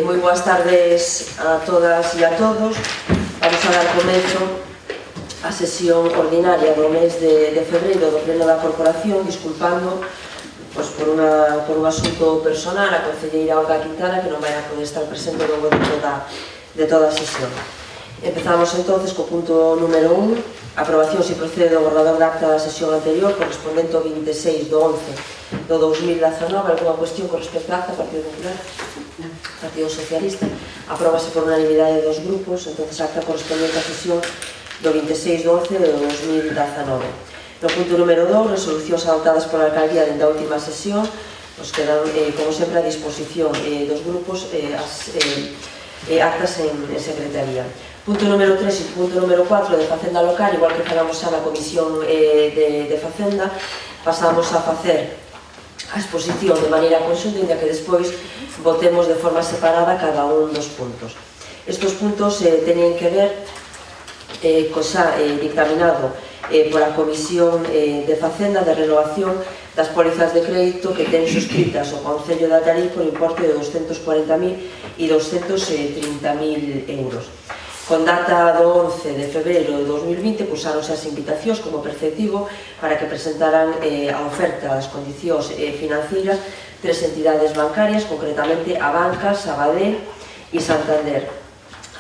Moi boas tardes a todas e a todos. Vamos a dar comezo a sesión ordinaria do mes de febreiro do Pleno da Corporación, disculpando por un asunto personal a concelleira Olga Quintana, que non vai a poder estar presente ao longo de toda a sesión. Empezamos entonces co punto número 1, aprobación se procede do borrador de acta da sesión anterior correspondente ao 26 do 11 do 2019. Alguna cuestión con respecto a acta? Partido Popular? Partido Socialista? Apróbase por unanimidade dos grupos, entonces acta correspondente á sesión do 26 do 11 do 2019. No punto número 2, resolucións adoptadas pola alcaldía dende a última sesión, nos quedan, como sempre, a disposición dos grupos as actas en secretaría. Punto número 3 e punto número 4 de Facenda Local, igual que falamos xa na Comisión de Facenda, pasamos a facer a exposición de maneira conxunta, inda que despois votemos de forma separada cada un dos puntos. Estos puntos teñen que ver co xa dictaminado pola Comisión de Facenda de renovación das pólizas de crédito que ten suscritas o Concello de Allariz por importe de 240.000 e 230.000 euros. Con data do 11 de febreiro de 2020, puxáronse as invitacións como preceptivo para que presentaran a oferta das condicións financeiras tres entidades bancarias, concretamente a Banca, Sabadell e Santander.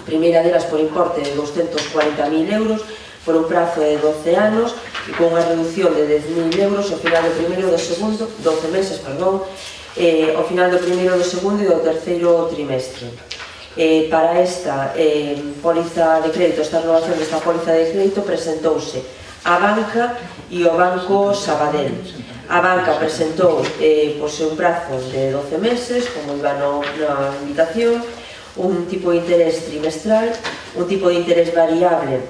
A primeira delas por importe de 240.000 euros, por un prazo de 12 anos e con unha reducción de 10.000 euros ao final do primeiro e do segundo, 12 meses, perdón, ao final do primeiro, do segundo e do terceiro trimestre. Para esta póliza de crédito, esta renovación desta póliza de crédito, presentouse a Banca e o Banco Sabadell. A Banca presentou un prazo de 12 meses, como iba na invitación, un tipo de interés trimestral, un tipo de interés variable,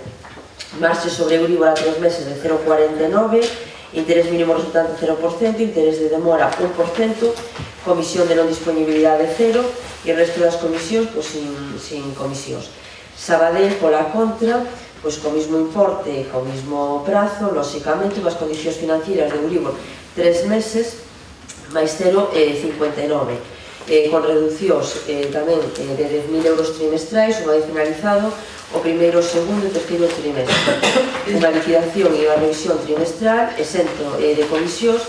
marxe sobre Euribor a 3 meses de 0,49, interés mínimo resultante 0%, interés de demora 1%, comisión de non disponibilidade 0 e o resto das comisións sin comisións. Sabadell, pola contra, co mismo importe, co mismo prazo, lóxicamente, coas condicións financeiras de Euribor 3 meses, máis 0,59, con reducións tamén de 10.000 euros trimestrais, unha vez finalizado o primeiro, segundo e terceiro trimestre. Unha liquidación e unha revisión trimestral exento de comisións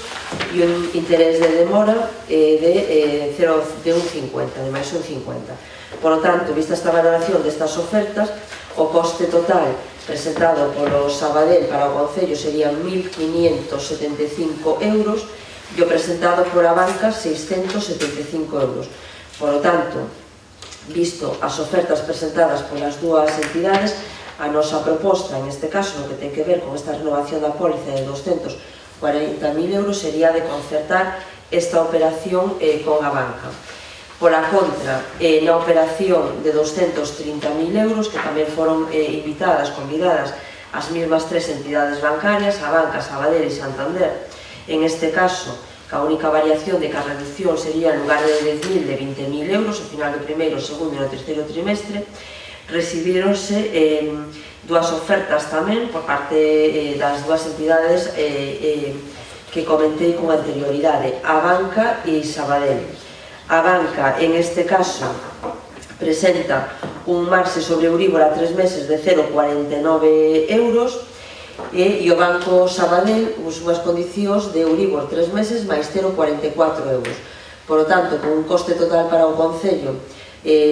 e un interés de demora de 1,50, de máis 1,50. Por lo tanto, vista esta valoración destas ofertas, o coste total presentado polo Sabadell para o Concello serían 1.575 euros e o presentado pola Banca 675 euros. Por lo tanto, visto as ofertas presentadas polas dúas entidades, a nosa proposta, en este caso, no que ten que ver con esta renovación da póliza de 240.000 euros, sería de concertar esta operación con a Banca. Pola contra, na operación de 230.000 euros, que tamén foron invitadas, convidadas as mesmas tres entidades bancarias, a Banca, Sabadell e Santander, en este caso, a única variación de que a reducción sería en lugar de 10.000 de 20.000 euros ao final do primeiro, segundo e no terceiro trimestre, recibíronse dúas ofertas tamén por parte das dúas entidades que comentei con anterioridade, a Banca e Sabadell. A Banca, en este caso, presenta un marxe sobre Euribor a 3 meses de 0,49 euros, e o Banco Sabadell unhas condicións de Euribor 3 meses máis 0,44 euros. Por lo tanto, con un coste total para o Concello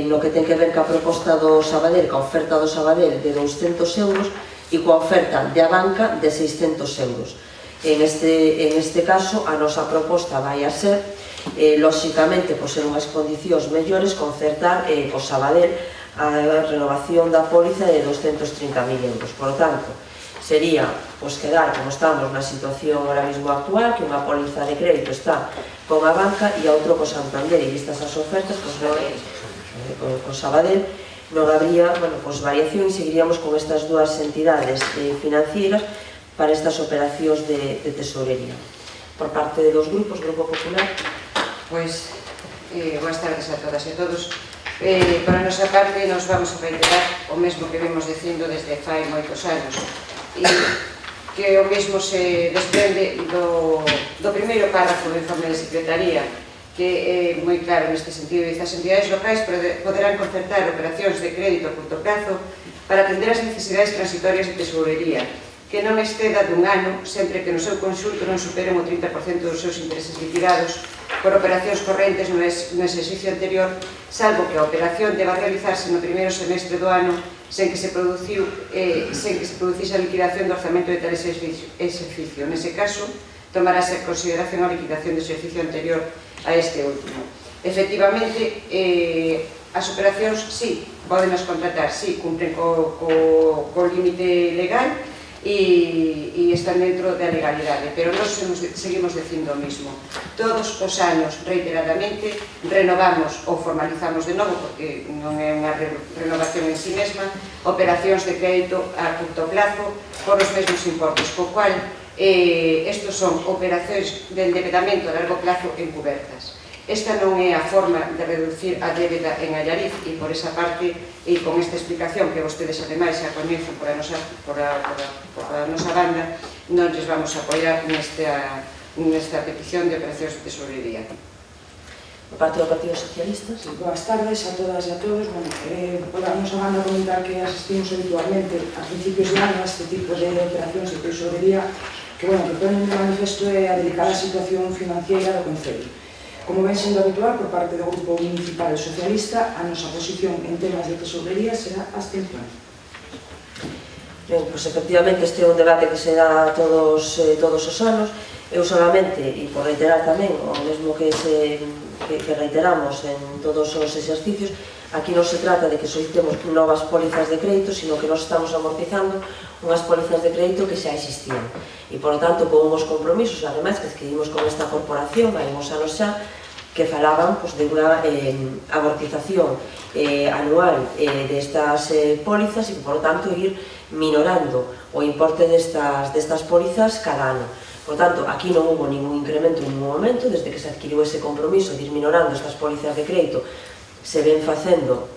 no que ten que ver ca proposta do Sabadell, ca oferta do Sabadell de 200 euros e coa oferta de a Banca de 600 euros. En este caso, a nosa proposta vai a ser, lóxicamente, por ser unhas condicións mellores, concertar co Sabadell a renovación da póliza de 230.000 euros. Por lo tanto, sería quedar como estamos na situación ahora mismo actual, que unha póliza de crédito está con a Banca e a outro co Santander, e vistas as ofertas, con Sabadell, non habría variación e seguiríamos con estas dúas entidades financeiras para estas operacións de tesorería. Por parte dos grupos, Grupo Popular. Pois, boas tardes a todas e a todos. Por a nosa parte, nos vamos a reiterar o mesmo que vemos dicindo desde fai moitos anos. E que o mesmo se desprende do primeiro párrafo do informe de Secretaría, que é moi claro neste sentido. Dice: as entidades locais poderán concertar operacións de crédito a curto plazo para atender as necesidades transitorias de tesourería, que non exceda dun ano, sempre que no seu conxunto non superen o 30% dos seus intereses liquidados por operacións correntes no exercicio anterior, salvo que a operación deba realizarse no primeiro semestre do ano sen que se producise a liquidación do orzamento de tal exercicio. Nese caso, tomarase en consideración a liquidación do exercicio anterior a este último. Efectivamente, as operacións, sí, podenos contratar, sí, cumpren co límite legal e están dentro da legalidade, pero nós seguimos dicindo o mismo. Todos os anos, reiteradamente, renovamos ou formalizamos de novo, porque non é unha renovación en si mesma, operacións de crédito a curto plazo por os mesmos importes, co cual estos son operacións de endeudamento a largo plazo encubertas. Esta non é a forma de reducir a débeda en Allariz, e por esa parte, e con esta explicación que vostedes ademais xa coñecen por a nosa banda, non les vamos a apoiar nesta petición de operacións de tesourería. Por parte do Partido Socialista. Boas tardes a todas e a todos. Por a nosa banda comentar que asistimos habitualmente a principios de ano a este tipo de operacións de tesourería que ponen de manifesto a delicada situación financiera do Concello. Como ven sendo habitual por parte do Grupo Municipal Socialista, a nosa posición en temas de tesourería será abstención. Ben, pois efectivamente este é un debate que se dá todos os anos. Eu solamente, e por reiterar tamén o mesmo que reiteramos en todos os exercicios, aquí non se trata de que solicitemos novas pólizas de crédito, sino que nos estamos amortizando unhas pólizas de crédito que xa existían. E, por lo tanto, con unhos compromisos, ademais, que adquirimos con esta corporación, hai uns anos xa, que falaban de unha amortización anual destas pólizas e, por lo tanto, ir minorando o importe destas pólizas cada ano. Por tanto, aquí non hubo ningún incremento en ningún momento, desde que se adquiriu ese compromiso de ir minorando estas pólizas de crédito, se ven facendo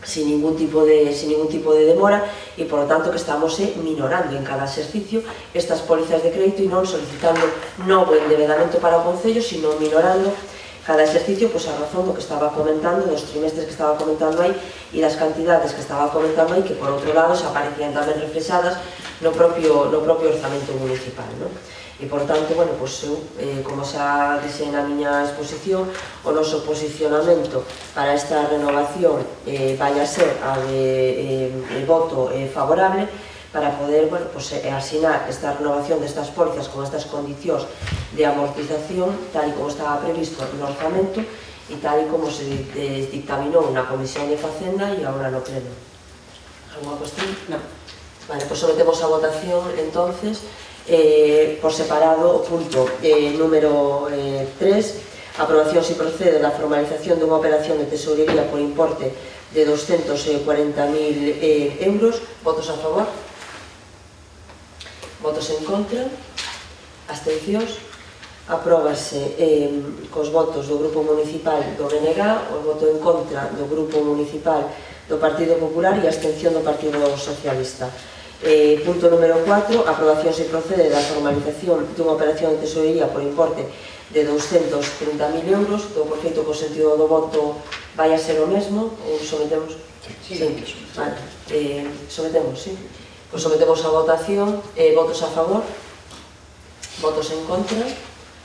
sin ningún tipo de demora e, por lo tanto, que estamos minorando en cada exercicio estas pólizas de crédito e non solicitando novo endebedamento para o Concello, sino minorando cada exercicio a razón do que estaba comentando, dos trimestres que estaba comentando aí e das cantidades que estaba comentando aí, que, por outro lado, se aparecían tamén reflexadas no propio orzamento municipal. E, por tanto, eu, como xa dixen na miña exposición, o noso posicionamento para esta renovación vai a ser a de voto favorable para poder asinar esta renovación destas pólizas con estas condicións de amortización tal e como estaba previsto no orzamento e tal e como se dictaminou na Comisión de Facenda e agora no Pleno. Alguna cuestión? Non. Vale, pois sometemos a votación, entonces, por separado o punto número 3, aprobación si procede da formalización dunha operación de tesourería por importe de 240.000 euros. Votos a favor? Votos en contra? Abstencións? Apróbase cos votos do Grupo Municipal do BNG, o voto en contra do Grupo Municipal do Partido Popular e a abstención do Partido Socialista. Punto número 4, aprobación se procede da formalización dunha operación de tesourería por importe de 230.000 euros. Do por feito co sentido do voto vai a ser o mesmo ou sometemos? Sí. Vale. Sometemos, sí. Pois sometemos a votación. Votos a favor? Votos en contra?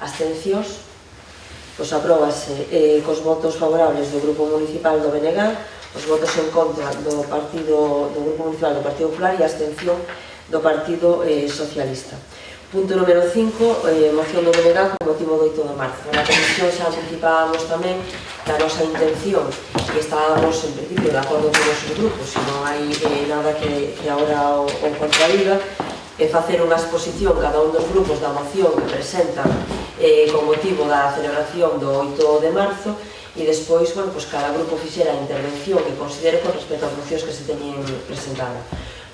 Abstencións? Pois apróbase cos votos favorables do Grupo Municipal do BNG, os votos en contra do Grupo Municipal do Partido Popular e a abstención do Partido Socialista. Punto número 5, moción do BNG con motivo do 8 de marzo. Na comisión xa anticipábamos tamén da nosa intención, que estábamos en principio de acordo con os grupos, se non hai nada que agora o contradiga, facer unha exposición cada un dos grupos da moción que presentan con motivo da celebración do 8 de marzo e despois, cada grupo fixera a intervención que considere con respecto ás mocións que se teñen presentado.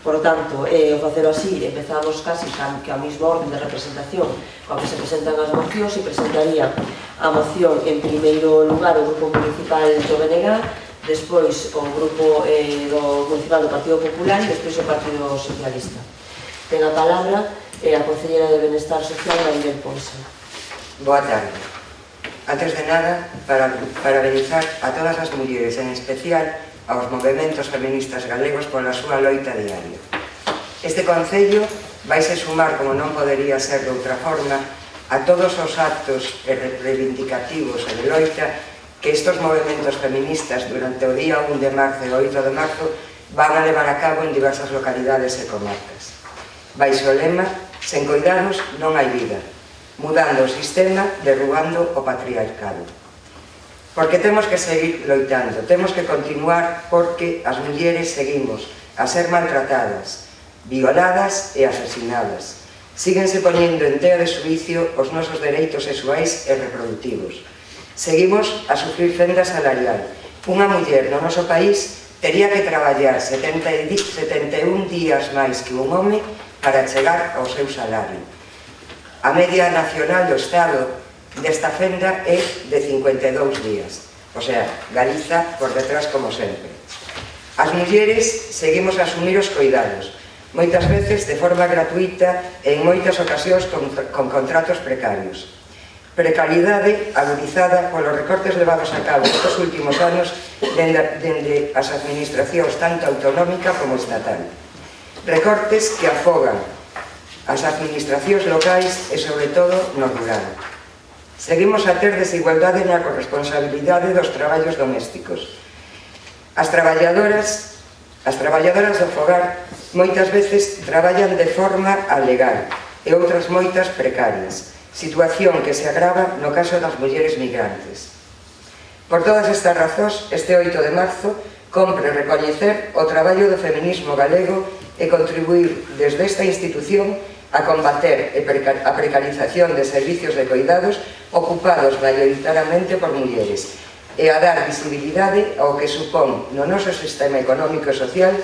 Por lo tanto, ao facelo así, empezamos casi que a mesma orden de representación coa que se presentan as mocións e presentaría a moción en primeiro lugar o Grupo Municipal do BNG, despois o Grupo Municipal do Partido Popular e despois o Partido Socialista. Ten a palabra e a Conselleira de Benestar Social, Manuel Ponce. Boa tarde. Antes de nada, parabenizar a todas as mulleres, en especial aos movementos feministas galegos pola súa loita diaria. Este Concello vaise sumar, como non podería ser de outra forma, a todos os actos reivindicativos e de loita que estes movementos feministas durante o día 1 de marzo e o 8 de marzo van a levar a cabo en diversas localidades e comarcas. Baixo o lema, sen coidados non hai vida, mudando o sistema, derrubando o patriarcado. Porque temos que seguir loitando, temos que continuar porque as mulleres seguimos a ser maltratadas, violadas e asesinadas. Síguense poñendo en tea de xuicio os nosos dereitos sexuais e reproductivos. Seguimos a sufrir fenda salarial. Unha muller no noso país tería que traballar 71 días máis que un home para chegar ao seu salario. A media nacional do Estado desta fenda é de 52 días. O sea, Galiza por detrás como sempre. As mulleres seguimos a asumir os coidados, moitas veces de forma gratuita e en moitas ocasións con contratos precarios. Precariedade agudizada polos recortes levados a cabo estes últimos anos dende as administracións tanto autonómica como estatal. Recortes que afogan as administracións locais e, sobre todo, no rural. Seguimos a ter desigualdade na corresponsabilidade dos traballos domésticos. As traballadoras do fogar moitas veces traballan de forma alegal e outras moitas precarias, situación que se agrava no caso das mulleres migrantes. Por todas estas razóns, este 8 de marzo, compre recoñecer o traballo do feminismo galego e contribuir desde esta institución a combater a precarización de servicios de coidados ocupados maioritariamente por mulleres e a dar visibilidade ao que supón no noso sistema económico e social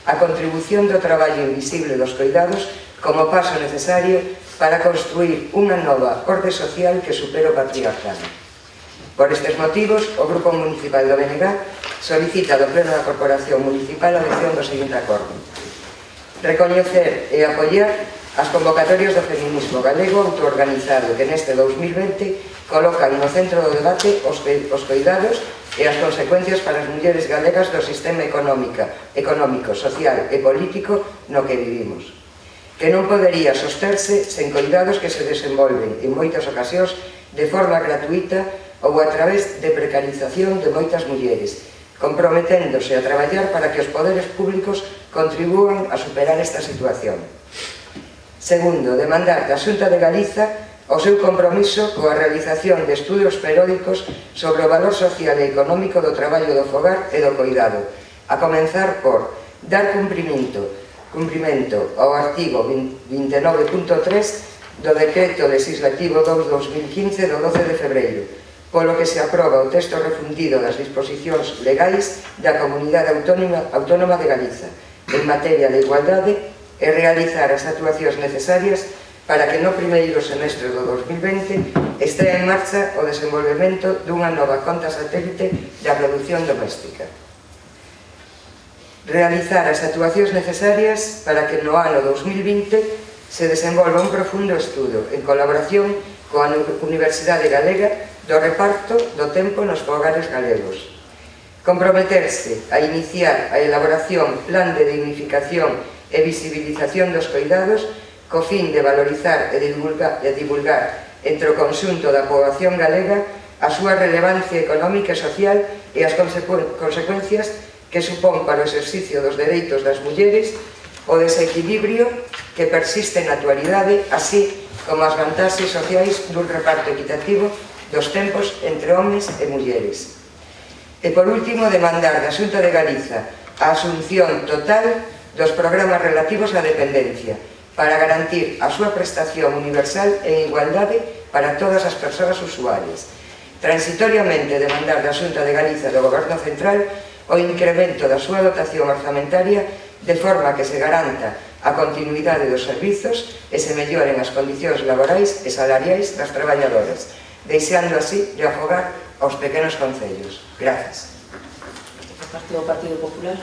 a contribución do traballo invisible dos coidados como paso necesario para construir unha nova orde social que supere o patriarcado. Por estes motivos, o Grupo Municipal do BNG solicita do Pleno da Corporación Municipal a adopción do seguinte acordo: recoñecer e apoiar as convocatorias do feminismo galego autoorganizado que neste 2020 colocan no centro do debate os coidados e as consecuencias para as mulleres galegas do sistema económico, social e político no que vivimos, que non podería sosterse sen coidados que se desenvolven en moitas ocasións de forma gratuita ou a través de precarización de moitas mulleres, comprometéndose a traballar para que os poderes públicos contribúan a superar esta situación. Segundo, demandar da Xunta de Galiza o seu compromiso coa realización de estudios periódicos sobre o valor social e económico do traballo do fogar e do coidado, a comenzar por dar cumprimento ao artigo 29.3 do Decreto Legislativo 2/2015 do 12 de febreiro, polo que se aproba o texto refundido das disposicións legais da Comunidade Autónoma de Galiza en materia de igualdade e realizar as actuacións necesarias para que no primeiro semestre do 2020 estea en marcha o desenvolvemento dunha nova conta satélite da produción doméstica. Realizar as actuacións necesarias para que no ano 2020 se desenvolva un profundo estudo en colaboración coa Universidade Galega do reparto do tempo nos fogares galegos. Comprometerse a iniciar a elaboración plan de dignificación e visibilización dos coidados co fin de valorizar e divulgar entre o conxunto da poboación galega a súa relevancia económica e social e as consecuencias que supón para o exercicio dos dereitos das mulleres o desequilibrio que persiste na actualidade, así como as vantaxes sociais dun reparto equitativo dos tempos entre homes e mulleres. E por último, demandar da Xunta de Galiza a asunción total dos programas relativos á dependencia para garantir a súa prestación universal en igualdade para todas as persoas usuarias. Transitoriamente demandar da Xunta de Galiza do Goberno Central o incremento da súa dotación orzamentaria de forma que se garanta a continuidade dos servizos e se melloren as condicións laborais e salariais das traballadoras, deixando así de afogar aos pequenos concellos. Gracias. Partido Popular.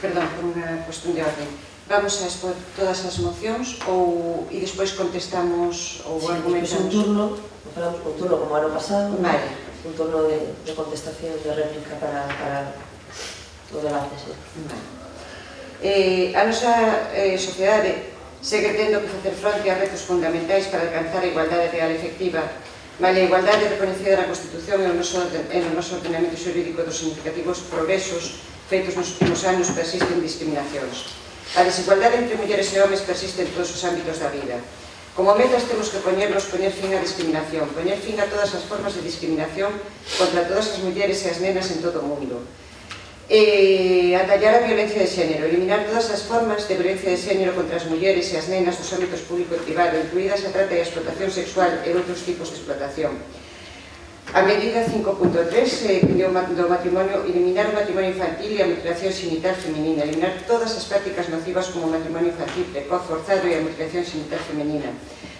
Perdón, por unha cuestión de orden. Vamos a expor todas as mocións e despois contestamos ou argumentamos. Un turno, falamos un turno como ano pasado, Vale. un turno de contestación, de réplica para o debate. A nosa sociedade segue tendo que facer fronte a retos fundamentais para alcanzar a igualdade real efectiva, malia a igualdade reconhecida na Constitución e no noso ordenamento xurídico dos significativos progresos feitos nos últimos anos persisten discriminacións. A desigualdade entre mulleres e homes persiste en todos os ámbitos da vida. Como metas temos que poñer fin á discriminación, poñer fin a todas as formas de discriminación contra todas as mulleres e as nenas en todo o mundo. Atallar a violencia de xénero, eliminar todas as formas de violencia de xénero contra as mulleres e as nenas dos ámbitos público e privado, incluídas a trata e a explotación sexual e outros tipos de explotación. A medida 5.3 do matrimonio, eliminar o matrimonio infantil e a mutilación xenital femenina, eliminar todas as prácticas nocivas como o matrimonio infantil, precoz, forzado e a mutilación xenital femenina.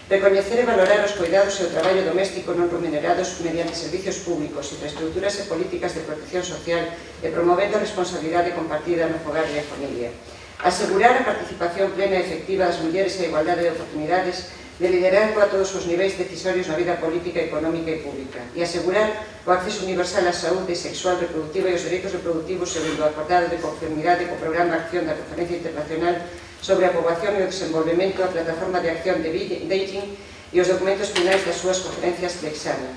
Recoñecer e valorar os cuidados e o traballo doméstico non remunerados mediante servicios públicos, infraestructuras e políticas de protección social e promovendo a responsabilidade compartida no fogar e a familia. Asegurar a participación plena e efectiva das mulleres e a igualdade de oportunidades de liderazgo a todos os niveis decisorios na vida política, económica e pública e asegurar o acceso universal á saúde sexual, reproductiva e os dereitos reproductivos segundo o acordado de conformidade co Programa de Acción da Conferencia Internacional sobre a Poboación e o Desenvolvemento, a Plataforma de Acción de Beijing e os documentos finais das súas conferencias de exame.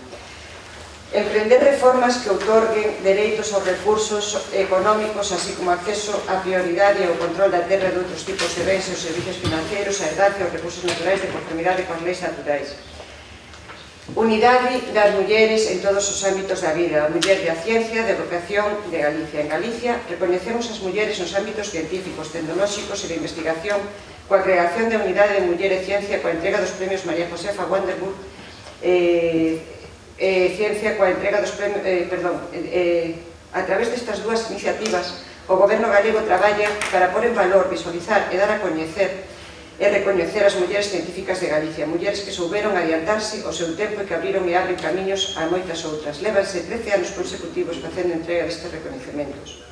Emprender reformas que outorguen dereitos aos recursos económicos, así como acceso á prioridade e ao control da terra de outros tipos de bens e os servicios financeiros, a herdacia e os recursos naturais de conformidade coas leis naturais. Unidade das mulleres en todos os ámbitos da vida, a muller da ciencia, de educación de Galicia. En Galicia recoñecemos as mulleres nos ámbitos científicos, tecnolóxicos e de investigación coa creación da Unidade de Muller e Ciencia coa entrega dos premios María Josefa Wanderburg Ciencia coa entrega dos premios, a través destas dúas iniciativas o Goberno galego traballa para pôr en valor, visualizar e dar a coñecer e recoñecer as mulleres científicas de Galicia, mulleres que souberon adiantarse o seu tempo e que abriron e abren camiños a moitas outras. Lévanse 13 anos consecutivos facendo entrega destes recoñecementos.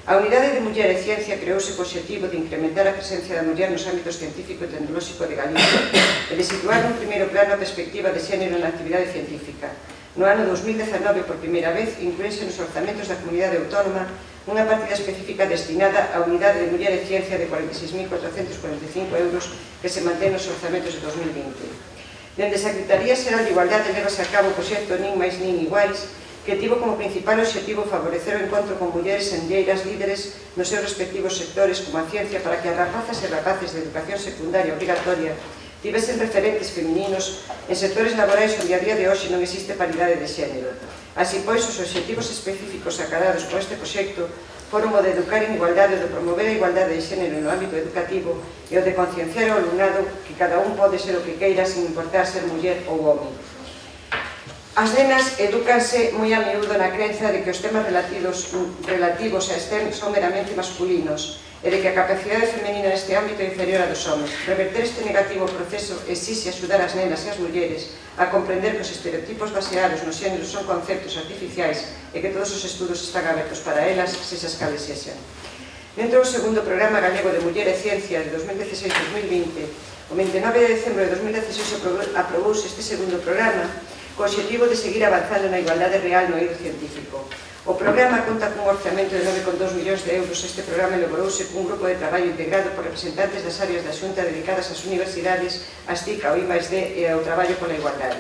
A Unidade de Muller e Ciencia creouse co obxectivo de incrementar a presencia da muller nos ámbitos científico e tecnolóxico de Galicia e de situar nun primeiro plano a perspectiva de xénero na actividade científica. No ano 2019, por primeira vez, incluense nos orzamentos da comunidade autónoma unha partida específica destinada á Unidade de Muller e Ciencia de 46.445 euros que se mantén nos orzamentos de 2020. Dende a Secretaría Xeral de Igualdade levase a cabo o proxecto Nin máis nin iguais, que tivo como principal obxectivo favorecer o encontro con mulleres enlleiras líderes nos seus respectivos sectores como a ciencia para que as rapazas e rapaces de educación secundaria obrigatoria tivesen referentes femininos en sectores laborais onde a día de hoxe non existe paridade de xénero. Así pois, os obxectivos específicos acadados con este proxecto foron o de educar en igualdade, o de promover a igualdade de xénero no ámbito educativo e o de concienciar ao alumnado que cada un pode ser o que queira sin importar ser muller ou home. As nenas edúcanse moi a miúdo na crenza de que os temas relativos a STEM son meramente masculinos e de que a capacidade femenina neste ámbito é inferior a dos homens. Reverter este negativo proceso exixe axudar as nenas e as mulleres a comprender que os estereotipos baseados nos xéneros son conceptos artificiais e que todos os estudos están abertos para elas, sexas cales sexan. Dentro do segundo programa galego de Muller e Ciencia de 2016-2020, o 29 de decembro de 2016 aprobouse este segundo programa co obxectivo de seguir avanzando na igualdade real no eido científico. O programa conta cun orzamento de 9,2 millóns de euros. Este programa elaborouse cun grupo de traballo integrado por representantes das áreas da Xunta dedicadas ás universidades, ás TIC, ao I+D e ao traballo pola igualdade.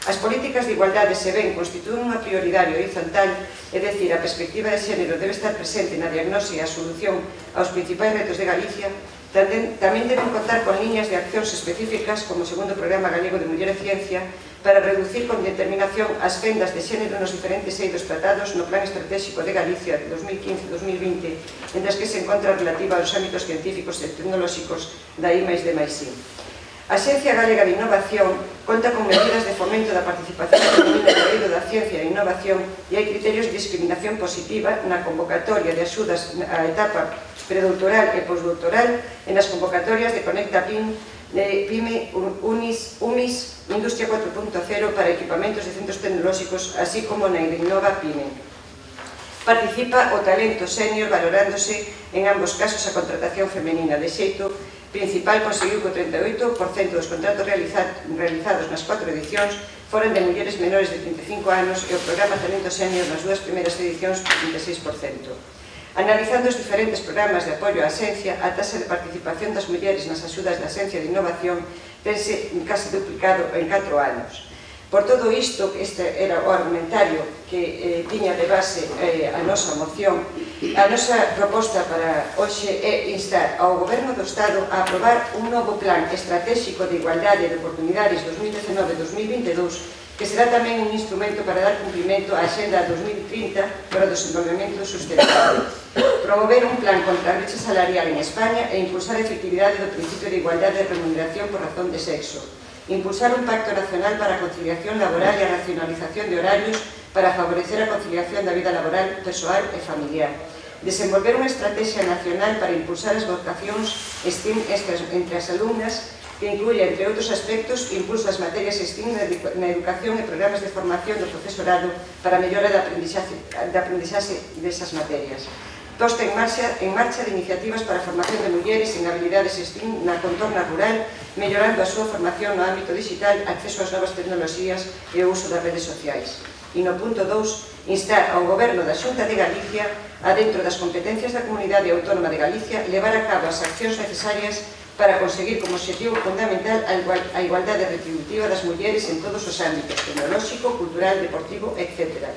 As políticas de igualdade se ven constitúen unha prioridade horizontal, é dicir, a perspectiva de xénero debe estar presente na diagnose e a solución aos principais retos de Galicia. Tamén deben contar con liñas de accións específicas como o segundo programa galego de Muller e Ciencia para reducir con determinación as fendas de xénero nos diferentes eidos tratados no Plan Estratégico de Galicia de 2015-2020, entre as que se encontra relativa aos ámbitos científicos e tecnolóxicos da I+D+I. A Axencia Galega de Innovación conta con medidas de fomento da participación femenina no eido da ciencia e innovación e hai criterios de discriminación positiva na convocatoria de axudas á etapa predoutoral e postdoutoral e nas convocatorias de Conecta PIM, de PIME, UMIS, Industria 4.0 para equipamentos de centros tecnolóxicos, así como na Innova PIME. participa o talento sénior valorándose en ambos casos a contratación femenina. De xeito principal conseguiu que o 38% dos contratos realizados nas 4 edicións foran de mulleres menores de 35 anos e o programa Talento Sénior nas 2 primeiras edicións por 26%. Analizando os diferentes programas de apoio á xencia, a taxa de participación das mulleres nas axudas da xencia de innovación tense casi duplicado en 4 anos. Por todo isto, este era o argumentario que tiña de base a nosa moción. A nosa proposta para hoxe é instar ao Goberno do Estado a aprobar un novo plan estratégico de igualdade de oportunidades 2019-2022 que será tamén un instrumento para dar cumprimento á Axenda 2030 para o desenvolvemento sustentable. Promover un plan contra a brecha salarial en España e impulsar a efectividade do principio de igualdade de remuneración por razón de sexo. Impulsar un pacto nacional para a conciliación laboral e a racionalización de horarios para favorecer a conciliación da vida laboral, persoal e familiar. Desenvolver unha estrategia nacional para impulsar as vocacións STEM entre as alumnas que incluye, entre outros aspectos, impulso as materias STEM na educación e programas de formación do profesorado para a mellora da aprendizaxe desas materias. Posta en marcha de iniciativas para a formación de mulleres en habilidades STEM na contorna rural, mellorando a súa formación no ámbito digital, acceso ás novas tecnoloxías e o uso das redes sociais. E no punto 2, instar ao Goberno da Xunta de Galicia, adentro das competencias da Comunidade Autónoma de Galicia, levar a cabo as accións necesarias para conseguir como objetivo fundamental a igualdade retributiva das mulleres en todos os ámbitos, tecnolóxico, cultural, deportivo, etc.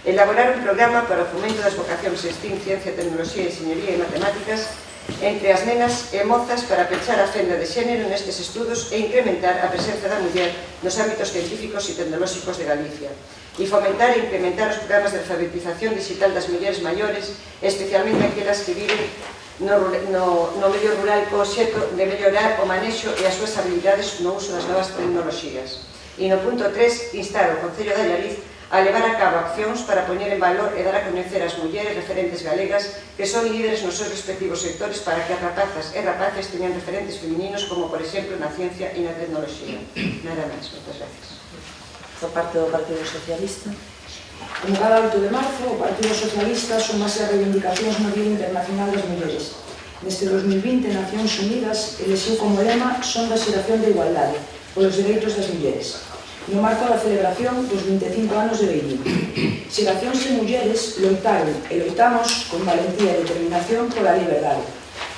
Elaborar un programa para o fomento das vocacións STEM, ciencia, tecnoloxía, enxeñería e matemáticas entre as nenas e mozas para pechar a fenda de xénero nestes estudos e incrementar a presenza da muller nos ámbitos científicos e tecnolóxicos de Galicia. E fomentar e incrementar os programas de alfabetización digital das mulleres maiores, especialmente aquelas que viven no medio rural co obxecto de mellorar o manexo e as súas habilidades no uso das novas tecnoloxías. E no punto 3, instar o Concello de Allariz a levar a cabo accións para poñer en valor e dar a coñecer as mulleres referentes galegas que son líderes nos seus respectivos sectores para que as rapazas e rapaces teñan referentes femininos como, por exemplo, na ciencia e na tecnoloxía. Nada máis, moitas gracias. Por parte do Partido Socialista. Como cada 8 de marzo, o Partido Socialista somase as reivindicacións no Día Internacional das Mulleres. Neste 2020, Nacións Unidas elixiu como lema Son da xeración de igualdade, polos dereitos das mulleres, no marco da celebración dos 25 anos de Beijing. Xeracións de mulleres loitaron e loitamos con valentía e determinación pola liberdade.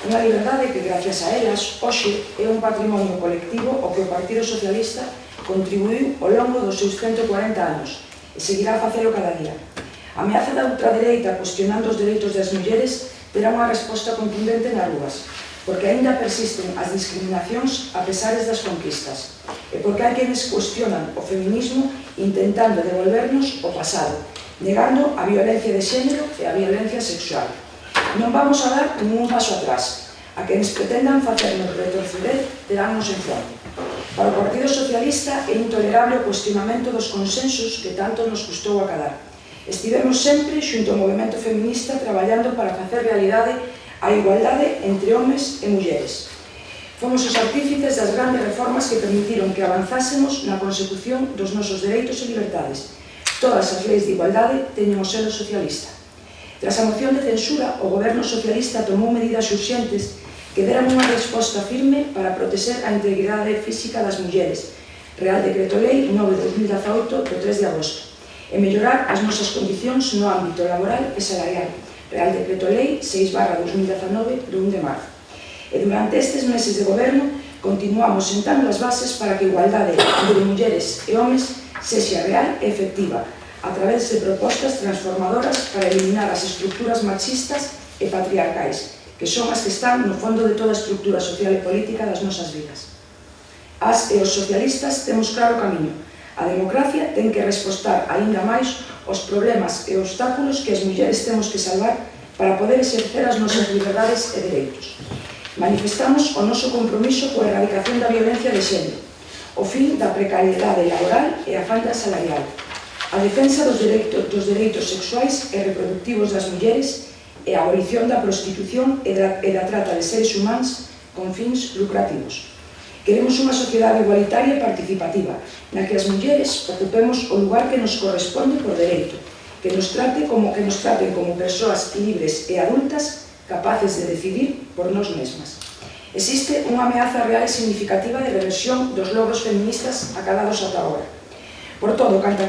Unha liberdade que, gracias a elas, hoxe é un patrimonio colectivo ao que o Partido Socialista contribuiu ao longo dos seus 140 anos e seguirá a facelo cada día. A ameaza da ultradereita cuestionando os dereitos das mulleres terá unha resposta contundente nas rúas, porque aínda persisten as discriminacións a pesares das conquistas, e porque hai quenes cuestionan o feminismo intentando devolvernos o pasado, negando a violencia de xénero e a violencia sexual. Non vamos a dar ningún paso atrás. A quenes pretendan facernos retroceder teránnos en fronte. Para o Partido Socialista é intolerable o cuestionamento dos consensos que tanto nos custou acadar. Estivemos sempre xunto ao movemento feminista traballando para facer realidade a igualdade entre homes e mulleres. Fomos os artífices das grandes reformas que permitiron que avanzásemos na consecución dos nosos dereitos e libertades. Todas as leis de igualdade teñen o selo socialista. Tras a moción de censura, o Goberno Socialista tomou medidas urxentes que deran unha resposta firme para protexer a integridade física das mulleres, Real Decreto Lei 9/2018 do 3 de agosto, e mellorar as nosas condicións no ámbito laboral e salarial, Real Decreto Lei 6/2019 do 1 de marzo. E durante estes meses de goberno continuamos sentando as bases para que a igualdade entre mulleres e homes sexa real e efectiva, a través de propostas transformadoras para eliminar as estructuras machistas e patriarcais, que son as que están no fondo de toda a estructura social e política das nosas vidas. As e os socialistas temos claro o camiño. A democracia ten que respostar aínda máis os problemas e obstáculos que as mulleres temos que salvar para poder exercer as nosas liberdades e dereitos. Manifestamos o noso compromiso coa erradicación da violencia de xénero, o fin da precariedade laboral e a falta salarial, a defensa dos dereitos sexuais e reproductivos das mulleres e a abolición da prostitución e da trata de seres humanos con fins lucrativos. Queremos unha sociedade igualitaria e participativa, na que as mulleres ocupemos o lugar que nos corresponde por dereito que nos traten como persoas libres e adultas capaces de decidir por nós mesmas. Existe unha ameaza real e significativa de reversión dos logros feministas acadados ata agora. Por todo canto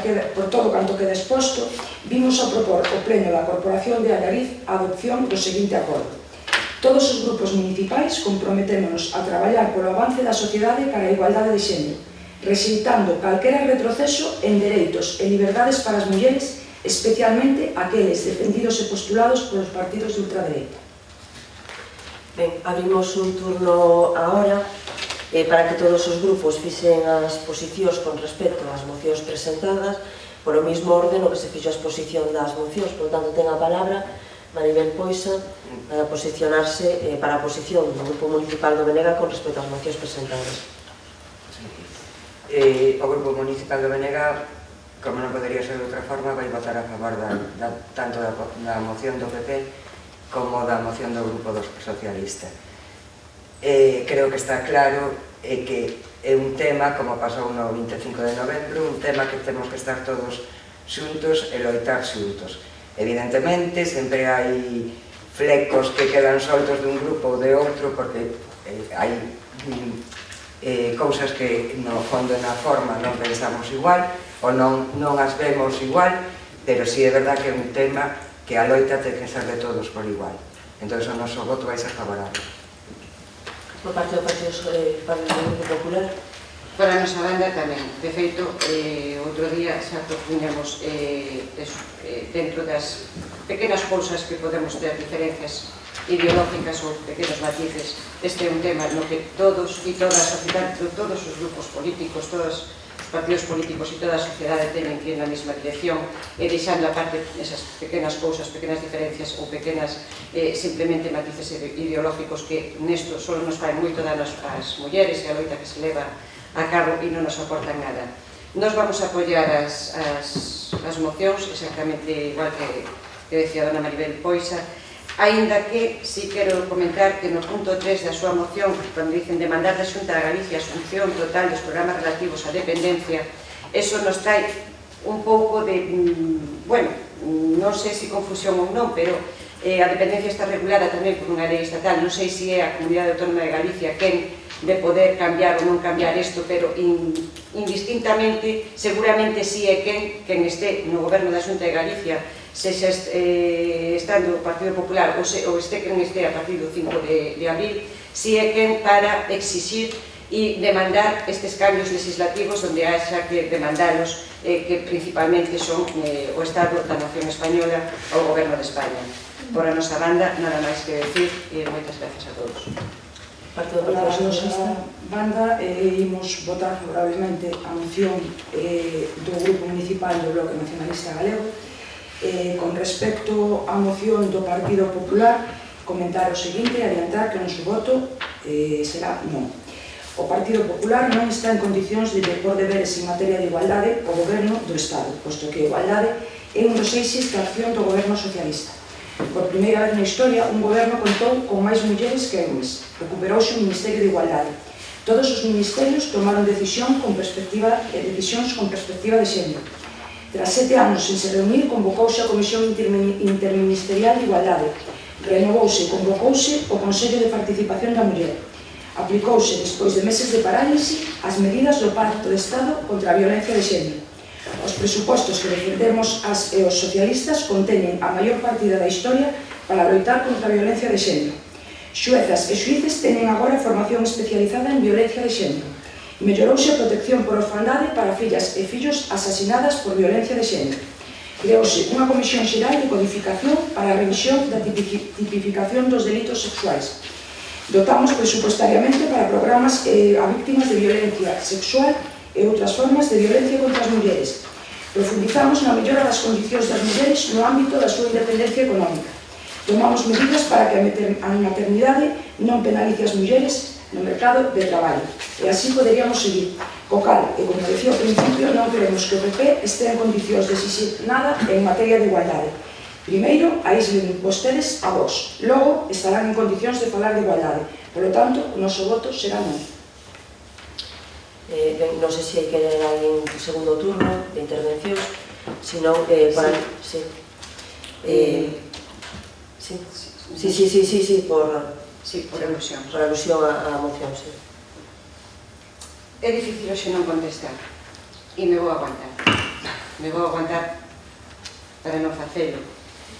queda exposto, vimos a propor o Pleno da Corporación de Allariz a adopción do seguinte acordo. Todos os grupos municipais comprometémonos a traballar polo avance da sociedade cara a igualdade de xénero, rexeitando calquera retroceso en dereitos e liberdades para as mulleres, especialmente aqueles defendidos e postulados polos partidos de ultradereita. Ben, abrimos un turno agora para que todos os grupos fixen as posicións con respecto ás mocións presentadas polo mismo orden no que se fixo a exposición das mocións. Por tanto, ten a palabra Maribel Poisa para posicionarse para a posición do Grupo Municipal do Benega con respecto ás mocións presentadas. O Grupo Municipal do Benega, como non podería ser de outra forma, vai votar a favor tanto da moción do PP como da moción do Grupo dos Socialistas. Creo que está claro que é un tema, como pasou no 25 de novembro, un tema que temos que estar todos xuntos e loitar xuntos. Evidentemente, sempre hai flecos que quedan soltos dun grupo ou de outro, porque hai cousas que no fondo e na forma non pensamos igual ou non as vemos igual, pero si é verdad que é un tema que a loita ten que ser de todos por igual. Entón, o noso voto vai ser favorable. Por parte do Partido Grupo Popular? Por a nosa banda tamén. De feito, outro día xa propuñamos dentro das pequenas cousas que podemos ter diferencias ideológicas ou pequenos matices. Este é un tema no que todos e toda a sociedade, todos os grupos políticos, todos os partidos políticos e toda a sociedade teñen que ir na mesma dirección e deixando aparte esas pequenas cousas, pequenas diferencias ou pequenas simplemente matices ideológicos que nesto só nos faen moito danos ás mulleres e a loita que se leva a cabo e non nos aportan nada. Nos vamos a apoiar as mocións exactamente igual que decía dona Maribel Poisa, aínda que si quero comentar que no punto 3 da súa moción, cando dicen demandar da Xunta de Galicia a asunción total dos programas relativos á dependencia, eso nos trae un pouco de, bueno, non sei se confusión ou non, pero a dependencia está regulada tamén por unha lei estatal, non sei se é a Comunidade Autónoma de Galicia quen de poder cambiar ou non cambiar isto, pero indistintamente, seguramente si é quen este no goberno da Xunta de Galicia, sexa estando o Partido Popular ou este quen este a partir do 5 de abril, si é quen para exixir e demandar estes cambios legislativos onde haxa que demandalos, que principalmente son o Estado da Nación Española ou o Goberno de España. Por a nosa banda, nada máis que decir e moitas gracias a todos. Por a nosa banda, imos votar favorablemente a moción do Grupo Municipal do Bloque Nacionalista Galego. Con respecto á moción do Partido Popular, comentar o seguinte, adiantar que o noso voto será non. O Partido Popular non está en condicións de por deberes en materia de igualdade ao goberno do Estado, posto que a igualdade é un dos eixes de acción do goberno socialista. Por primeira vez na historia, un goberno contou con máis mulleres que homes. Recuperouse o Ministerio de Igualdade. Todos os ministerios tomaron decisións con perspectiva de xénero. Tras 7 anos sen se reunir, convocouse a Comisión Interministerial de Igualdade. Renovouse e convocouse o Consello de Participación da Muller. Aplicouse, despois de meses de parálise, as medidas do Pacto de Estado contra a violencia de xénero. Os presupostos que defendemos as e os socialistas conteñen a maior partida da historia para loitar contra a violencia de xénero. Xuezas e xuíces teñen agora formación especializada en violencia de xénero. Mellorouse a protección por orfandade para fillas e fillos asasinadas por violencia de xénero. Creouse unha comisión xeral de codificación para a revisión da tipificación dos delitos sexuais. Dotamos presupuestariamente para programas a víctimas de violencia sexual e outras formas de violencia contra as mulleres. Profundizamos na mellora das condicións das mulleres no ámbito da súa independencia económica. Tomamos medidas para que a maternidade non penalice as mulleres no mercado de traballo. E así poderíamos seguir. Co cal, e como decía ao principio, non queremos que o PP este en condicións de exixir nada en materia de igualdade. Primeiro, aíslen vostedes a vos. Logo, estarán en condicións de falar de igualdade. Por lo tanto, o noso voto será non. Non sei se hai que dar un segundo turno de intervencións. senón, para... Sí. Sí, por... Sí, por alusión. Por alusión á moción, sí. É difícil hoxe non contestar e me vou aguantar. Me vou aguantar para non facelo.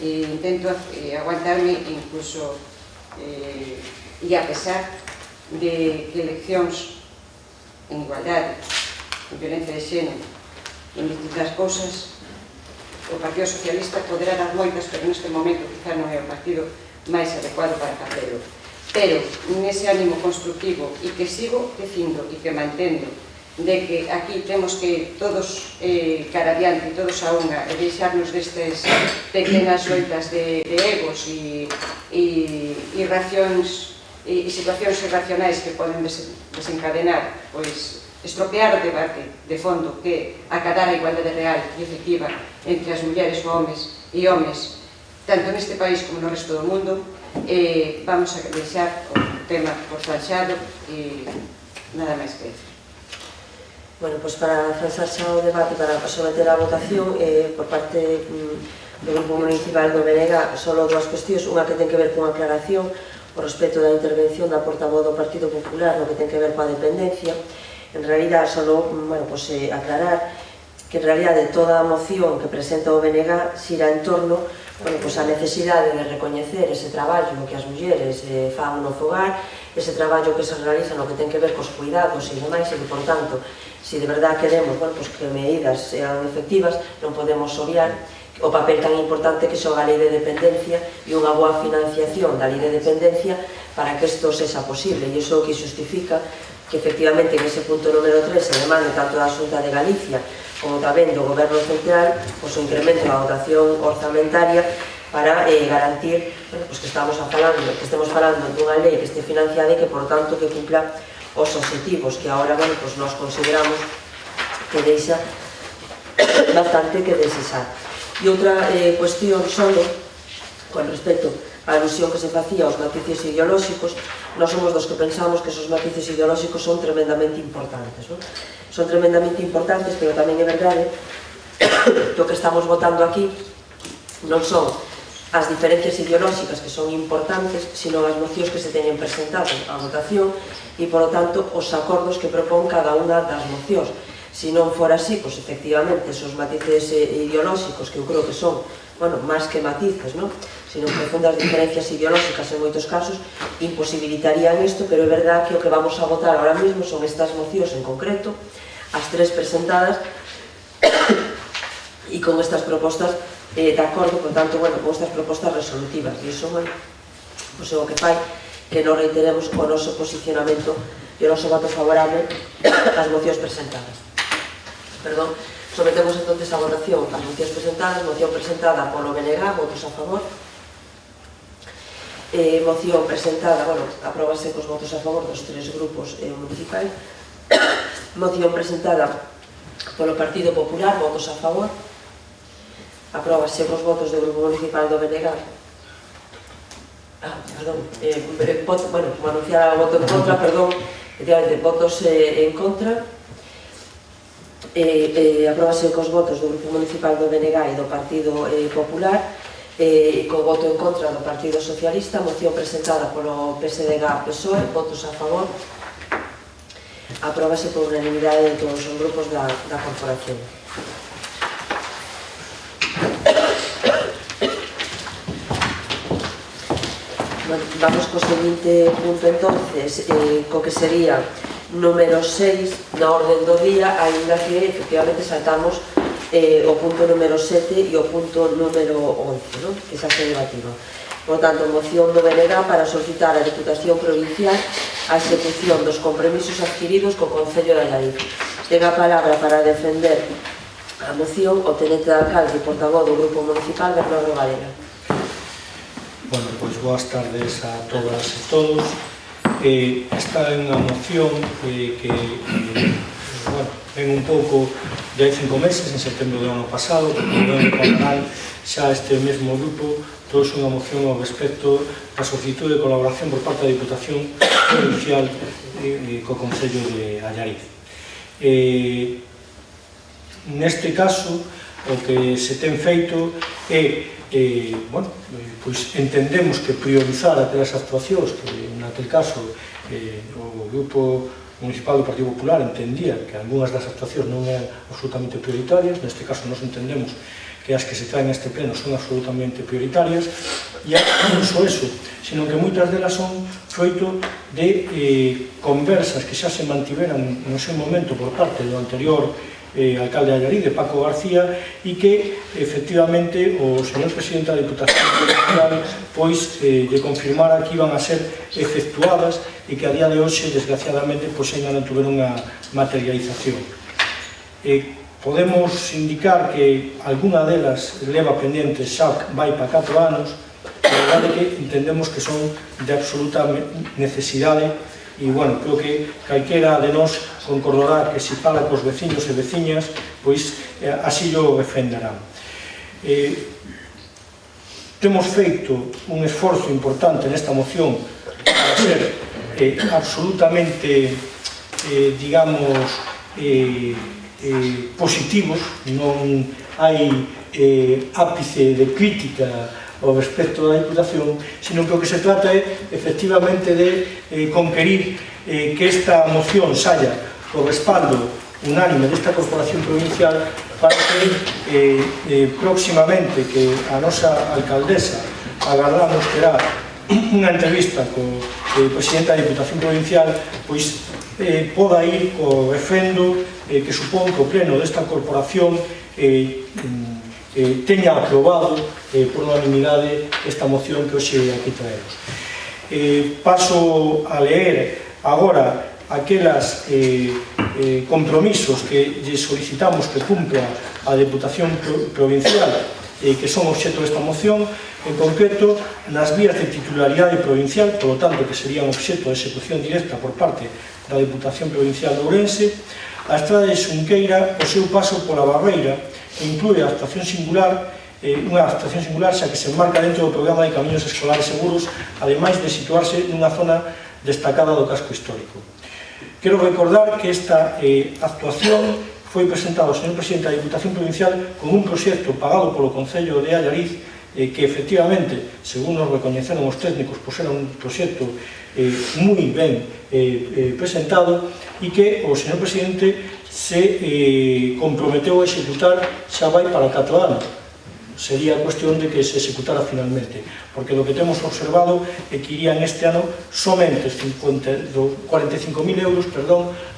E intento aguantarme incluso e a pesar de que eleccións en igualdade, en violencia de xénero, en distintas cousas, o Partido Socialista poderá dar moitas, pero neste momento quizá non é o partido máis adecuado para facelo. Pero nese ánimo constructivo e que sigo dicindo e que mantendo de que aquí temos que todos cara adiante, todos a unha, e deixarnos destes pequenas loitas de egos e situacións irracionais que poden desencadenar, pois estropear o debate de fondo que acadar a igualdade real e efectiva entre as mulleres e homes, tanto neste país como no resto do mundo. Vamos a deixar o tema por zanxado e nada máis que decir. Bueno, pois para zanxar xa o debate, para someter a votación por parte do Grupo Municipal do BNG, solo dúas cuestións, unha que ten que ver con aclaración por respecto da intervención da portavoz do Partido Popular no que ten que ver coa dependencia. En realidad, solo aclarar que en realidad toda a moción que presenta o BNG xira en torno a necesidade de recoñecer ese traballo que as mulleres fan no fogar, ese traballo que se realiza no que ten que ver cos cuidados e demais, e que, por tanto, se de verdad queremos que medidas sean efectivas, non podemos obviar o papel tan importante que xoga a lei de dependencia e unha boa financiación da lei de dependencia para que isto sexa posible. E iso que justifica que, efectivamente, en ese punto número 3 se demande tanto da Xunta de Galicia como tamén do Goberno Central o incremento da dotación orzamentaria para garantir que estemos falando dunha lei que este financiada e que, por tanto, que cumpla os objetivos que agora nos consideramos que deixa bastante que desexar. E outra cuestión solo con respecto á alusión que se facía aos matices ideolóxicos. Nós somos dos que pensamos que esos matices ideolóxicos son tremendamente importantes, non? Son tremendamente importantes, pero tamén é verdade que o que estamos votando aquí non son as diferencias ideolóxicas que son importantes, sino as mocións que se teñen presentado á votación e, polo tanto, os acordos que propón cada unha das mocións. Se non fora así, pois, efectivamente, esos matices ideolóxicos, que eu creo que son, máis que matices, sino profundas diferencias ideolóxicas en moitos casos, imposibilitarían isto, pero é verdad que o que vamos a votar ahora mesmo son estas mocións en concreto, as tres presentadas, e con estas propostas de acordo, por tanto, con estas propostas resolutivas. E iso, pois é o que fai que nos reiteremos o noso posicionamento e o noso voto favorable ás mocións presentadas. Perdón, sometemos entonces a votación as mocións presentadas. Moción presentada polo BNG, votos a favor. Moción presentada, apróbase cos votos a favor dos tres grupos municipais. Moción presentada polo Partido Popular, votos a favor. Apróbase cos votos do Grupo Municipal do BNG. Como anunciar o voto en contra, votos en contra. Apróbase cos votos do Grupo Municipal do BNG e do Partido Popular, co voto en contra do Partido Socialista. Moción presentada polo PSDG-PSOE, votos a favor. Apróbase por unanimidade de todos os grupos da corporación. Vamos co seguinte punto entonces, co que sería número 6 na orden do día, ainda que efectivamente saltamos o punto número 7 e o punto número 11, que xa se debatiba. Por tanto, moción do BNG para solicitar a Diputación Provincial a execución dos compromisos adquiridos co Concello de Allariz. Ten a palabra para defender a moción o tenente de alcalde e portavoz do Grupo Municipal, Bernardo Galera. Bueno, pois boas tardes a todas e todos. Esta é unha moción que ven un pouco de hai 5 meses, en setembro do ano pasado, que como ben recordarán, xa este mesmo grupo trouxe unha moción ao respecto da solicitud de colaboración por parte da Diputación Provincial co Concello de Allariz. Neste caso, o que se ten feito é, pois entendemos que priorizar aquelas actuacións que naquele caso o Grupo Municipal do Partido Popular entendía que algunhas das actuacións non eran absolutamente prioritarias, neste caso nós entendemos que as que se traen a este pleno son absolutamente prioritarias, e non só eso, sino que moitas delas son froito de conversas que xa se mantiveran no seu momento por parte do anterior alcalde de Allariz, de Paco García, e que efectivamente o señor presidente da Diputación Provincial pois lle confirmara que iban a ser efectuadas e que a día de hoxe, desgraciadamente, pois ainda non tuveron unha materialización. Podemos indicar que algunha delas leva pendiente xa vai para 4 anos, a verdade é que entendemos que son de absoluta necesidade e, bueno, creo que calquera de nós concordará que se fala cos veciños e veciñas, pois así lo defenderán. Temos feito un esforzo importante nesta moción para ser absolutamente, digamos, positivos, non hai ápice de crítica ao respecto da Diputación, sino que o que se trata é efectivamente de conquerir que esta moción saia o respaldo unánime desta Corporación Provincial para que próximamente que a nosa alcaldesa agardamos terá unha entrevista co presidente da Diputación Provincial, pois poda ir co refrendo que supón que o pleno desta corporación teña aprobado por unanimidade esta moción que hoxe aquí traemos. Paso a leer agora aquelas compromisos que lle solicitamos que cumpla a Deputación Provincial que son obxecto desta moción, en concreto nas vías de titularidade provincial, polo tanto que serían obxecto de execución directa por parte da Deputación Provincial de Ourense, a estrada de Xunqueira, o seu paso pola Barreira, que inclúe a actuación singular, unha actuación singular xa que se enmarca dentro do programa de camiños escolares seguros, ademais de situarse nunha zona destacada do casco histórico. Quero recordar que esta actuación foi presentada ao señor presidente da Diputación Provincial con un proxecto pagado polo Concello de Allariz que efectivamente, según nos recoñeceron os técnicos, pois era un proxecto moi ben presentado e que o señor presidente se comprometeu a executar xa vai para 4 anos. Sería cuestión de que se executara finalmente, porque lo que temos observado é que irían este ano somente 45.000 euros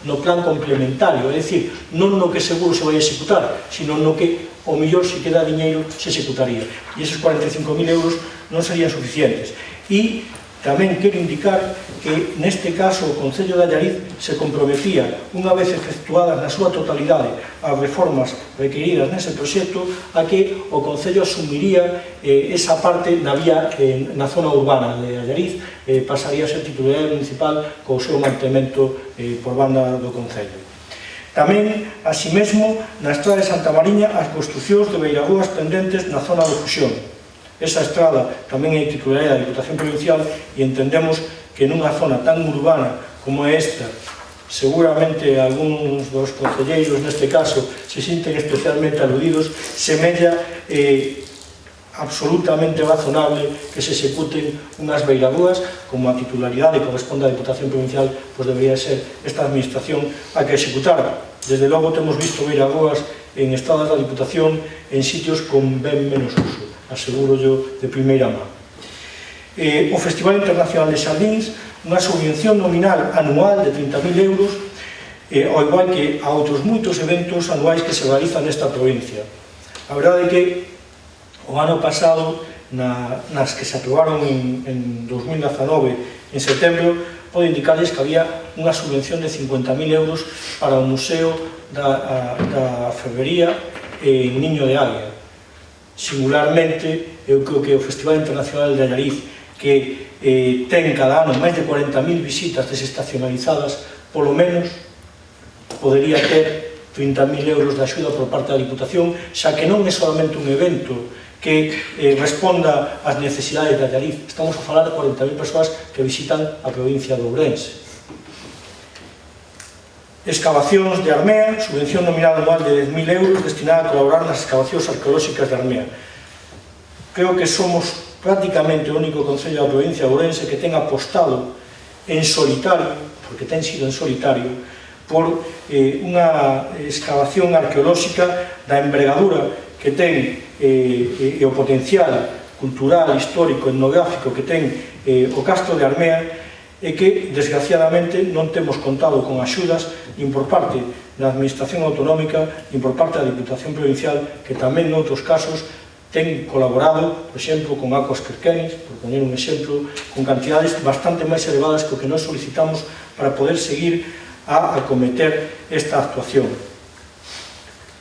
no plan complementario, é dicir, non no que seguro se vai executar, sino no que o mellor se queda diñeiro se executaría. E esos 45.000 euros non serían suficientes. E tamén quero indicar que neste caso o Concello de Allariz se comprometía, unha vez efectuadas na súa totalidade as reformas requeridas nese proxecto, a que o Concello asumiría esa parte na vía na zona urbana de Allariz, pasaría a ser titularidade municipal co seu mantemento por banda do Concello. Tamén, así mesmo, na estrada de Santa Mariña, as construcións de beirarrúas pendentes na zona do Fusión. Esa estrada tamén é titularidade da Diputación Provincial e entendemos que nunha zona tan urbana como é esta, seguramente algúns dos concelleiros neste caso se sinten especialmente aludidos, semella absolutamente razonable que se executen unhas beirarrúas como a titularidade que corresponde á Diputación Provincial, pois debería ser esta administración a que executara. Desde logo temos visto beirarrúas en estradas da Diputación en sitios con ben menos uso, aseguro yo de primeira mão. O Festival Internacional de Xardíns, unha subvención nominal anual de 30.000 euros, ao igual que a outros moitos eventos anuais que se realizan nesta provincia. A verdade é que o ano pasado, nas que se aprobaron en 2019, en setembro, podo indicarles que había unha subvención de 50.000 euros para o Museo da Ferrería en Niño de Águia. Singularmente, eu creo que o Festival Internacional de Allariz, que ten cada ano máis de 40.000 visitas desestacionalizadas, polo menos podería ter 30.000 euros de axuda por parte da Diputación, xa que non é solamente un evento que responda ás necesidades de Allariz. Estamos a falar de 40.000 persoas que visitan a provincia de Ourense. Excavacións de Armea, subvención nominal anual de 10.000 euros destinada a colaborar nas excavacións arqueolóxicas de Armea. Creo que somos prácticamente o único concello da provincia de Ourense que ten apostado en solitario, porque ten sido en solitario, por unha excavación arqueolóxica da envergadura que ten e o potencial cultural, histórico, etnográfico que ten o Castro de Armea, e que, desgraciadamente, non temos contado con axudas nin por parte da Administración Autonómica nin por parte da Diputación Provincial, que tamén, noutros casos, ten colaborado, por exemplo, con Aguas Querquenis, por poner un exemplo, con cantidades bastante máis elevadas que o que nós solicitamos para poder seguir a acometer esta actuación.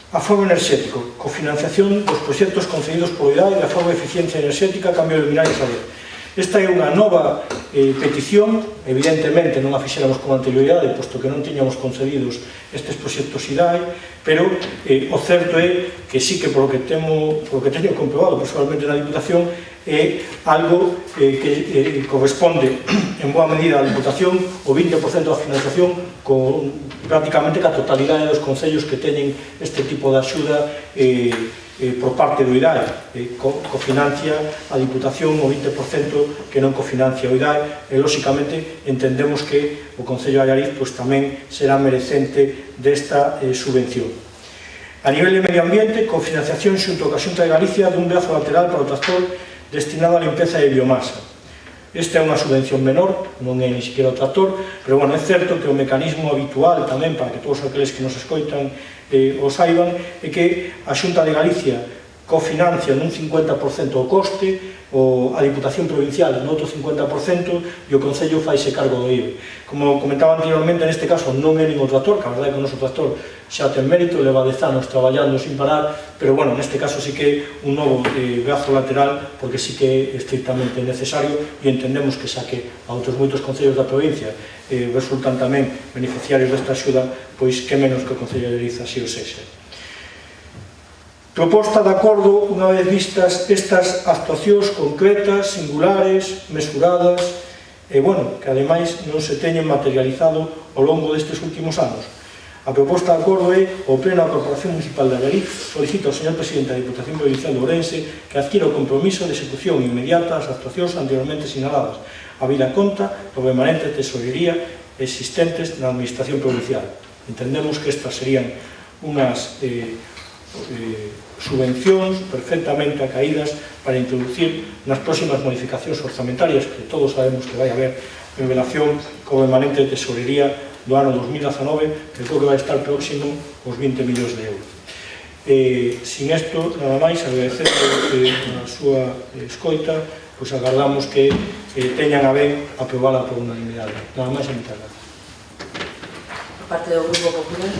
Aforro enerxético, cofinanciación dos proxectos concedidos por IDAE de aforro de eficiencia enerxética, cambio de luminarias a LED. Esta é unha nova petición, evidentemente non a fixéramos con anterioridade, posto que non tiñamos concedidos estes proxectos IDAE, pero o certo é que sí que polo que teño comprobado personalmente na Diputación é algo que corresponde en boa medida á Diputación, o 20% da financiación con prácticamente a totalidade dos concellos que teñen este tipo de axuda por parte do IDAE. Cofinancia a Diputación o 20% que non cofinancia o IDAE, e lóxicamente entendemos que o Concello de Allariz tamén será merecente desta subvención. A nivel de medio ambiente, cofinanciación xunto coa Xunta de Galicia dun brazo lateral para o tractor destinado á limpeza de biomasa. Esta é unha subvención menor, non é ni siquiera o tractor, pero bueno, é certo que o mecanismo habitual tamén, para que todos aqueles que nos escoitan o saiban, é que a Xunta de Galicia cofinancia nun 50% o coste, a Diputación Provincial noutro 50% e o Concello faise cargo do IVE. Como comentaba anteriormente, neste caso non é nin o tractor, que a verdade é que o noso tractor xa ten mérito, leva 10 anos traballando sin parar, pero bueno, neste caso sí que é un novo brazo lateral, porque sí que é estrictamente necesario e entendemos que xa que a outros moitos concellos da provincia resultan tamén beneficiarios desta axuda, pois que menos que o Concello de Allariz así o sexa. Proposta de acordo, unha vez vistas estas actuacións concretas, singulares, mesuradas, e, bueno, que ademais non se teñen materializado ao longo destes últimos anos. A proposta de acordo é o Pleno da Corporación Municipal de Allariz solicita ao señor Presidente da Diputación Provincial de Ourense que adquira o compromiso de execución inmediata das actuacións anteriormente sinaladas, habida conta do remanente de tesorería existentes na Administración Provincial. Entendemos que estas serían unhas subvencións perfectamente acaídas para introducir nas próximas modificacións orzamentarias que todos sabemos que vai haber en relación co remanente de tesorería do ano 2019, que creo que vai estar próximo aos 20 millóns de euros. Sin isto, nada máis, agradecendo a súa escoita, pois agardamos que teñan a ben aprobala por unanimidade. Nada máis e moitas gracias. Por parte do Grupo Popular.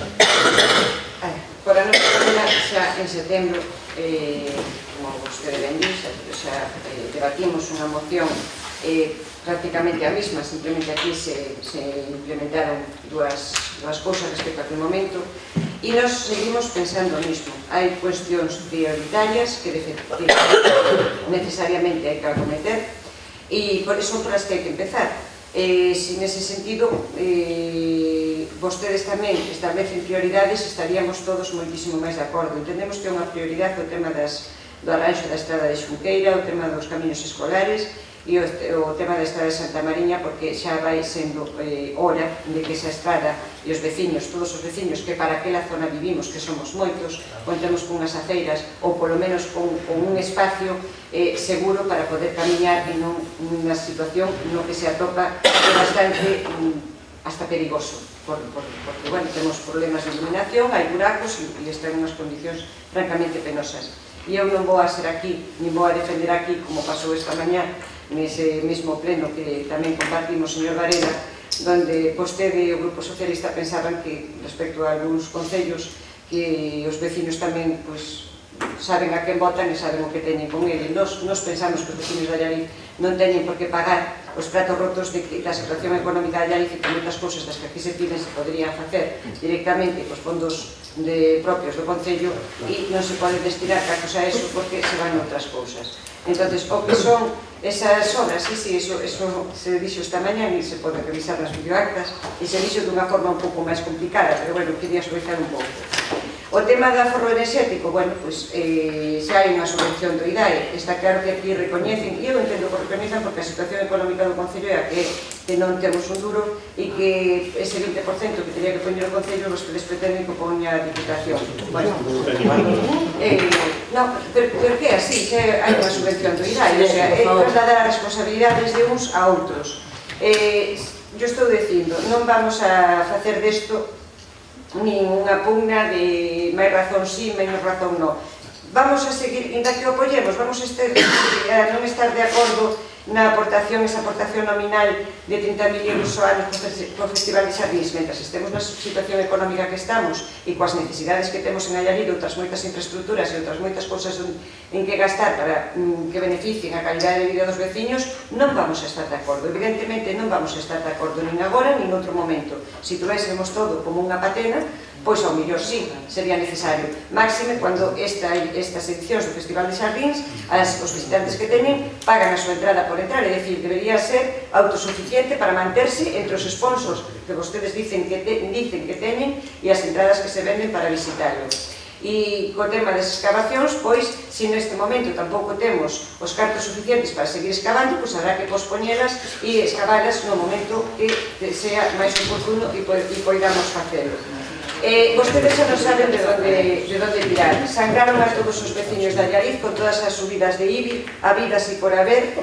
Por a nosa maneira, xa en setembro, como vostede ben dixe, xa debatimos unha moción prácticamente a mesma, simplemente aquí se implementaron dúas cousas respecto a aquel momento, e nos seguimos pensando o mismo. Hai cuestións prioritarias que necesariamente hai que acometer, e por iso por as que hai que empezar. Si nese sentido vostedes tamén establecen prioridades, estaríamos todos moitísimo máis de acordo. Entendemos que é unha prioridade o tema do arranxo da estrada de Xunqueira, o tema dos camiños escolares e o tema da estrada de Santa Mariña, porque xa vai sendo hora de que esa estrada e os veciños, todos os veciños que para aquela zona vivimos, que somos moitos, contemos con unhas aceiras ou polo menos con un espacio seguro para poder camiñar en unha situación no que se atopa bastante hasta perigoso, porque, bueno, temos problemas de iluminación, hai buracos e están en unhas condicións francamente penosas. E eu non vou a ser aquí, nin vou a defender aquí, como pasou esta mañá, nese mesmo pleno que tamén compartimos, señor Varela, donde vostede e o Grupo Socialista pensaban que, respecto a algúns concellos, que os veciños tamén, pois, saben a quen votan e saben o que teñen con ele. Nos pensamos que os vecinos de Allariz non teñen por que pagar os pratos rotos da situación económica de Allariz, e que moitas cousas das que aquí se piden se poderían facer directamente cos fondos propios do Concello e non se pode destinar cartos a eso porque se van outras cousas. Entonces, o que son esas obras, sí, eso se dixo esta mañá e se pode revisar nas videoactas e se dixo dunha forma un pouco máis complicada, pero bueno, quería suavizar un pouco. O tema do aforro enerxético, bueno, pois xa hai unha subvención do IDAE, está claro que aquí recoñecen, e eu entendo que recoñezan porque a situación económica do Concello é a que non temos un duro e que ese 20% que teria que poñer o Concello os que les pretenden que poña a Diputación. Bueno, non, pero que así, xa hai unha subvención do IDAE, o sea, é trasladar as responsabilidades de uns a outros. Eu estou dicindo, non vamos a facer desto nin unha pugna de máis razón sí, menos razón no. Vamos a seguir, inda que o apoyemos, vamos a non estar de acordo na aportación, esa aportación nominal de 30.000 euros ao ano pro Festival de Xardíns, mentras estemos na situación económica que estamos e coas necesidades que temos en Allariz, outras moitas infraestructuras e outras moitas cousas en que gastar para que beneficien a calidade de vida dos veciños, non vamos a estar de acordo. Evidentemente non vamos a estar de acordo nin agora nin outro momento. Se tuvéssemos todo como unha patena, pois ao mellor sí, sería necesario. Máxime, cando estas edicións do Festival de Xardíns, os visitantes que teñen pagan a súa entrada por entrar, é dicir, debería ser autosuficiente para manterse entre os sponsors que vostedes dicen que teñen e as entradas que se venden para visitarlo. E co tema das excavacións, pois, se neste momento tampouco temos os cartos suficientes para seguir excavando, pois habrá que pospoñelas e excavalas no momento que sea máis oportuno e poidamos facelo. Vostedes xa non saben de onde tirar. Sangraron a todos os veciños de Allariz con todas as subidas de IBI, habidas e por haber,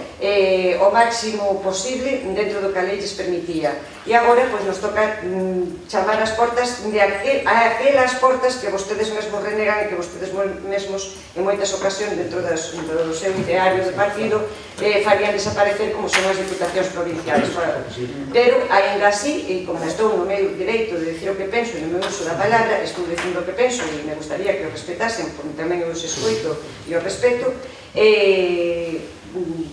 o máximo posible dentro do que a lei lles permitía. E agora, pois, nos toca chamar as portas de aquelas portas que vostedes mesmos renegan e que vostedes mesmos, en moitas ocasións, dentro do seu ideario de partido, farían desaparecer como son as diputacións provinciais. Pero, ainda así, e como estou no meu direito de decir o que penso e no meu uso da palabra, estou dicindo o que penso e me gustaría que o respetasen, porque tamén eu os escoito e o respeto,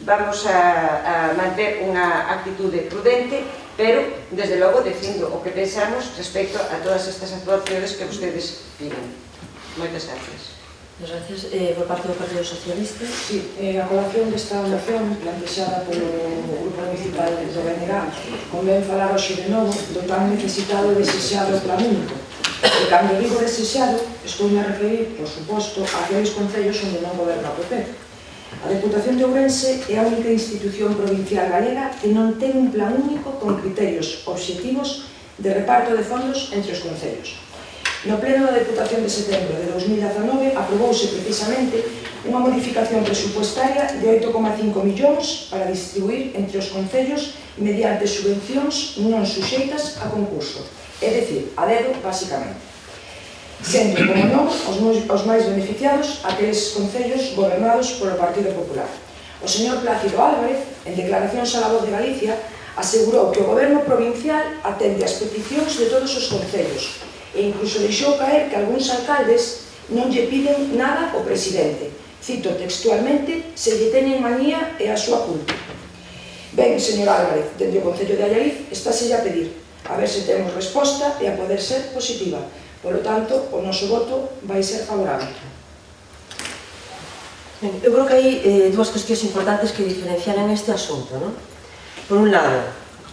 vamos a manter unha actitude prudente, pero, desde logo, dicindo o que pensamos respecto a todas estas actuaciones que vostedes piden. Moitas gracias. Gracias. Por parte do Partido Socialista. Sí, a colación desta moción plantexada polo Grupo Municipal do BNG convén falar hoxe de novo do tan necesitado e desexado plan único. E cando digo desexado, estou a referir, por suposto, a aqueles concellos onde non goberna o PP. A Deputación de Ourense é a única institución provincial galega que non ten un plan único con criterios obxectivos de reparto de fondos entre os concellos. No pleno da Deputación de setembro de 2019 aprobouse precisamente unha modificación presupuestaria de 8,5 millóns para distribuir entre os concellos mediante subvencións non suxeitas a concurso, é dicir, a dedo, basicamente. Sendo, como non, os máis beneficiados aqueles concellos gobernados polo Partido Popular. O señor Plácido Álvarez, en declaracións a La Voz de Galicia, asegurou que o goberno provincial atende as peticións de todos os concellos e incluso deixou caer que algúns alcaldes non lle piden nada ao presidente. Cito textualmente, se lle teñen manía é a súa culpa. Ben, señor Álvarez, dende o Concello de Allariz, estáse a pedir, a ver se temos resposta e a poder ser positiva. Polo tanto, o noso voto vai ser favorable. Eu creo que hai dúas cuestións importantes que diferencian en este asunto, non? Por un lado,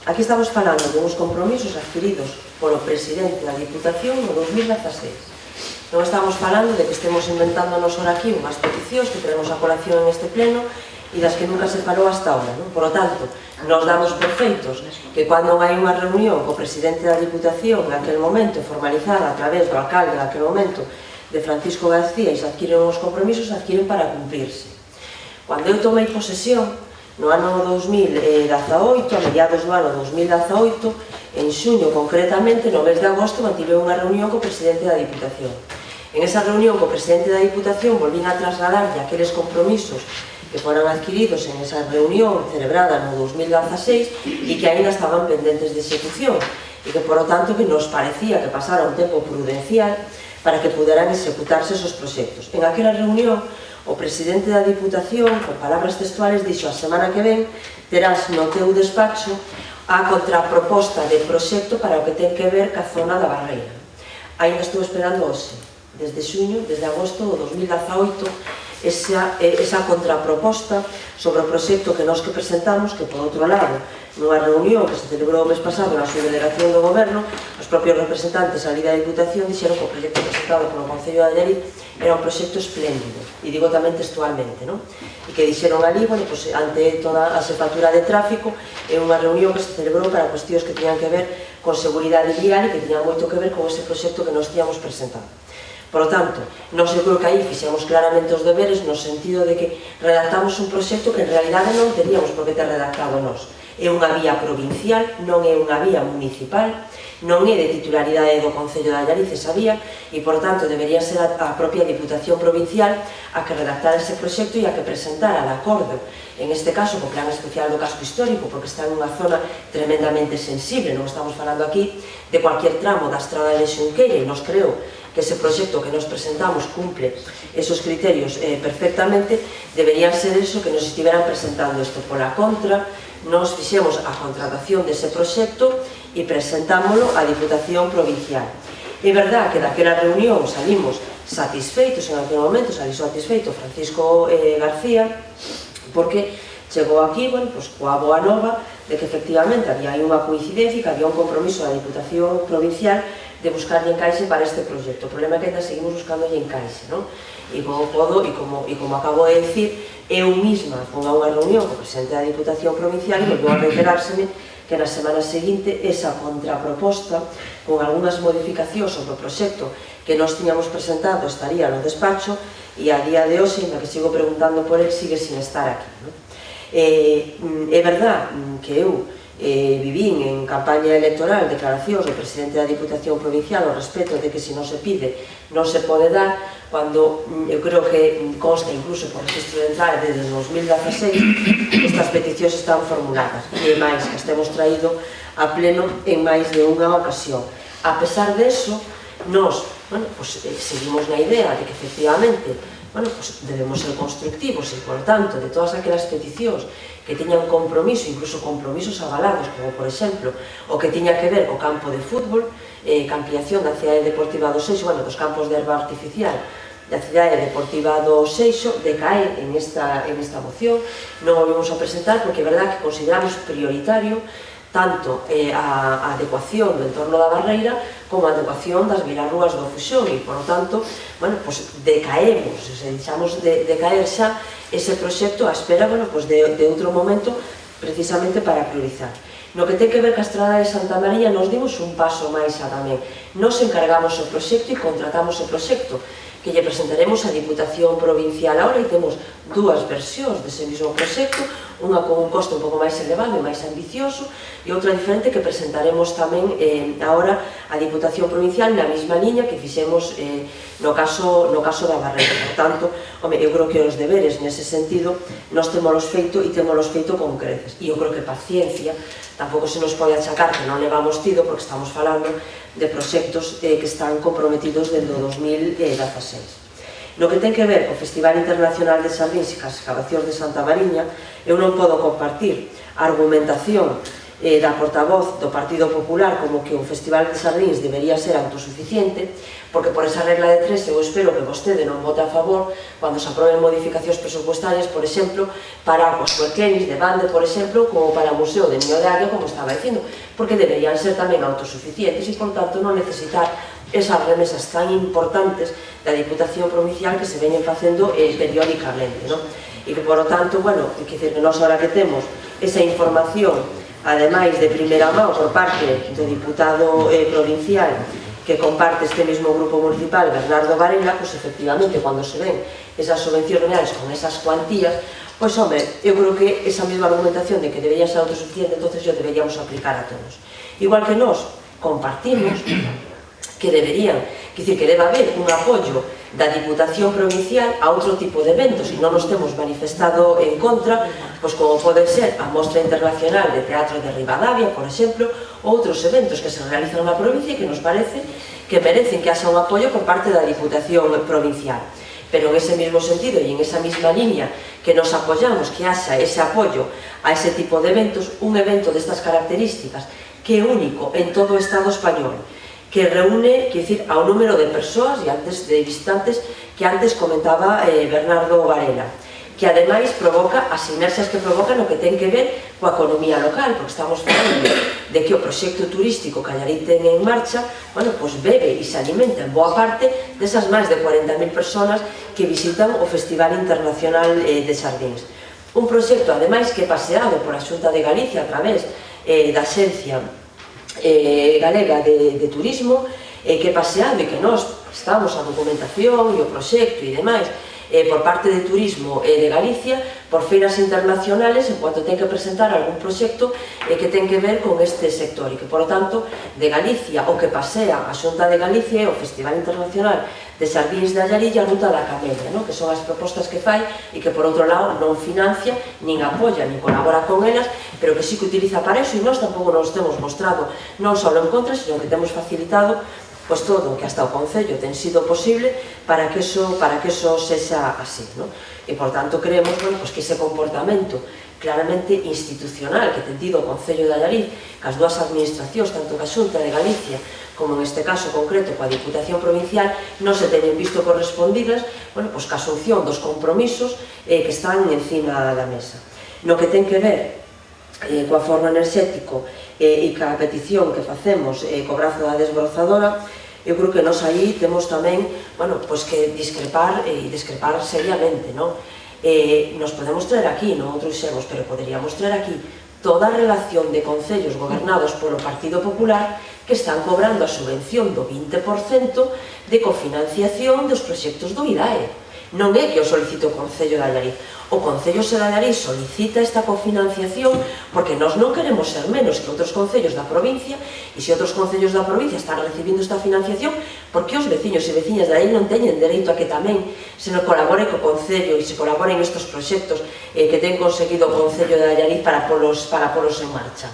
aquí estamos falando de uns compromisos adquiridos polo presidente da Diputación no 2016. Non estamos falando de que estemos inventándonos ahora aquí unhas peticións que traemos a colación en este pleno e das que nunca se falou hasta ahora, non? Por lo tanto, nos damos por feitos que cando hai unha reunión co presidente da Diputación naquele momento formalizada a través do alcalde naquele momento de Francisco García e se adquiren os compromisos, adquiren para cumplirse. Cando eu tomei posesión no ano 2018, a mediados do ano 2018, en xuño concretamente, no mes de agosto, mantive unha reunión co presidente da Diputación. En esa reunión co presidente da Diputación volvín a trasladarlle aqueles compromisos que foran adquiridos en esa reunión celebrada no 2016 e que ainda estaban pendentes de execución e que, por lo tanto, que nos parecía que pasara un tempo prudencial para que puderan executarse esos proxectos. En aquela reunión, o presidente da Diputación, con palabras textuales, dixo: a semana que ven terás no teu despacho a contraproposta de proxecto para o que ten que ver ca zona da Barreira. Ainda estou esperando hoxe, desde xuño, desde agosto de 2018, esa contraproposta sobre o proxecto que nós que presentamos, que por outro lado, nunha reunión que se celebrou o mes pasado na subdelegación do Goberno, os propios representantes ali da Diputación dixeron que o proxecto presentado polo Concello de Allariz era un proxecto espléndido, e digo tamén textualmente, non? E que dixeron ali, bueno, pues, ante toda a xefatura de tráfico, é unha reunión que se celebrou para cuestións que tiñan que ver con seguridade vial e que tiñan moito que ver con ese proxecto que nos tíamos presentado. Por lo tanto, nós eu creo que aí fixemos claramente os deberes no sentido de que redactamos un proxecto que en realidade non teríamos por que ter redactado nós. É unha vía provincial, non é unha vía municipal, non é de titularidade do Concello de Allariz esa vía e, por tanto, debería ser a propia Diputación Provincial a que redactara ese proxecto e a que presentara de acordo, en este caso, co Plan Especial do Casco Histórico, porque está en unha zona tremendamente sensible, non estamos falando aquí de cualquier tramo da estrada de Xunqueira, e nos creo que ese proxecto que nos presentamos cumple esos criterios perfectamente, deberían ser eso que nos estiveran presentando isto. Pola contra, nos fixemos a contratación dese proxecto e presentámoslo á Diputación Provincial. É verdad que daquela reunión salimos satisfeitos, en aquel momento salí satisfeito Francisco García, porque chegou aquí, bueno, pues, coa boa nova de que efectivamente había aí unha coincidencia e que había un compromiso da Diputación Provincial de buscarlle encaixe para este proxecto. O problema é que ainda seguimos buscándolle encaixe, non? E como podo, e como acabo de decir, eu misma fui a unha reunión co presidente da Diputación Provincial e volveu a reiterárseme que na semana seguinte esa contraproposta con algunhas modificacións sobre o proxecto que nos tiñamos presentado estaría no despacho e a día de hoxe, na que sigo preguntando por el, sigue sin estar aquí, non? É verdad que eu vivín en campaña electoral declaracións do presidente da Diputación Provincial ao respecto de que se non se pide non se pode dar, cando eu creo que consta incluso por registro de entrada desde 2016 estas peticións están formuladas e máis que as temos traído a pleno en máis de unha ocasión. A pesar de eso, nós seguimos na idea de que efectivamente debemos ser constructivos e, por tanto, de todas aquelas peticións que teñan compromiso, incluso compromisos avalados, como, por exemplo, o que tiña que ver co campo de fútbol, que ampliación da cidade deportiva do Seixo, dos campos de herba artificial da cidade deportiva do Seixo, decae en esta moción. Non o vimos a presentar porque é verdad que consideramos prioritario tanto a adecuación do entorno da Barreira como a adecuación das beirarrúas do Fuxón e, por lo tanto, decaemos, deixamos de caer xa ese proxecto á espera de outro momento precisamente para priorizar. No que ten que ver ca Estrada de Santa María, nos dimos un paso máis xa tamén. Nos encargamos o proxecto e contratamos o proxecto, que lle presentaremos á Diputación Provincial ahora e temos dúas versións dese mesmo proxecto, unha con un costo un pouco máis elevado e máis ambicioso e outra diferente que presentaremos tamén ahora á Diputación Provincial na mesma liña que fixemos no caso da Barreira. Por tanto, eu creo que os deberes nese sentido nós temolos feito e temolos feito con creces. E eu creo que paciencia tampouco se nos pode achacar que non levamos tido porque estamos falando de proxectos que están comprometidos desde o 2016. No que ten que ver co Festival Internacional de Sardins e cas excavacións de Santa Mariña, eu non podo compartir a argumentación da portavoz do Partido Popular como que o Festival de Sardins debería ser autosuficiente, porque por esa regla de tres eu espero que vostede non vote a favor cando se aproben modificacións presupuestarias, por exemplo, para os cuerquenis de Bande, por exemplo, como para o Museo de Niño de Águia, como estaba dicindo, porque deberían ser tamén autosuficientes e, por tanto, non necesitar esas remesas tan importantes da Diputación Provincial que se veñen facendo periódicamente, non? E que, por lo tanto, que nós ahora que temos esa información, ademais de primeira mão por parte do diputado provincial que comparte este mesmo grupo municipal, Bernardo Varela, pois efectivamente, cando se ven esas subvencións reales con esas cuantías, pois, eu creo que esa mesma argumentación de que debería ser autosuficiente, entonces yo deberíamos aplicar a todos. Igual que nós compartimos que deberían, que debe haber un apoio da Diputación Provincial a outro tipo de eventos e non nos temos manifestado en contra, pois como pode ser a Mostra Internacional de Teatro de Ribadavia, por exemplo, outros eventos que se realizan na provincia e que nos parece que merecen que haxa un apoio por parte da Diputación Provincial. Pero en ese mesmo sentido e en esa mesma línea que nos apoyamos que haxa ese apoio a ese tipo de eventos, un evento destas características que é único en todo o Estado español, que reúne, quer dicir, ao número de persoas e antes de visitantes que antes comentaba Bernardo Varela, que ademais provoca as inercias que provoca no que ten que ver coa economía local, porque estamos falando de que o proxecto turístico que Allariz ten en marcha, bueno, pois bebe e se alimenta en boa parte desas máis de 40.000 personas que visitan o Festival Internacional de Sardins. Un proxecto, ademais, que paseado por a Xunta de Galicia a través da Axencia Galega de Turismo, que paseado e que nós estamos a documentación e o proxecto e demais por parte de Turismo de Galicia por feiras internacionales en cuanto ten que presentar algún proxecto que ten que ver con este sector e que, por lo tanto, de Galicia o que pasea a Xunta de Galicia o Festival Internacional de Sardins de Allariz e a Ruta da Camelia, que son as propostas que fai e que, por outro lado, non financia, nin apoia, nin colabora con elas, pero que sí que utiliza para eso, e nós tampouco nos temos mostrado non só en contra, sino que temos facilitado pois todo o que hasta o Concello ten sido posible para que eso sexa así, e por tanto creemos que ese comportamento claramente institucional que ten tido o Concello de Allariz cas dúas administracións, tanto ca Xunta de Galicia como en este caso concreto coa Diputación Provincial, non se teñen visto correspondidas ca asunción dos compromisos que están encima da mesa. No que ten que ver coa forno enerxético e ca petición que facemos co brazo da desbrozadora, eu creo que nós aí temos tamén que discrepar e discrepar seriamente. Nos podemos traer aquí, non o trouxemos, pero poderíamos traer aquí toda a relación de concellos gobernados polo Partido Popular que están cobrando a subvención do 20% de cofinanciación dos proxectos do IDAE. Non é que o solicite o Concello de Allariz. O Concello de Allariz solicita esta cofinanciación porque nós non queremos ser menos que outros concellos da provincia, e se outros concellos da provincia están recibindo esta financiación, porque os veciños e veciñas de aí non teñen dereito a que tamén se nos colabore co Concello e se colaboren estes proxectos que ten conseguido o Concello de Allariz para polos en marcha.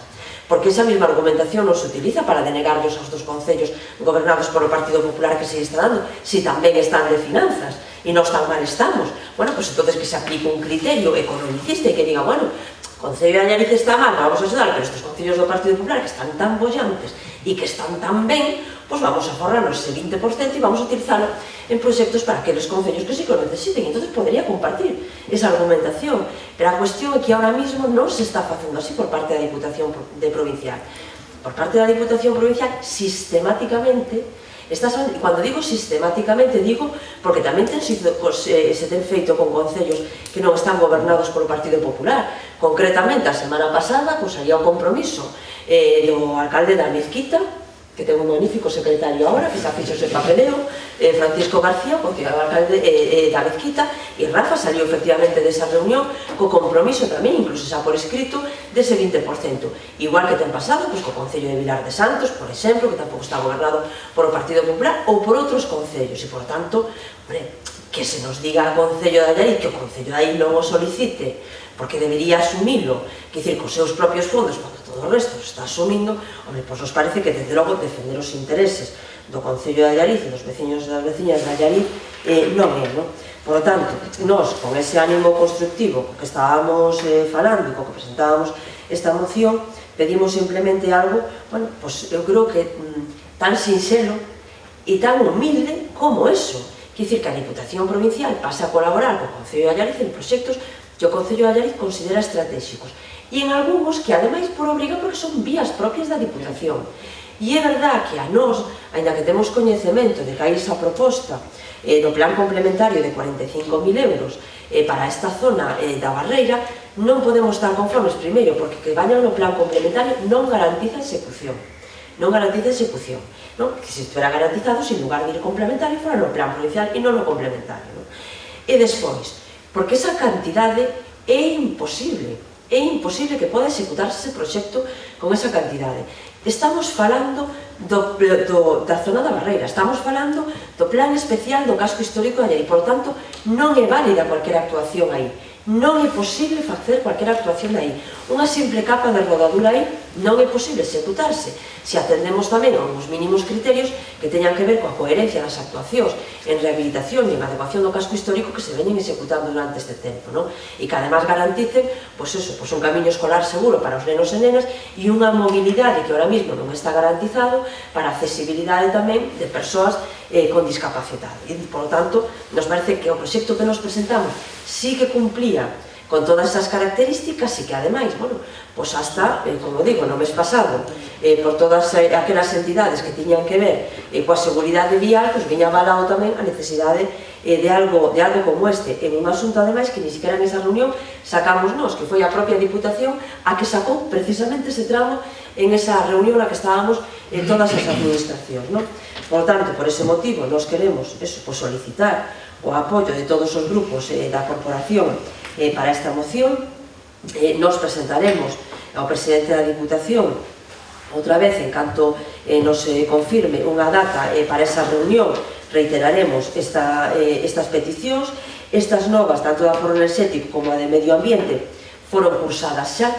Porque esa mesma argumentación non se utiliza para denegarlos aos dos concellos gobernados polo Partido Popular que se está dando, si tamén están de finanzas e non tan mal estamos. Pois entonces que se aplique un criterio economicista e que diga, o Concello de Allariz está mal, vamos a axudar, pero estes concellos do Partido Popular que están tan bollantes e que están tan ben, pois vamos a forrarnos ese 20% e vamos a utilizarlo en proxectos para aqueles concellos que sí que lo necesiten. Entonces podería compartir esa argumentación, pero a cuestión é que ahora mismo non se está facendo así por parte da Diputación Provincial. Por parte da Diputación Provincial, sistemáticamente, e cando digo sistemáticamente, digo porque tamén se ten feito con concellos que non están gobernados polo Partido Popular. Concretamente, a semana pasada, salía o compromiso do alcalde da Mezquita, que ten un magnífico secretario agora, que xa fixo ese papeleo, Francisco García, porque é o alcalde da Mezquita, e Rafa salió efectivamente desa reunión co compromiso tamén, incluso xa por escrito, dese 20%. Igual que ten pasado co Concello de Vilar de Santos, por exemplo, que tampouco está gobernado por o Partido Popular, ou por outros concellos, e por tanto, que se nos diga ao Concello de Allariz que o Concello de aí non o solicite, porque debería asumilo, que dicir, cos seus propios fondos, cando todo o resto se está asumindo, pois nos parece que, desde logo, defender os intereses do Concello de Allariz e dos veciños e das veciñas de Allariz non é, Por lo tanto, nós, con ese ánimo constructivo que estábamos falando e co que presentábamos esta moción, pedimos simplemente algo, pois eu creo que tan sinxelo e tan humilde como eso. Quer dicir, que a Diputación Provincial pase a colaborar co Concello de Allariz en proxectos que o Concello de Allariz considera estratégicos, e en algúns que, ademais, por obriga, porque son vías propias da Diputación. E é verdad que a nós, ainda que temos coñecemento de que hai esa proposta do plan complementario de 45.000 euros para esta zona da Barreira, non podemos estar conformes, primeiro, porque que vayan no plan complementario non garantiza execución. Non garantiza execución. Que se estuera garantizado, sin lugar de ir complementario, fora no plan provincial e non no complementario. E despois, porque esa cantidade é imposible que poda executarse ese proxecto con esa cantidade. Estamos falando da zona da Barreira, estamos falando do plan especial do casco histórico de Allariz, por tanto, non é válida cualquier actuación aí, non é posible facer cualquier actuación aí. Unha simple capa de rodadura aí non é posible executarse se atendemos tamén a uns mínimos criterios que teñan que ver coa coherencia das actuacións en rehabilitación e en adecuación do casco histórico que se veñen executando durante este tempo, non? E que además garanticen un camiño escolar seguro para os nenos e nenas e unha mobilidade que ahora mismo non está garantizado para a accesibilidade tamén de persoas con discapacidade. E, por lo tanto, nos parece que o proxecto que nos presentamos sí que cumplía con todas esas características e que, ademais, pois hasta, como digo, no mes pasado, por todas aquelas entidades que tiñan que ver coa seguridade vial, pois viña avalado tamén a necesidade de algo como este, en un asunto, ademais, que ni siquiera nesa reunión sacamos nós, que foi a propia Diputación a que sacou precisamente ese tramo en esa reunión na que estábamos todas as administracións, non? Por tanto, por ese motivo, nos queremos solicitar o apoio de todos os grupos da corporación para esta moción. Nos presentaremos ao presidente da Diputación outra vez en canto nos confirme unha data para esa reunión. Reiteraremos estas peticións. Estas novas, tanto da Foro Enerxético como a de Medio Ambiente, foron cursadas xa,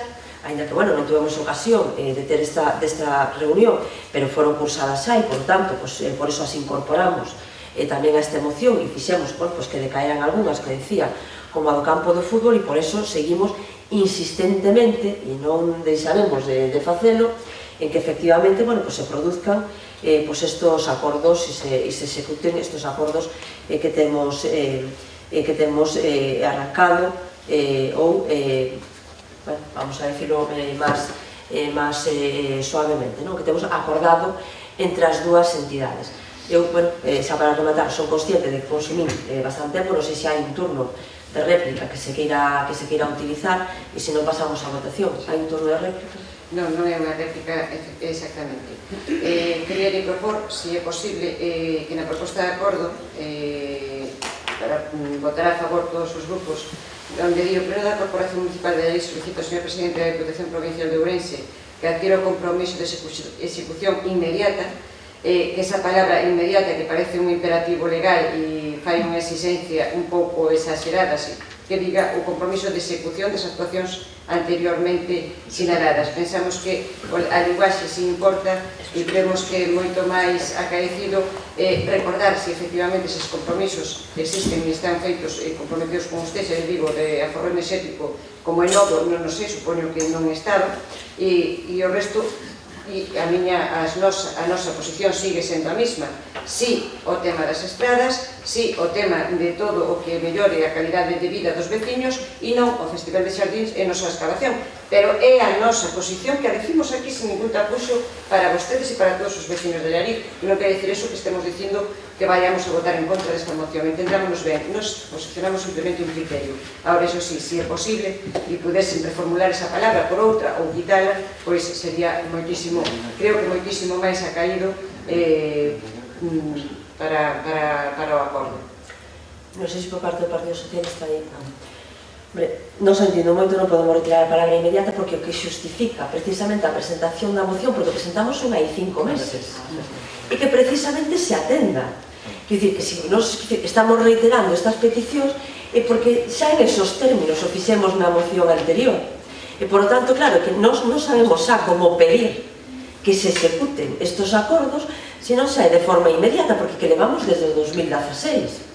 ainda que, non tuvemos ocasión de ter desta reunión, pero foron cursadas xa e, por tanto, por eso as incorporamos tamén a esta emoción e fixemos que decaeran algunhas que decía, como a do campo do fútbol, e por eso seguimos insistentemente, e non deixaremos de facelo, en que efectivamente se produzcan estos acordos e se executen estes acordos que temos arrancado ou vamos a decirlo máis suavemente, que temos acordado entre as dúas entidades. Eu, xa para rematar, son consciente de que consumín bastante tempo, non sei se hai un turno de réplica que se queira utilizar e se non pasamos a votación. Hai un turno de réplica? Non, non é unha réplica exactamente. Quería propor, se é posible, que na proposta de acordo para votar a favor todos os grupos, onde di o Pleno da Corporación Municipal de Allariz solicita ao señor Presidente da Diputación Provincial de Ourense que adquiera o compromiso de execución inmediata, que esa palabra inmediata que parece un imperativo legal e fai unha exigencia un pouco exagerada, que diga o compromiso de execución das actuacións anteriormente sinaladas. Pensamos que a linguaxe se importa e creemos que é moito máis acaecido recordar se efectivamente eses compromisos existen e están feitos e comprometidos con usted, xa digo, de aforro enerxético como é novo, non sei, supoño que non estaba, e o resto, a nosa posición sigue sendo a mesma. Si o tema das estradas, si o tema de todo o que mellore a calidade de vida dos veciños e non o Festival de Xardíns e a nosa excavación. Pero é a nosa posición que a decimos aquí sin ningún tapuxo para vostedes e para todos os veciños de Allariz. E non quer decir eso que estemos dicindo que vayamos a votar en contra desta moción. Entendámonos ben, nos posicionamos simplemente un criterio. Ahora, eso sí, se é posible e pudesen reformular esa palabra por outra ou quitala, pois sería moitísimo, creo que moitísimo máis acaído para o acordo. Non sei se por parte do Partido Socialista aí. Non se entiendo moito, non podemos retirar a palabra inmediata porque o que xustifica precisamente a presentación da moción, porque presentamos unha hai 5 meses, e que precisamente se atenda. Quer dicir, que se nos estamos reiterando estas peticións é porque xa en esos términos o fixemos na moción anterior. E, por lo tanto, claro, que non sabemos xa como pedir que se executen estos acordos se non xa é de forma inmediata, porque que levamos desde o 2016.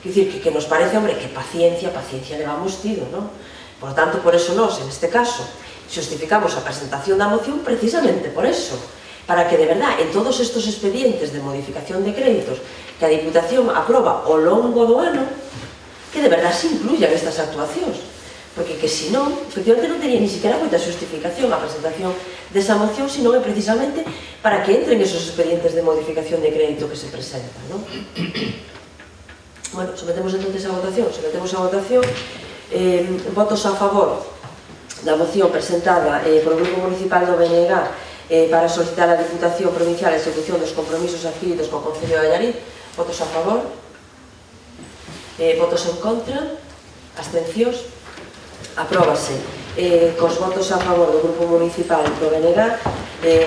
Quer dicir, que nos parece, hombre, que paciencia levamos tido, non? Por tanto, por eso nós, en este caso, justificamos a presentación da moción precisamente por eso, para que, de verdad, en todos estos expedientes de modificación de créditos que a Diputación aproba ao longo do ano, que de verdad se incluyan estas actuacións, porque que senón, efectivamente, non tería ni siquiera moita justificación a presentación desa moción, senón é precisamente para que entren esos expedientes de modificación de crédito que se presentan, non? Bueno, sometemos entonces a votación. Votos a favor da moción presentada por o Grupo Municipal do BNG para solicitar a Diputación Provincial a execución dos compromisos adquiridos co Concello de Allariz. Votos a favor. Votos en contra. Abstencións. Apróbase. Cos votos a favor do Grupo Municipal do BNG,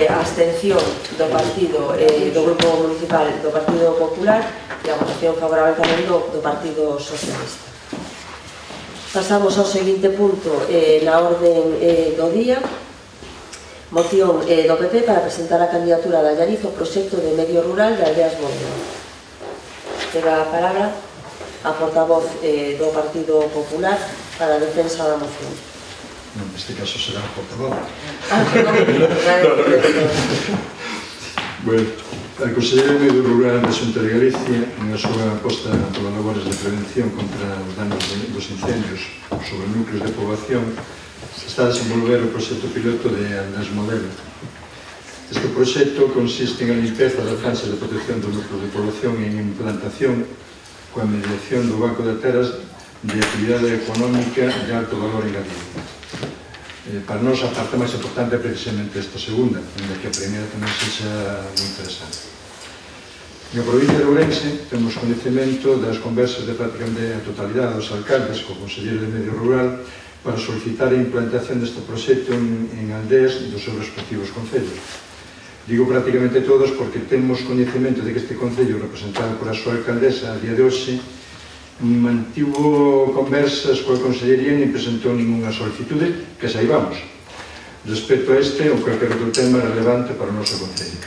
a abstención do Grupo Municipal do Partido Popular e a votación favorable tamén do Partido Socialista. Pasamos ao seguinte punto na orden do día. Moción do PP para presentar a candidatura de Allariz ao proxecto de medio rural de Aldeas Modelo. Ten a palabra a portavoz do Partido Popular para a defensa da moción. Neste caso será a portavoz. Bueno, a Consellería de Medio Rural da Xunta de Galicia, na súa aposta polas labores de prevención contra os danos dos incendios sobre núcleos de poboación, está a desenvolver o proxecto piloto de Aldeas Modelo. Este proxecto consiste en a limpeza das franxas de protección dos núcleos de poboación e en implantación coa mediación do Banco de Terras de actividade económica de alto valor engadido. Para nós a parte máis importante é precisamente esta segunda, onde que a primeira tamén sexa moi interesante. Na provincia de Ourense temos coñecemento das conversas de prácticamente a totalidade dos alcaldes co Conselleiro de Medio Rural para solicitar a implantación deste proxecto en aldeas dos seus respectivos concellos. Digo prácticamente todos porque temos coñecemento de que este concello, representado por a súa alcaldesa a día de hoxe, mantivo conversas coa Consellería e non presentou ninguna solicitude que saibamos respecto a este ou calquer outro tema relevante para o noso concello.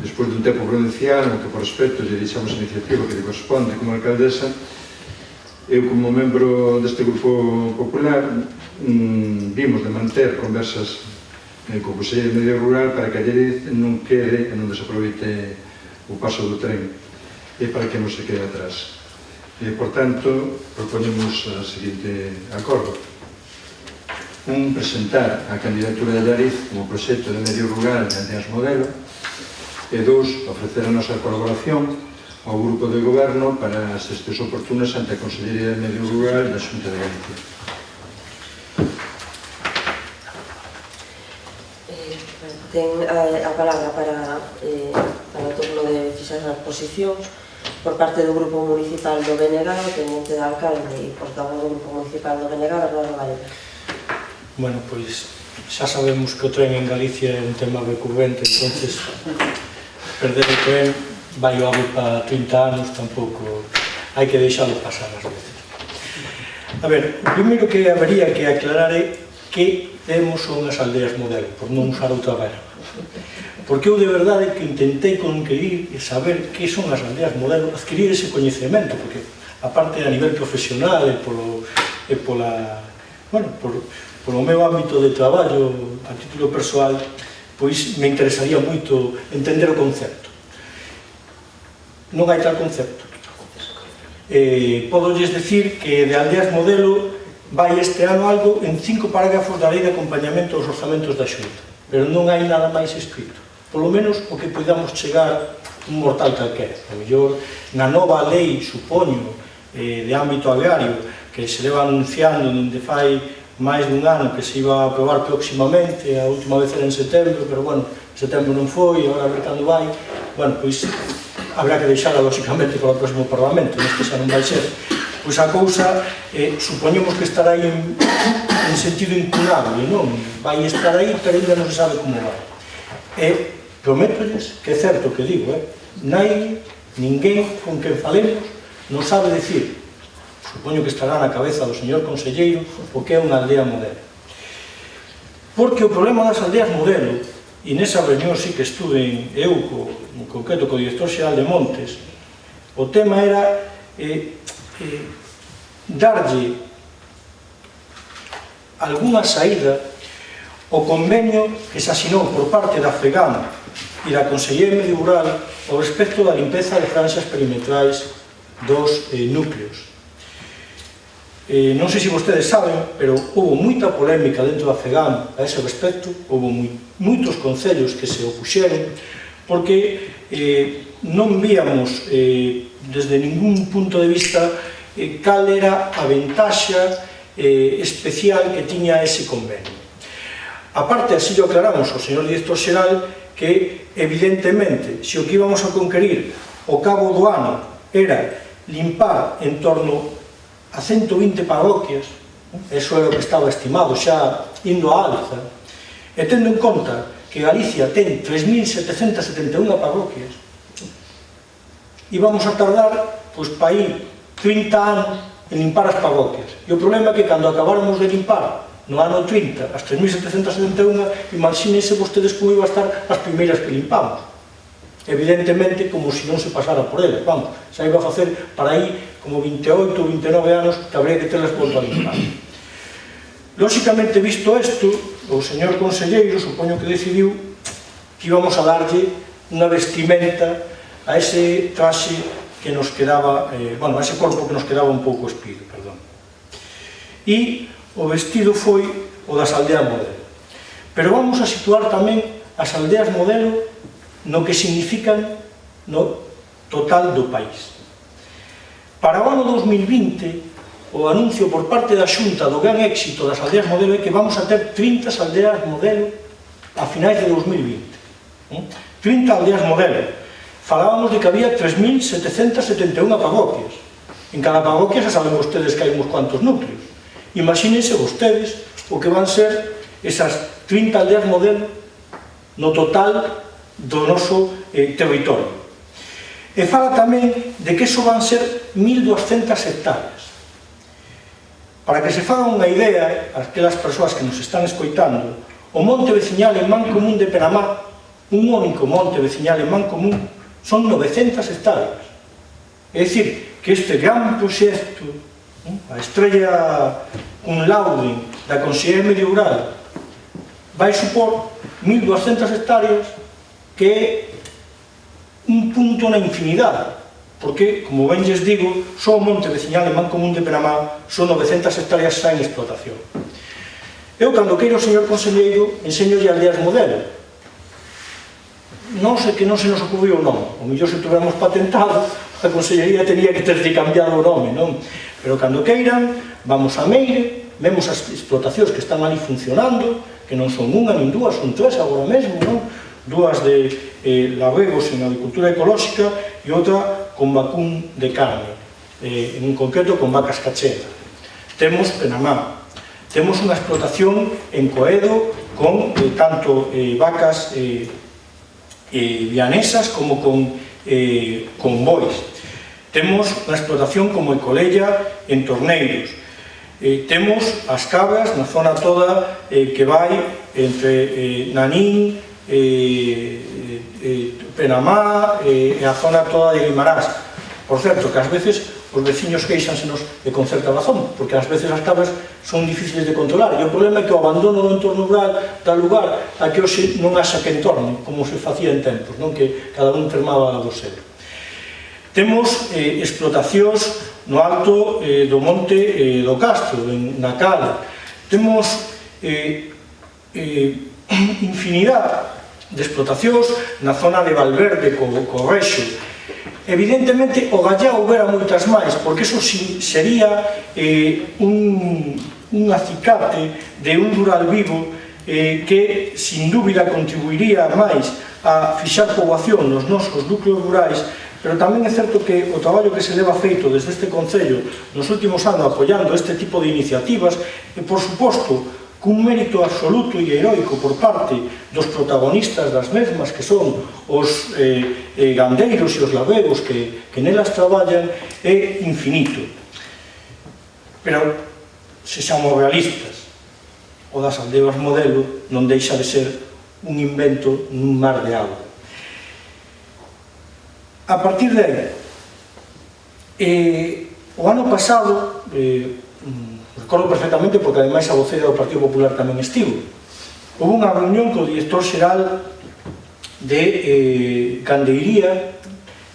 Despois dun tempo prudencial, no que por respecto lle deixamos a iniciativa que lle corresponde como alcaldesa, eu como membro deste grupo popular vimos de manter conversas co Conselleiro de Medio Rural para que Allariz non quede e non desaproveite o paso do tren e para que non se quede atrás. Por tanto, proponemos o seguinte acordo. Un, presentar a candidatura de Allariz como proxecto de medio rural de Aldeas Modelo e dous, ofrecer a nosa colaboración ao grupo de goberno para as xestións oportunas ante a Consellería de Medio Rural da Xunta de Galicia. Ten a palabra para o turno de fixar as posicións por parte do Grupo Municipal do Benegado, teniente de alcalde e portavoz do Grupo Municipal do Benegado, Bernardo Varela. Bueno, pois xa sabemos que o tren en Galicia é un tema recurrente, entonces perder o tren vai o hábito para 30 anos, tampouco hai que deixalo pasar as veces. A ver, o primeiro que habería que aclarar é que temos son as aldeas modelo, por non usar outra verba. Porque eu de verdade que intentei conquerir e saber que son as aldeas modelo, adquirir ese coñecemento, porque aparte a nivel profesional e polo meu ámbito de traballo a título persoal, pois me interesaría moito entender o concepto. Non hai tal concepto. Podolles decir que de aldeas modelo vai este ano algo en 5 parágrafos da lei de acompañamento aos orzamentos da Xunta, pero non hai nada máis escrito. Polo menos o que podamos chegar un mortal calquera. A mellor na nova lei, supoño, de ámbito agrario, que se leva anunciando dende fai máis dun ano que se iba a aprobar próximamente, a última vez era en setembro, pero bueno, setembro non foi, agora a ver cando vai, bueno, pois habrá que deixala lóxicamente para o próximo Parlamento, neste xa non vai ser. Pois a cousa, supoñemos que estará aí en sentido incunable, non? Vai estar aí, pero ainda non se sabe como vai. Prométolles que é certo que digo, ninguén con quen falemos non sabe decir, supoño que estará na cabeza do señor conselleiro, o que é unha aldea modelo. Porque o problema das aldeas modelo, e nesa reunión sí que estuve eu, en concreto co director xeral de Montes, o tema era darlle algunha saída ao convenio que se asinou por parte da FEGAM e da Consellería de Medio Rural ao respecto da limpeza de franxas perimetrais dos núcleos. Non sei se vostedes saben, pero houve moita polémica dentro da FEGAM a ese respecto, houve moitos concellos que se opuxeron porque non víamos desde ningún punto de vista cal era a ventaxa especial que tiña ese convenio. A parte, así lo aclaramos ao señor director xeral, que evidentemente, se o que íbamos a conquerir ao cabo do ano era limpar en torno a 120 parroquias, eso é o que estaba estimado xa indo á alza, e tendo en conta que Galicia ten 3.771 parroquias, íbamos a tardar, pois, para ir 30 anos en limpar as parroquias. E o problema é que cando acabáramos de limpar no ano 30 as 3.771, imagínense vostedes como iba a estar as primeiras que limpamos. Evidentemente, como se non se pasara por eles, vamos, xa iba a facer para aí como 28 ou 29 anos que habría que telas volto a limpar. Lóxicamente, visto isto, o señor conselleiro supoño que decidiu que íbamos a darlle unha vestimenta a ese traxe que nos quedaba, bueno, a ese corpo que nos quedaba un pouco espido, perdón. E o vestido foi o das aldeas modelo. Pero vamos a situar tamén as aldeas modelo no que significan no total do país. Para o ano 2020, o anuncio por parte da Xunta do gran éxito das aldeas modelo é que vamos a ter 30 aldeas modelo a finais de 2020. 30 aldeas modelo. Falábamos de que había 3.771 parroquias. En cada parroquia xa saben vostedes que hai uns cuantos núcleos. Imagínense vostedes o que van ser esas 30 aldeas modelo no total do noso territorio. E fala tamén de que iso van ser 1.200 hectáreas. Para que se fagan unha idea, aquelas persoas que nos están escoitando, o monte veciñal en Mancomún de Penamá, un único monte veciñal en Mancomún, son 900 hectáreas. É dicir, que este gran proxecto, a estrella cum laude da Consellería Medio Rural, vai supor 1.200 hectáreas, que é un punto na infinidade, porque, como ben lles digo, só o monte veciñal en Mancomún de Penamá son 900 hectáreas xa en explotación. Eu, cando queiro, señor conselleiro, enseñolle aldeas modelo. Non sei que non se nos ocurriu o nome. O mellor se tuveramos patentado, a Consellería tenía que terlle cambiado o nome, non? Pero cando queiran, vamos a Meire, vemos as explotacións que están ali funcionando, que non son unha nin dúas, son tres agora mesmo, non? Dúas de labregos en agricultura ecolóxica e outra con vacún de carne, en concreto con vacas cacheras. Temos Penamá, temos unha explotación en Coedo con tanto vacas vianesas como con bois. Temos unha explotación como Ecolella en Torneiros. Temos as cabras na zona toda que vai entre Nanín, Penamá e a zona toda de Guimarás. Por certo, que ás veces os veciños queixansenos e con certa razón, porque ás veces as cabras son difíciles de controlar, e o problema é que o abandono do entorno rural dá lugar a que hoxe non haxa que entorne, como se facía en tempos, non? Que cada un termaba do seu. Temos explotacións no alto do monte do Castro, na Cala. Temos infinidade de explotacións na zona de Valverde, co Rexo. Evidentemente, o Gallao houbera moitas máis, porque iso sería un acicate de un rural vivo que, sin dúbida, contribuiría máis a fixar poboación nos nosos núcleos rurais, pero tamén é certo que o traballo que se leva feito desde este Concello nos últimos anos apoiando este tipo de iniciativas e, por suposto, cun mérito absoluto e heroico por parte dos protagonistas das mesmas, que son os gandeiros e os labregos que nelas traballan, é infinito. Pero, se somos realistas, o das aldeas modelo non deixa de ser un invento nun mar de agua. A partir de aí, o ano pasado, recordo perfectamente porque ademais a voceira do Partido Popular tamén estivo, houve unha reunión co director xeral de Gandeiría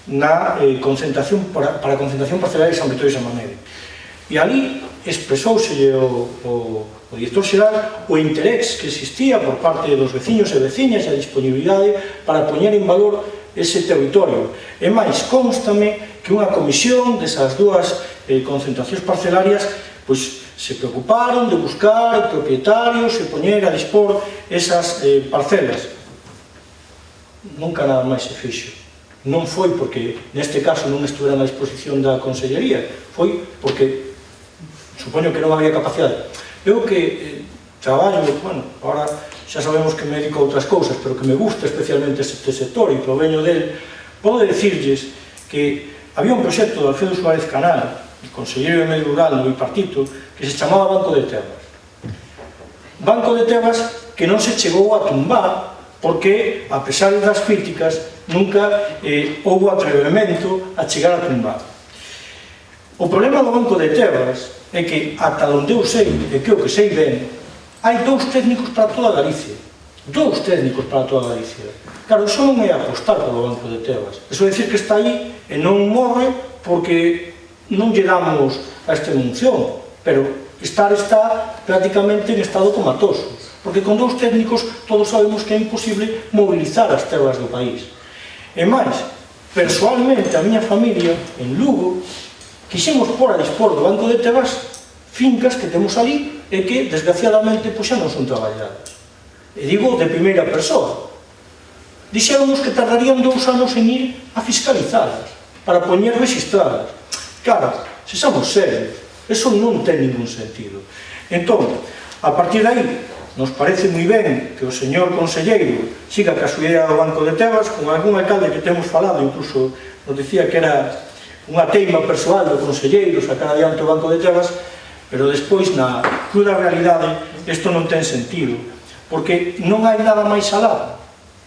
na concentración para a concentración parcelar de San Vitório e San Mamede, e ali expresouse o director xeral o interés que existía por parte dos veciños e veciñas e a disponibilidade para poñer en valor ese territorio. E máis, constame que unha comisión desas dúas concentracións parcelarias pois se preocuparon de buscar propietarios e poñer a dispor esas parcelas. Nunca nada máis se fixo. Non foi porque neste caso non estuvera na disposición da Consellería, foi porque supoño que non había capacidade. Eu que traballo, bueno, ahora xa sabemos que me dedico a outras cousas, pero que me gusta especialmente este sector e proveño del, podo decirlles que había un proxecto de Alfredo Suárez Canal conselleiro de Medio Rural no bipartito, que se chamaba Banco de Tebas. Banco de Tebas que non se chegou a tumbar porque, a pesar das críticas, nunca houve atrevemento a chegar a tumbar. O problema do Banco de Tebas é que, ata onde eu sei, e que o que sei ben, hai 2 técnicos para toda Galicia. 2 técnicos para toda Galicia. Claro, iso non é apostar polo Banco de Tebas. Iso é dicir que está aí e non morre porque non lle damos a esta función, pero está prácticamente en estado comatoso, porque con 2 técnicos todos sabemos que é imposible mobilizar as tebas do país. E máis, persoalmente, a miña familia, en Lugo, quixemos pôr a dispor do Banco de Tebas fincas que temos ali e que, desgraciadamente, xa non son traballadas. E digo de primeira persoa. Dixéronos que tardarían 2 anos en ir a fiscalizadas, para poñer registradas. Claro, se somos serios, eso non ten ningún sentido. Entón, a partir de aí, nos parece moi ben que o señor conselleiro siga ca súa idea do Banco de Tebas, con algún alcalde que temos falado, incluso nos dicía que era unha teima persoal do conselleiro sacar adiante o Banco de Tebas, pero despois, na cruda realidade, isto non ten sentido, porque non hai nada máis alá.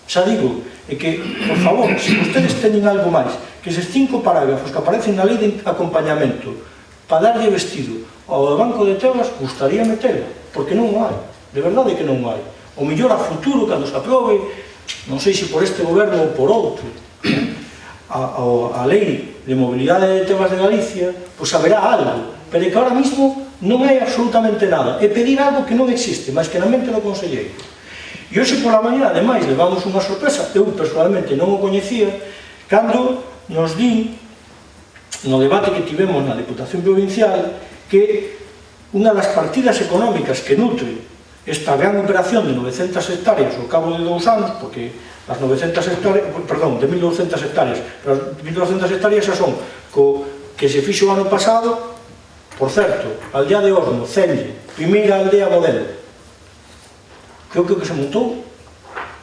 Xa digo, é que, por favor, se vostedes teñen algo máis, que eses 5 parágrafos que aparecen na lei de acompañamento para darlle vestido ao Banco de Tebas, gustaría metelo, porque non o hai, de verdade que non o hai. O mellor a futuro, cando se aprobe, non sei se por este goberno ou por outro, a lei de mobilidade de Tebas de Galicia, pois haberá algo, pero que ahora mismo non hai absolutamente nada. É pedir algo que non existe, máis que na mente do conselleiro. E hoxe pola mañá, ademais, levamos unha sorpresa, eu personalmente non o coñecía, cando nos din, no debate que tivemos na Deputación Provincial, que unha das partidas económicas que nutre esta gran operación de 900 hectáreas ao cabo de 2 anos, porque as 900 hectáreas, perdón, de 1.200 hectáreas, pero as 1.200 hectáreas xa son co que se fixo o ano pasado, por certo, aldea de Osmo, Celle, primeira aldea modelo. Creo que o que se montou,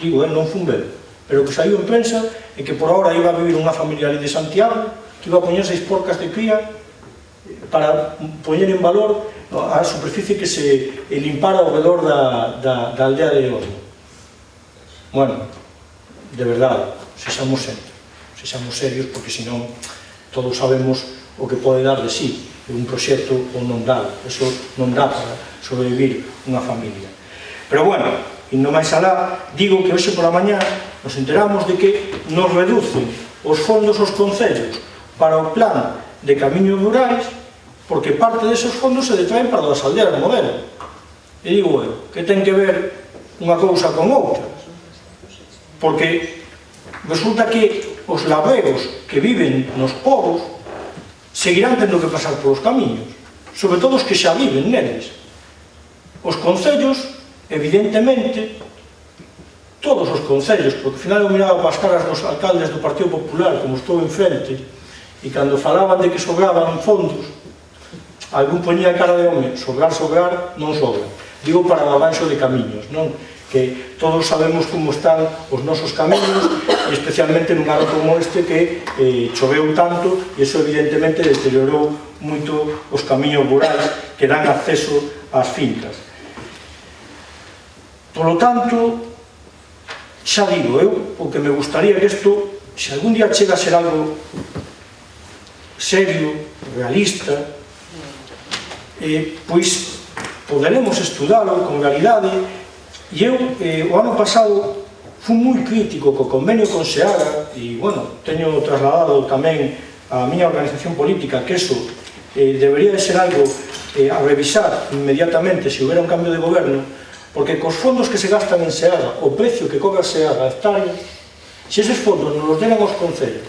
digo, non fun ver, pero que saiu en prensa e que por ahora iba a vivir unha familia ali de Santiago, que iba a poñer 6 porcas de cría para poñer en valor a superficie que se limpara ao redor da aldea de Osmo. Bueno, de verdade, sexamos serios, porque senón todos sabemos o que pode dar de sí un proxecto ou non dá, eso non dá para sobrevivir unha familia. Pero bueno, indo máis alá, digo que hoxe pola mañá nos enteramos de que nos reducen os fondos aos concellos para o plan de camiños rurais, porque parte deses fondos se detraen para as aldeas de modelo. E digo, bueno, que ten que ver unha cousa con outra? Porque resulta que os labregos que viven nos pobos seguirán tendo que pasar polos camiños, sobre todo os que xa viven neles. Os concellos, evidentemente, todos os concellos, porque ao final eu miraba para as caras dos alcaldes do Partido Popular, como estou enfrente, e cando falaban de que sobraban fondos, algún poñía a cara de home, sobrar, non sobra. Digo para o avanxo de camiños, non? Que todos sabemos como están os nosos camiños, e especialmente nun ano como este que choveu tanto, e iso evidentemente deteriorou moito os camiños rurais que dan acceso ás fincas. Por lo tanto, xa digo, eu o que me gustaría que isto, se algún día chega a ser algo serio, realista, pois poderemos estudalo con realidade. E eu, o ano pasado, fui moi crítico co convenio con Seara, e, bueno, teño trasladado tamén a miña organización política que eso debería de ser algo a revisar inmediatamente se houbera un cambio de goberno, porque cos fondos que se gastan en Seara, o precio que cobra Seara a hectárea, se eses fondos nos deran aos concellos,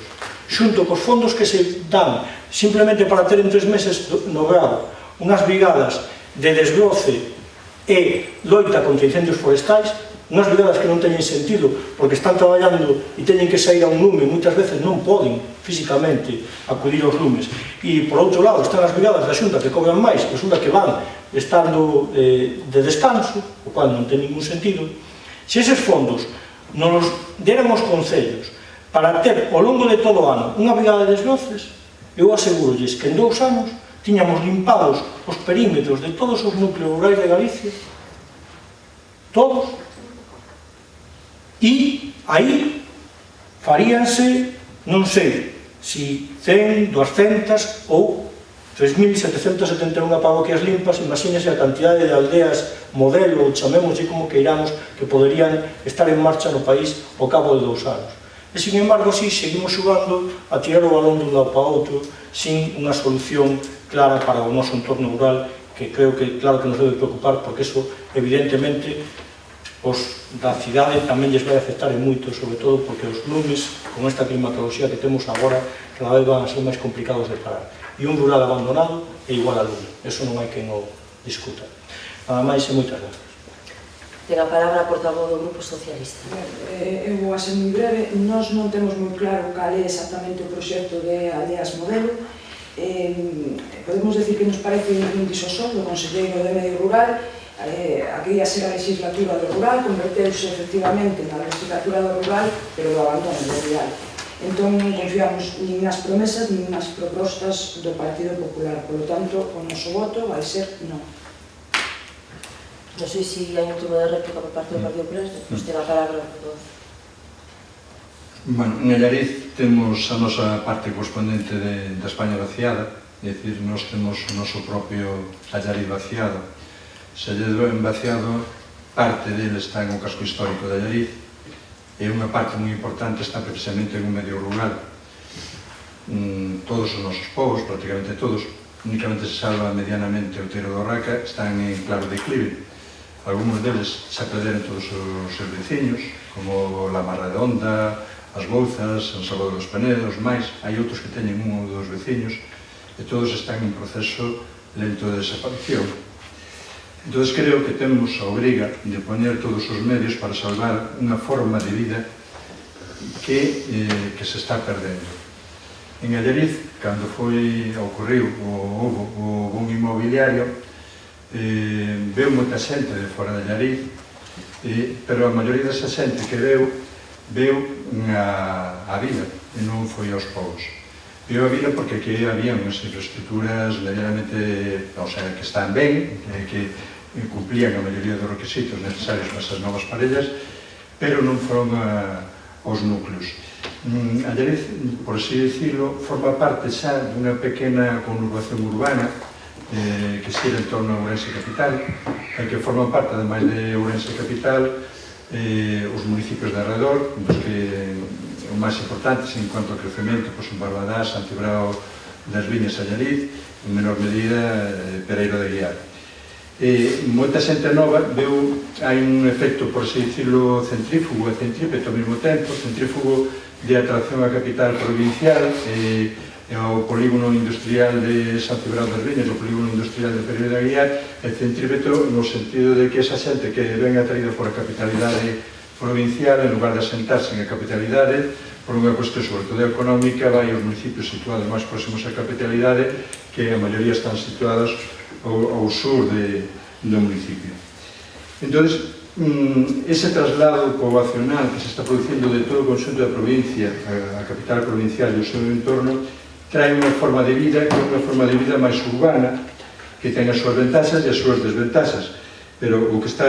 xunto cos fondos que se dan simplemente para ter en 3 meses no grado unhas brigadas de desbroce e loita contra incendios forestais, unhas brigadas que non teñen sentido porque están traballando e teñen que sair a un lume, moitas veces non poden físicamente acudir aos lumes, e por outro lado están as brigadas da Xunta que cobran máis, resulta que van estando de descanso, o cual non ten ningún sentido. Se eses fondos nos deran aos concellos para ter ao longo de todo o ano unha brigada de desbroces, eu asegurolles que en 2 anos tiñamos limpados os perímetros de todos os núcleos rurais de Galicia, todos, e aí faríanse, non sei, si 100, 200 ou 3.771 parroquias limpas. Imagínese a cantidade de aldeas modelo, ou chamémoslle como queiramos, que poderían estar en marcha no país ao cabo de 2 anos. E, sin embargo, si, seguimos xugando a tirar o balón dun lado para outro, sin unha solución clara para o noso entorno rural, que creo que, claro, que nos debe preocupar, porque eso, evidentemente, os da cidade tamén lles vai afectar en moito, sobre todo porque os lumes, con esta climatoloxía que temos agora, cada vez van a ser máis complicados de parar. E un rural abandonado é igual a lume, eso non hai quen o discuta. Nada máis e moitas gracias. Ten a palabra a portavoz do Grupo Socialista. Eu vou a ser moi breve. Nós non temos moi claro cal é exactamente o proxecto de aldeas modelo. Podemos decir que nos parece un disosor do Conselleiro de Medio Rural. Aquella ser a legislatura do rural, converteuse efectivamente na legislatura do rural, pero do abandono do rural. Entón non confiamos nin nas promesas nin nas propostas do Partido Popular. Por lo tanto, o noso voto vai ser non. Non sei se hai un turno de réplica por parte do Partido Popular, pois ten a palabra o portavoz. Bueno, en Allariz temos a nosa parte correspondente da España vaciada, é dicir, nós temos o noso propio Allariz vaciado. Se lle deu vaciado, parte dele está en o casco histórico de Allariz, e unha parte moi importante está precisamente en un medio rural. Todos os nosos povos, prácticamente todos, únicamente se salva medianamente o Outeiro do Raca, están en claro declive. Algunos deles se perderon todos os seus veciños, como La Marredonda, As Bouzas, San Salvador dos Penedos, máis. Hai outros que teñen un ou dos veciños, e todos están en proceso lento de desaparición. Entón, creo que temos a obriga de poñer todos os medios para salvar unha forma de vida que se está perdendo. En Allariz, cando ocorreu o boom inmobiliario, veu moita xente de fora de Allariz, pero a maioría desa xente que veu a vila e non foi aos povos. Veu a vila porque aquí había unhas infraestructuras medianamente, o sea, que están ben, que cumplían a maioría dos requisitos necesarios para esas novas parellas, pero non foron aos núcleos. Allariz, por así dicirlo, forma parte xa dunha pequena conurbación urbana que xira en torno a Ourense Capital, e que forman parte, ademais de Ourense Capital, os municipios de alrededor, dos que o máis importantes en cuanto ao crecemento son Barbadás, San Cibrao das Viñas, Allariz, en menor medida Pereiro de Guiar. Moita xente nova veu, hai un efecto, por así dicirlo, centrífugo e centrípeto ao mesmo tempo, centrífugo de atracción á capital provincial, ao polígono industrial de San Cibrao das Viñas, o polígono industrial de Pereiro de Guiar, e centrípeto no sentido de que esa xente que ven atraída por a capitalidade provincial, en lugar de asentarse en a capitalidade, por unha cuestión sobre todo económica, vai aos municipios situados máis próximos á capitalidade, que a maioría están situados ao sur do municipio. Entón, ese traslado poboacional que se está producindo de todo o conxunto da provincia, a capital provincial e o seu entorno, trae unha forma de vida que é unha forma de vida máis urbana, que ten as súas ventaxas e as súas desventaxas. Pero o que está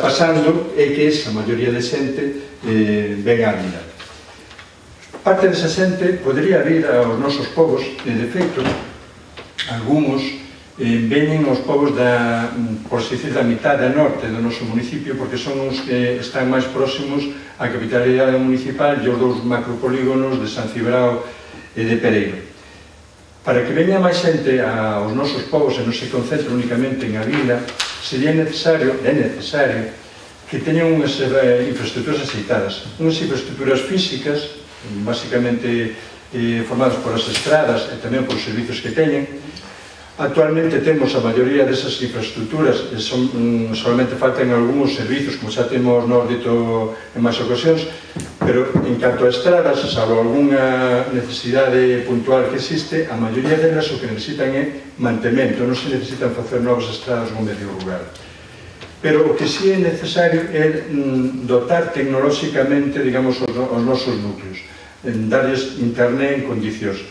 pasando é que esa maioría de xente ven á vida. Parte desa xente podría vir aos nosos povos, e de feito, algúns veñen aos povos por se dicir, da mitad norte do noso municipio, porque son os que están máis próximos á capitalidade municipal e os dous macropolígonos de San Cibrao e de Pereiro. Para que veña máis xente aos nosos povos e non se concentre únicamente en a vila, sería necesario que teñan unhas infraestructuras aceitadas, unhas infraestructuras físicas, basicamente formadas por as estradas e tamén por os servizos que teñen. Actualmente temos a maioría desas infraestructuras, solamente faltan algúns servizos, como xa temos nos dito en máis ocasións, pero en canto a estradas, salvo algunha necesidade puntual que existe, a maioría delas o que necesitan é mantemento, non se necesitan facer novas estradas no medio rural. Pero o que sí é necesario é dotar tecnolóxicamente, digamos, os nosos núcleos, darles internet en condicións.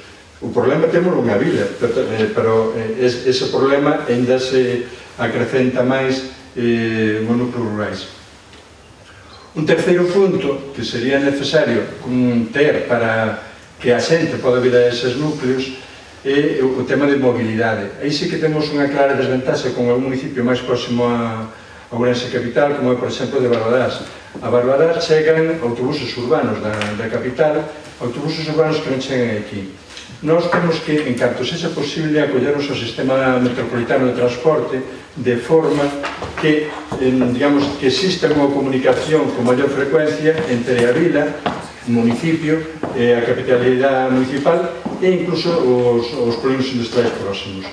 O problema temos unha vila, pero ese problema ainda se acrecenta máis nos núcleos rurais. Un terceiro punto que sería necesario ter para que a xente poda vir a eses núcleos é o tema de mobilidade. Aí sí que temos unha clara desventaxa con algún municipio máis próximo a Ourense capital, como é, por exemplo, de Barbadás. A Barbadás chegan autobuses urbanos da capital, autobuses urbanos que non chegan aquí. Nós temos que, en canto sexa posible, acollernos ao sistema metropolitano de transporte de forma que, digamos, que exista unha comunicación con maior frecuencia entre a vila, o municipio, a capitalidade municipal e incluso os polígonos industriais próximos.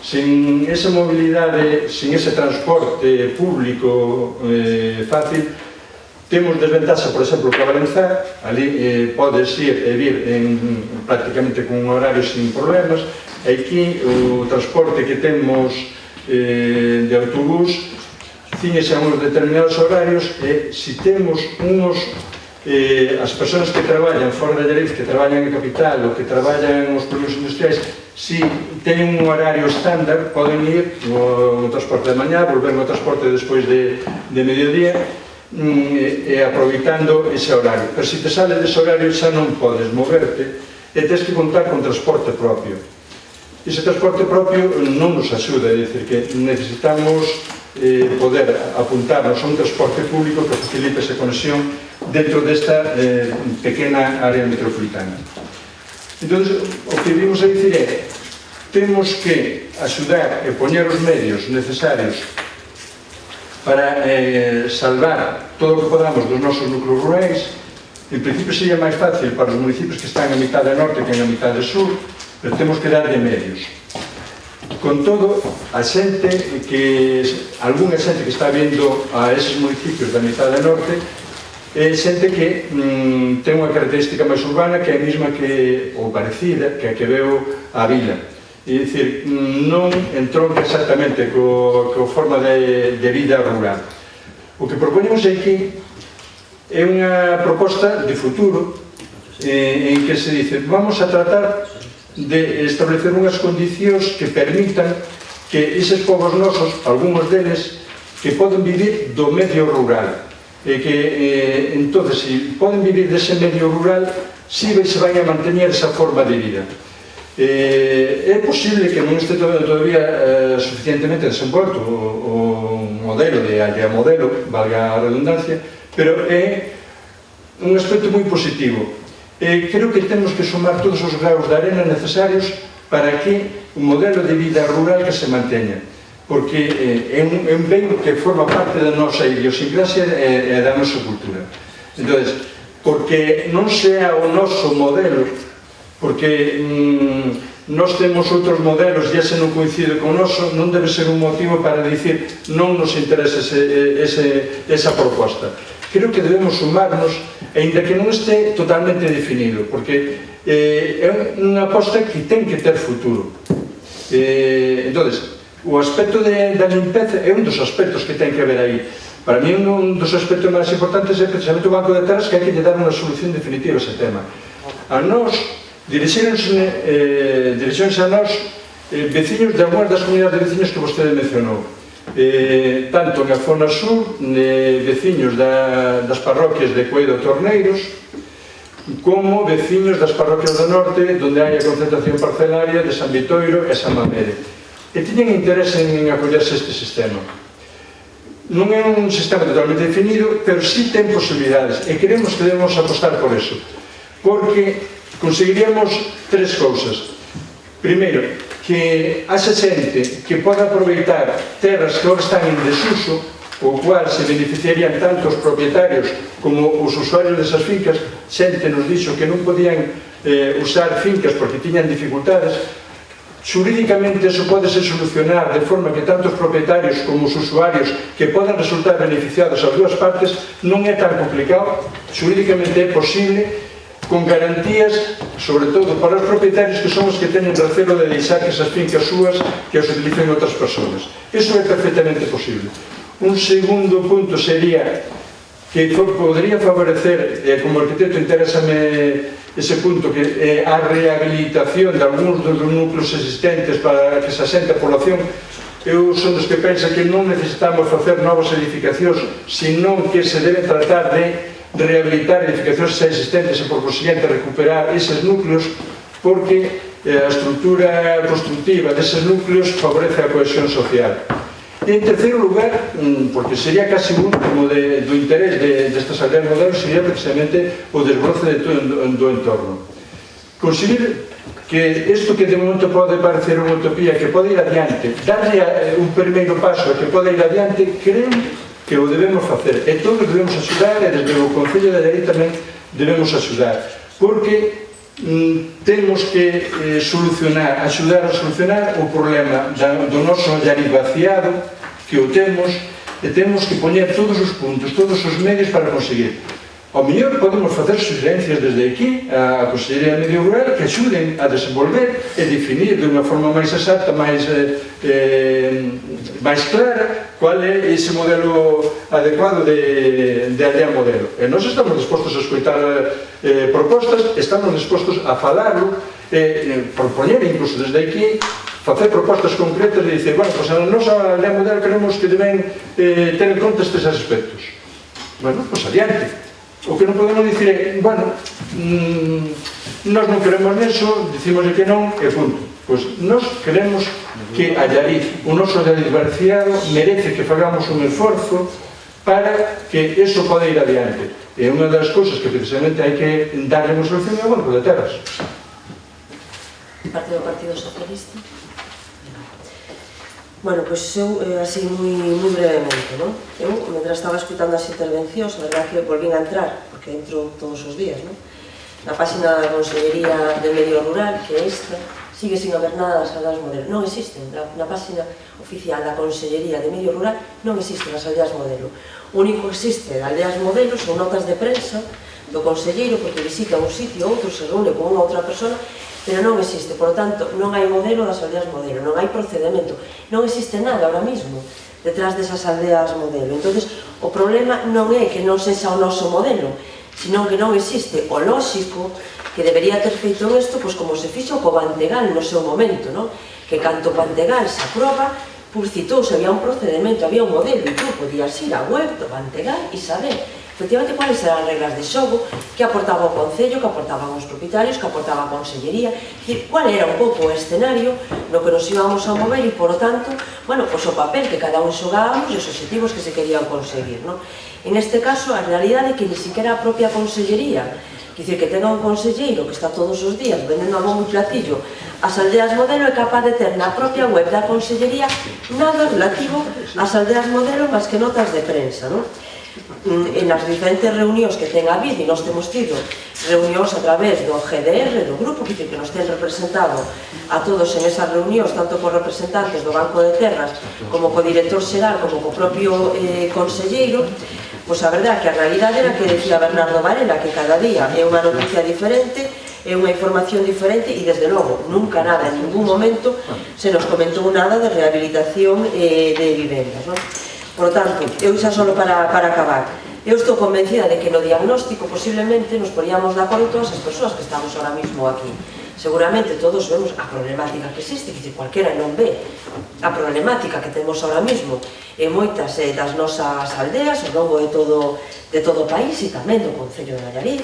Sin esa mobilidade, sin ese transporte público fácil, temos desventaxa, por exemplo, para Valenzá, ali podes ir e vir prácticamente con un horario sin problemas. Aquí o transporte que temos de autobús ciñese a uns determinados horarios e se temos as persoas que traballan fora de Lleriz, que traballan en capital ou que traballan nos polígonos industriais, si teñen un horario estándar, poden ir no transporte de mañá, volver no transporte despois de mediodía, e aproveitando ese horario. Pero se te sale dese horario xa non podes moverte e tens que contar con transporte propio. Ese transporte propio non nos axuda, é dicir, que necesitamos poder apuntarnos a un transporte público que facilite esa conexión dentro desta pequena área metropolitana. Entón, o que vimos a dicir é temos que axudar e poñer os medios necesarios para salvar todo o que podamos dos nosos núcleos rurais. En principio sería máis fácil para os municipios que están a mitad de norte que a mitad de sur, pero temos que darlle medios. Con todo, a xente algunha xente que está vindo a eses municipios da mitad de norte é xente que ten unha característica máis urbana que é a mesma ou parecida que a que veo a vila. É dicir, non entronca exactamente coa forma de vida rural. O que proponemos aquí é unha proposta de futuro en que se dice vamos a tratar de establecer unhas condicións que permitan que eses povos nosos, algúns deles, que poden vivir do medio rural e que, entonces, se poden vivir dese medio rural, si se vai a mantener esa forma de vida. É posible que non este todavía suficientemente desenvolto o modelo de aldea modelo, valga a redundancia, pero é un aspecto moi positivo. Creo que temos que sumar todos os graus de arena necesarios para que un modelo de vida rural que se manteña, porque é un ben que forma parte da nosa idiosincrasia e da nosa cultura. Entón, porque non sea o noso modelo, porque nós temos outros modelos e ese non coincide con o noso, non debe ser un motivo para dicir non nos interesa esa proposta. Creo que debemos sumarnos, ainda que non este totalmente definido, porque é unha aposta que ten que ter futuro. Entón, o aspecto da limpeza é un dos aspectos que ten que haber aí. Para mí, un dos aspectos máis importantes é precisamente o Banco de Terras, que hai que lle dar unha solución definitiva a ese tema. A nós, dirixéronse a nós veciños de algunhas das comunidades de veciños que vostede mencionou, tanto na zona sur, veciños das parroquias de Coedo e Torneiros, como veciños das parroquias do norte, onde hai a concentración parcelaria de San Vitoiro e San Mamede, e tiñen interese en acollerse este sistema. Non é un sistema totalmente definido, pero sí ten posibilidades, e creemos que debemos apostar por eso, porque conseguiríamos tres cousas. Primeiro, que haxa xente que poda aproveitar terras que agora están en desuso, o cual se beneficiarían tanto os propietarios como os usuarios desas fincas. Xente nos dixo que non podían usar fincas porque tiñan dificultades. Xurídicamente eso pode ser solucionar de forma que tanto os propietarios como os usuarios que podan resultar beneficiados as dúas partes. Non é tan complicado, xurídicamente é posible, con garantías, sobre todo para os propietarios que son os que teñen recelo de deixar que esas fincas súas que as utilicen outras persoas. Iso é perfectamente posible. Un segundo punto sería que podría favorecer, como arquitecto interésame ese punto que é a rehabilitación de algúns dos núcleos existentes para que se asente a población. Eu son dos que pensa que non necesitamos facer novas edificacións, senón que se debe tratar de rehabilitar edificacións xa existentes e por consiguiente recuperar eses núcleos, porque a estrutura constructiva deses núcleos favorece a cohesión social. E en terceiro lugar, porque sería casi o último do interés destas aldeas modernas, sería precisamente o desbroce do entorno. Conseguir que isto que de momento pode parecer unha utopía, que pode ir adiante, darle un primeiro paso a que pode ir adiante, creo que o debemos facer. E todos debemos axudar, e desde o Concello de Allariz tamén debemos axudar, porque temos que axudar a solucionar o problema do noso Allariz vaciado, que o temos, e temos que poñer todos os puntos, todos os medios para conseguir. Ao mellor podemos facer sugerencias desde aquí á Consellería de Medio Rural que axuden a desenvolver e definir de unha forma máis exacta, máis clara, qual é ese modelo adecuado de aldea modelo. E nós estamos dispostos a escoitar propostas, estamos dispostos a falarlo, propoñer incluso desde aquí, facer propostas concretas e dicer, bueno, pois a nosa aldea modelo queremos que deben ter en conta estes aspectos. Bueno, pois adiante. O que non podemos dicir é, bueno, nós non queremos neso, dicimos que non, e punto. Pois nós queremos que Allariz, o noso Allariz vaciado, merece que fagamos un esforzo para que eso poda ir adiante. E unha das cousas que precisamente hai que darle unha solución é o Banco de Terras. Parte do Partido Socialista. Bueno, pois eu, así, moi brevemente, non? Eu, mentre estaba escutando as intervencións, a verdade que volvín a entrar, porque entro todos os días, non? Na página da Consellería de Medio Rural, que é esta, sigue sin haber nada das aldeas modelo. Non existen, na página oficial da Consellería de Medio Rural non existen as aldeas modelo. O único que existe de aldeas modelo son notas de prensa do conselleiro, porque visita un sitio, outro se reúne con unha outra persona, pero non existe, por lo tanto, non hai modelo das aldeas modelo, non hai procedemento, non existe nada ahora mismo detrás desas aldeas modelo. Entonces, o problema non é que non sexa o noso modelo, sino que non existe o lóxico que debería ter feito isto, pois como se fixo co Pantegal no seu momento, non? Que canto Pantegal se aproba, publicitouse, había un procedemento, había un modelo, e tú podías ir á web do Pantegal e saber efectivamente cuáles eran as reglas de xogo que aportaba o Concello, que aportaban os propietarios, que aportaba a Consellería, cuál era un pouco o escenario no que nos íbamos a mover e, por lo tanto, bueno, pois o papel que cada un xogábamos e os objetivos que se querían conseguir, non? En este caso, a realidade é que ni siquiera a propia Consellería, que dicir que tenga un conselleiro que está todos os días vendendo a bombo e platillo as aldeas modelo, é capaz de ter na propia web da Consellería nada relativo ás aldeas modelo máis que notas de prensa, non? En as diferentes reunións que ten habido, e nós temos tido reunións a través do GDR, do grupo, que nos ten representado a todos en esas reunións, tanto por representantes do Banco de Terras como co director xeral, como co propio conselleiro, pois a verdade que a realidade era que decía Bernardo Varela, que cada día é unha noticia diferente, é unha información diferente, e desde logo, nunca nada, en ningún momento se nos comentou nada de rehabilitación de vivendas, non? Por tanto, eu xa solo para acabar, eu estou convencida de que no diagnóstico posiblemente nos poríamos de acordo todas as persoas que estamos ahora mismo aquí. Seguramente todos vemos a problemática que existe, que cualquera non ve a problemática que temos ahora mismo en moitas das nosas aldeas ao longo de todo o país e tamén do Concello de Allariz,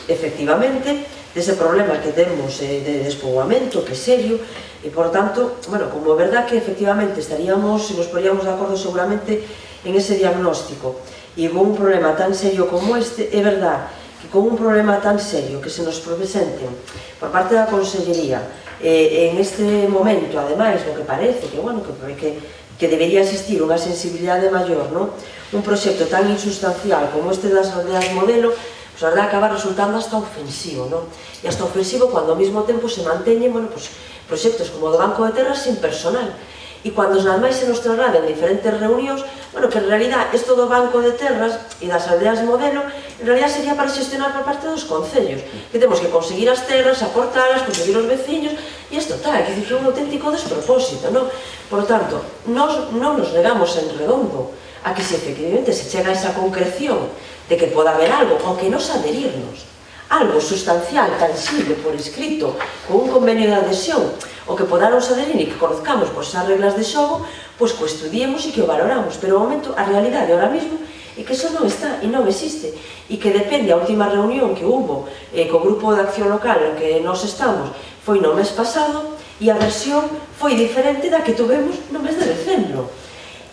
efectivamente, dese problema que temos de despoboamento, que é serio, e, por tanto, bueno, como é verdad que efectivamente estaríamos, se nos poríamos de acordo seguramente en ese diagnóstico, e con un problema tan serio como este, é verdad que con un problema tan serio que se nos presenten por parte da Consellería en este momento, ademais, no que parece que, bueno, que debería existir unha sensibilidade maior, non? Un proxecto tan insustancial como este das aldeas modelo, pois a verdade acaba resultando hasta ofensivo, non? E hasta ofensivo cando ao mesmo tempo se manteñen, bueno, pois, proxectos como o do Banco de Terras sin personal. E cando nada máis se nos trasladen diferentes reunións, bueno, que en realidad isto do Banco de Terras e das aldeas modelo, en realidad sería para xestionar por parte dos concellos, que temos que conseguir as terras, aportalas, conseguir os veciños, e isto tal, que é un auténtico despropósito, non? Por lo tanto, nós non nos negamos en redondo a que se efectivamente se chega a esa concreción de que poda haber algo, aunque nos adherirnos algo sustancial, tangible, por escrito, con un convenio de adhesión, o que podamos aderir e que conozcamos esas reglas de xogo, pois que o estudiemos e que o valoramos. Pero, ao momento, a realidade ahora mesmo é que eso non está e non existe, e que depende, a última reunión que hubo co grupo de acción local no que nós estamos foi no mes pasado, e a versión foi diferente da que tuvemos no mes de decembro.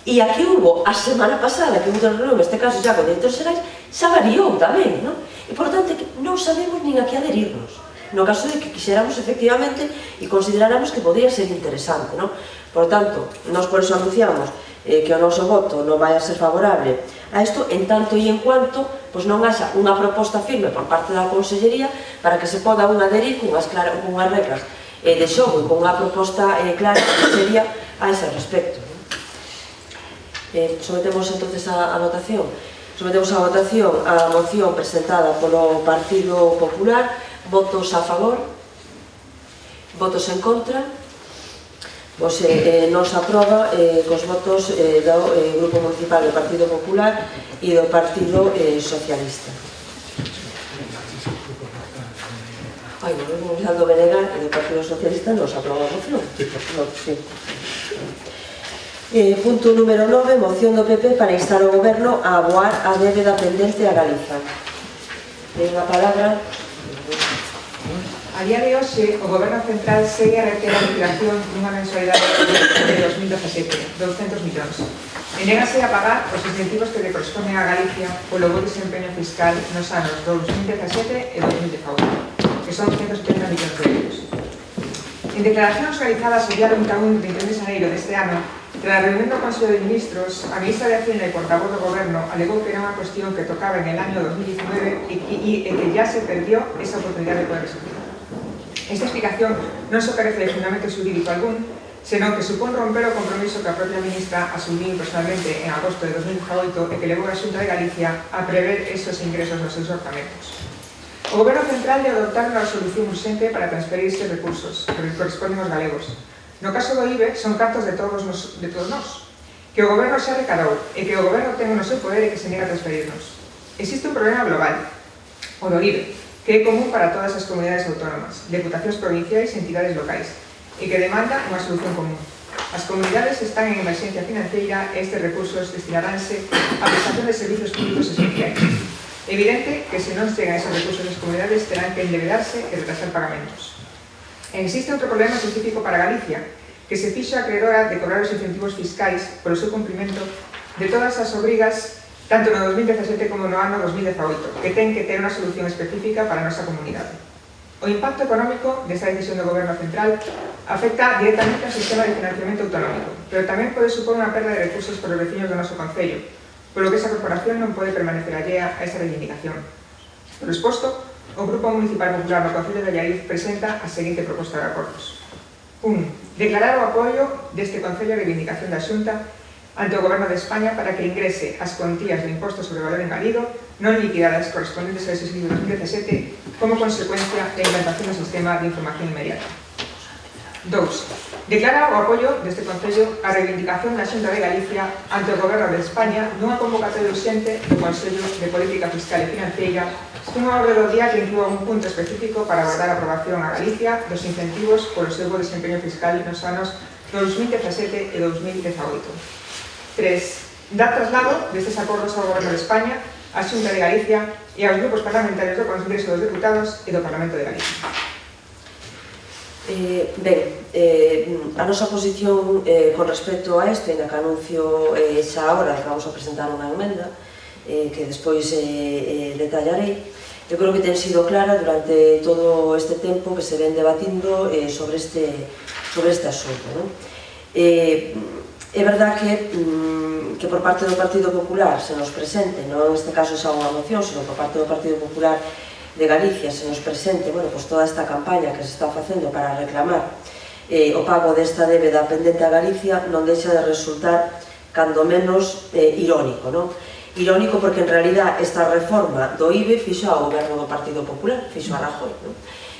E a que hubo a semana pasada, que hubo outra reunión, neste caso xa con directores xerais, xa variou tamén, non? E, por tanto, non sabemos nin a que adherirnos, no caso de que quixéramos efectivamente e consideráramos que podría ser interesante, non? Por tanto, nós por eso anunciamos que o noso voto non vai a ser favorable a isto, en tanto e en cuanto non haxa unha proposta firme por parte da Consellería para que se poda un adherir cunhas reglas de xogo e con unha proposta clara que sería a ese respecto. Sometemos entonces a votación. Sometemos a votación a moción presentada polo Partido Popular. Votos a favor? Votos en contra? Pois non se aproba cos votos do Grupo Municipal do Partido Popular e do Partido Socialista. Ai, no Grupo Municipal do Benegal e do Partido Socialista non se aproba a moción. Punto número 9, moción do PP para instar o Goberno a aboar a débeda pendente a Galiza. Ten a palabra. A día de hoxe, o Goberno Central segue a reter a liquidación dunha mensualidade de 2017, 200 millóns. E négase a pagar os incentivos que le corresponden a Galicia polo bo desempeño fiscal nos anos 2017 e 2018, que son 170 millóns de euros. En declaracións realizadas o día 21 de xaneiro deste ano, tras a reunión do Consello de Ministros, a ministra de Hacienda e portavoz do Goberno alegou que era unha cuestión que tocaba en el año 2019 e que ya se perdió esa oportunidad de poder resolver. Esta explicación non só carece de fundamento xurídico algún, senón que supón romper o compromiso que a propia ministra asumiu personalmente en agosto de 2018 e que levou a Xunta de Galicia a prever esos ingresos nos seus orzamentos. O Goberno Central de adoptar unha resolución urxente para transferir estes recursos que corresponden aos galegos. No caso do IBE, son cartos de todos nós, que o Goberno xa recadou e que o Goberno ten no seu poder e que se nega a transferirnos. Existe un problema global, o do IBE, que é común para todas as comunidades autónomas, deputacións provinciais e entidades locais, e que demanda unha solución común. As comunidades están en emerxencia financiera e estes recursos destinaránse á prestación de servicios públicos esenciais. Evidente que se non chegan esos recursos as comunidades terán que endebedarse e retrasar pagamentos. E existe outro problema específico para Galicia, que se fixo acreedora de cobrar os incentivos fiscais polo seu cumprimento de todas as obrigas tanto no 2017 como no ano 2018, que ten que ter unha solución específica para a nosa comunidade. O impacto económico desta decisión do Goberno Central afecta directamente ao sistema de financiamento autonómico, pero tamén pode supor unha perda de recursos para os veciños do noso concello, polo que esa corporación non pode permanecer allea a esta reivindicación. Por exposto, o Grupo Municipal Popular no Concello de Allariz presenta a seguinte proposta de acordos. 1. Declarar o apoio deste Concello a reivindicación da Xunta ante o Goberno de España para que ingrese as cuantías do imposto sobre o valor engadido non liquidadas correspondentes ao exercicio 2017 como consecuencia da implantación do sistema de información inmediata. 2. Declara o apoio deste Concello a reivindicación da Xunta de Galicia ante o Goberno de España nunha convocatoria urxente do Consello de Política Fiscal e Financeira cunha orde do día que inclúa un punto específico para abordar a aprobación a Galicia dos incentivos polo seu bo desempeño fiscal nos anos 2017 e 2018. 3. Dar traslado destes acordos ao Goberno de España, á Xunta de Galicia e aos grupos parlamentarios do Congreso dos Deputados e do Parlamento de Galicia. A nosa posición con respecto a isto, na que anuncio xa agora que vamos a presentar unha emenda que despois detallarei, eu creo que ten sido clara durante todo este tempo que se ven debatindo sobre este asunto. É verdad que por parte do Partido Popular se nos presente, non neste caso xa unha moción, sino por parte do Partido Popular de Galicia se nos presente toda esta campaña que se está facendo para reclamar o pago desta débeda pendente a Galicia non deixa de resultar cando menos irónico, non? Irónico porque en realidad esta reforma do IBE fixo ao Goberno do Partido Popular, fixo a Rajoy, non?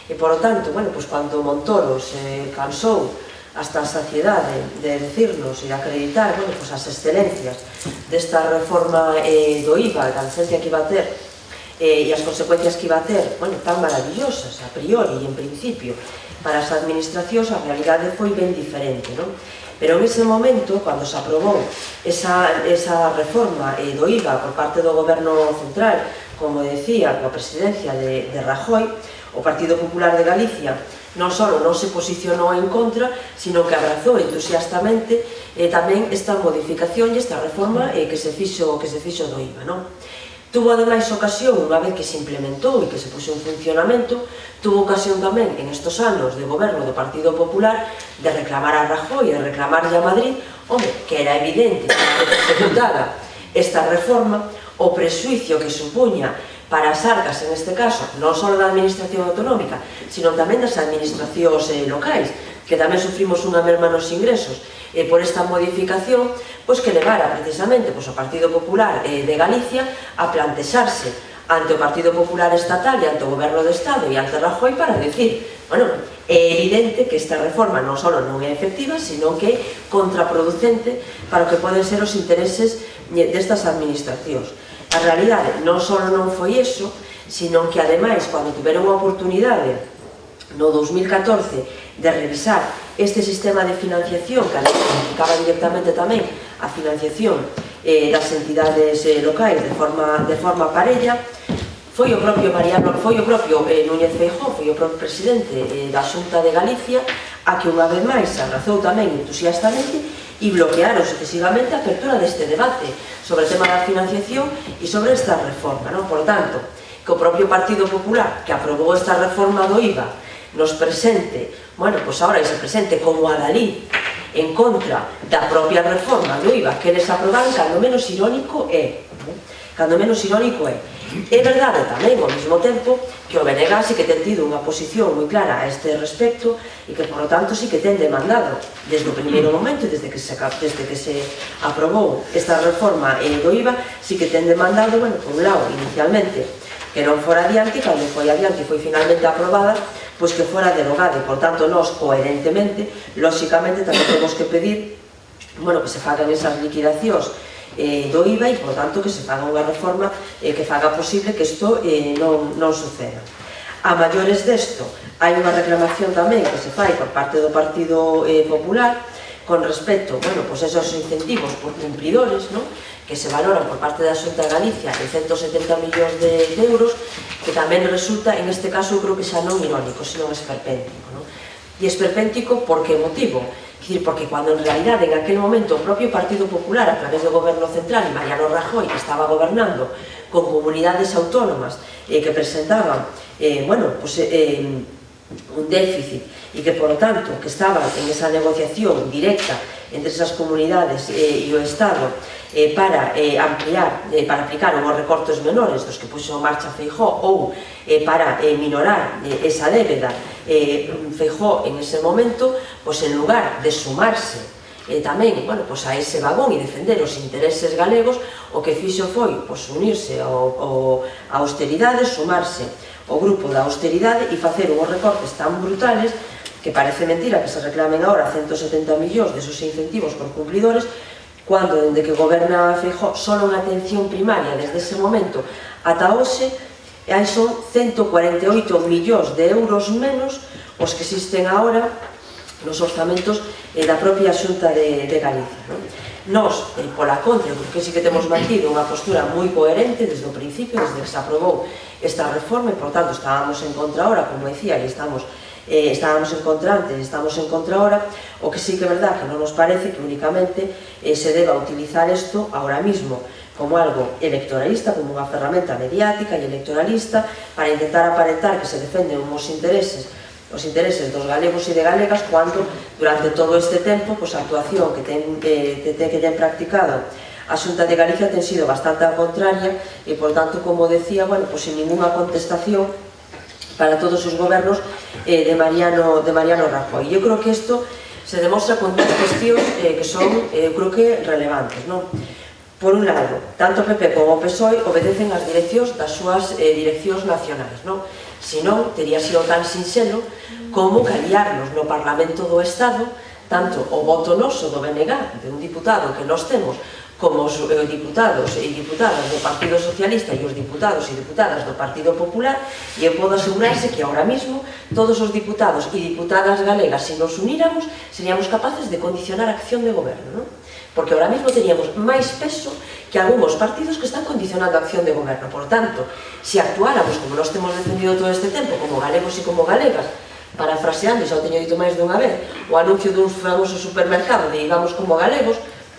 E por tanto, cando Montoro se cansou hasta a saciedade de decirnos e de acreditar as excelencias desta reforma do IVA, da licencia que iba a ter e as consecuencias que iba a ter, bueno, tan maravillosas a priori e en principio para as administracións, a realidade foi ben diferente, non? Pero en ese momento, cando se aprobou esa reforma do IVA por parte do Goberno Central, como decía, coa presidencia de Rajoy, o Partido Popular de Galicia non só non se posicionou en contra, sino que abrazou entusiastamente tamén esta modificación e esta reforma que se fixo do IVA, non? Tuvo ademais ocasión, unha vez que se implementou e que se puxo en funcionamento, tuvo ocasión tamén en estos anos de goberno do Partido Popular de reclamar a Rajoy e de reclamarlle a Madrid, home, que era evidente que se executara esta reforma, o presuicio que supuña para as arcas, en este caso, non só da administración autonómica, sino tamén das administracións locais, que tamén sufrimos unha merma nos ingresos, por esta modificación, pois que levara precisamente o Partido Popular de Galicia a plantexarse ante o Partido Popular Estatal e ante o Goberno do Estado e ante Rajoy para decir, bueno, é evidente que esta reforma non só non é efectiva, sino que é contraproducente para o que poden ser os intereses destas administracións. A realidade non só non foi eso, sino que ademais, cando tiveron a oportunidade no 2014 de revisar este sistema de financiación que implicaba directamente tamén a financiación das entidades locais de forma parella, foi o propio Núñez Feijóo, foi o propio presidente da Xunta de Galicia a que unha vez máis se abrazou tamén entusiastamente e bloquearon sucesivamente a apertura deste debate sobre o tema da financiación e sobre esta reforma. Por tanto, que o propio Partido Popular, que aprobou esta reforma do IVA, nos presente, bueno, pois agora se presente como adalid en contra da propia reforma do IVA que eles aprobaron, cando menos irónico é. É verdade tamén, ao mesmo tempo, que o BNG sí que ten tido unha posición moi clara a este respecto e que, por lo tanto, sí que ten demandado desde o primeiro momento, desde que se aprobou esta reforma do IVA, sí que ten demandado, bueno, por un lado, inicialmente, que non fora adiante, cando foi adiante e foi finalmente aprobada, pois que fora derogada, e, por tanto, nós, coherentemente, lóxicamente, tamén temos que pedir, bueno, que se fagan esas liquidacións do IVA e, por tanto, que se faga unha reforma que faga posible que isto non suceda. A maiores desto, hai unha reclamación tamén que se fai por parte do Partido Popular con respecto, bueno, pois esos incentivos por cumplidores, que se valoran por parte da Xunta de Galicia en 170 millóns de euros, que tamén resulta, en este caso, eu creo que xa non irónico, sino esperpéntico. E esperpéntico por que motivo? Porque cuando en realidad en aquel momento o propio Partido Popular, a través do Goberno Central, e Mariano Rajoy, que estaba gobernando con comunidades autónomas que presentaban un déficit e que, por lo tanto, que estaban en esa negociación directa entre esas comunidades e o Estado para aplicar unhos recortes menores dos que puxo en marcha Feijóo ou para minorar esa débeda, Feijóo en ese momento, en lugar de sumarse tamén a ese vagón e defender os intereses galegos, o que fixo foi unirse á austeridade, sumarse ao grupo da austeridade e facer unhos recortes tan brutales que parece mentira que se reclamen agora 170 millóns desos incentivos por cumplidores, cando, dende que goberna Feijóo, só unha atención primaria desde ese momento ata hoxe, son 148 millóns de euros menos os que existen agora nos orzamentos da propia Xunta de Galicia. Nós, pola contra, porque sí que temos mantido unha postura moi coherente desde o principio, desde que se aprobou esta reforma, e, por tanto, estábamos en contra ahora, como decía, e estábamos en contra antes, estamos en contra ahora. O que sí que é verdad que non nos parece que únicamente se deba utilizar isto ahora mismo como algo electoralista, como unha ferramenta mediática e electoralista para intentar aparentar que se defenden os intereses dos galegos e de galegas, cando durante todo este tempo a actuación que ten practicado a Xunta de Galicia ten sido bastante contraria e, por tanto, como decía, sin ninguna contestación para todos os gobernos de Mariano Rajoy. Eu creo que isto se demostra con dúas cuestións que son, creo que, relevantes. Por un lado, tanto o PP como o PSOE obedecen as direccións das súas direccións nacionais. Se non, tería sido tan sinxelo como que aliarnos no Parlamento do Estado tanto o voto noso do BNG, de un diputado que nós temos, como os diputados e diputadas do Partido Socialista e os diputados e diputadas do Partido Popular, e eu podo asegurarse que ahora mismo todos os diputados e diputadas galegas, se nos uníramos, seríamos capaces de condicionar a acción de goberno, non? Porque ahora mismo teríamos máis peso que algúns partidos que están condicionando a acción de goberno. Por tanto, se actuáramos como nós temos defendido todo este tempo, como galegos e como galegas, parafraseando, e xa o teño dito máis dunha vez, o anuncio dun famoso supermercado de digamos como galegos,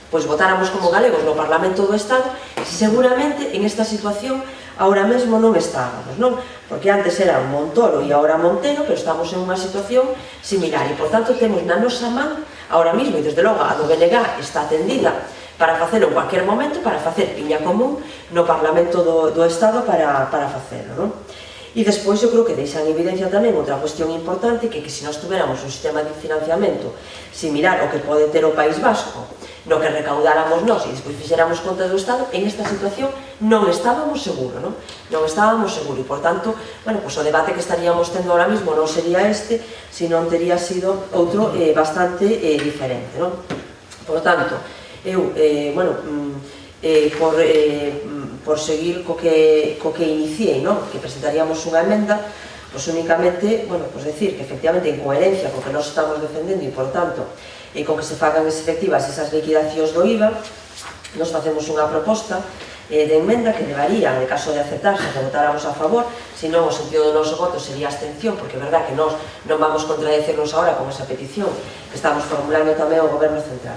pois votáramos como galegos no Parlamento do Estado, seguramente en esta situación ahora mesmo non estábamos, non? Porque antes era Montoro e agora Montero, pero estamos en unha situación similar, e por tanto temos na nosa man ahora mesmo, e desde logo a do BNG está atendida para facelo en cualquier momento, para facer piña común no Parlamento do Estado para facelo, non? E despois eu creo que deixa en evidencia tamén outra cuestión importante, que se nós tuveramos un sistema de financiamento similar ao que pode ter o País Vasco, no que recaudáramos nós e despois fixéramos contas do Estado, en esta situación non estábamos seguros, non? Non estábamos seguros, e por tanto, bueno, pues o debate que estaríamos tendo ahora mismo non sería este, sino tería sido outro bastante diferente, non? Por tanto, eu, bueno, por seguir co que iniciei, non? Que presentaríamos unha emenda, pois únicamente, bueno, pois decir que efectivamente en coherencia co que nós estamos defendendo e, por tanto, e con que se fagan efectivas esas liquidacións do IVA, nos facemos unha proposta de enmenda que levaría, en caso de aceptarse, que votáramos a favor, senón o sentido do noso voto sería abstención, porque é verdad que nós non vamos contradecernos agora con esa petición que estamos formulando tamén ao Goberno Central.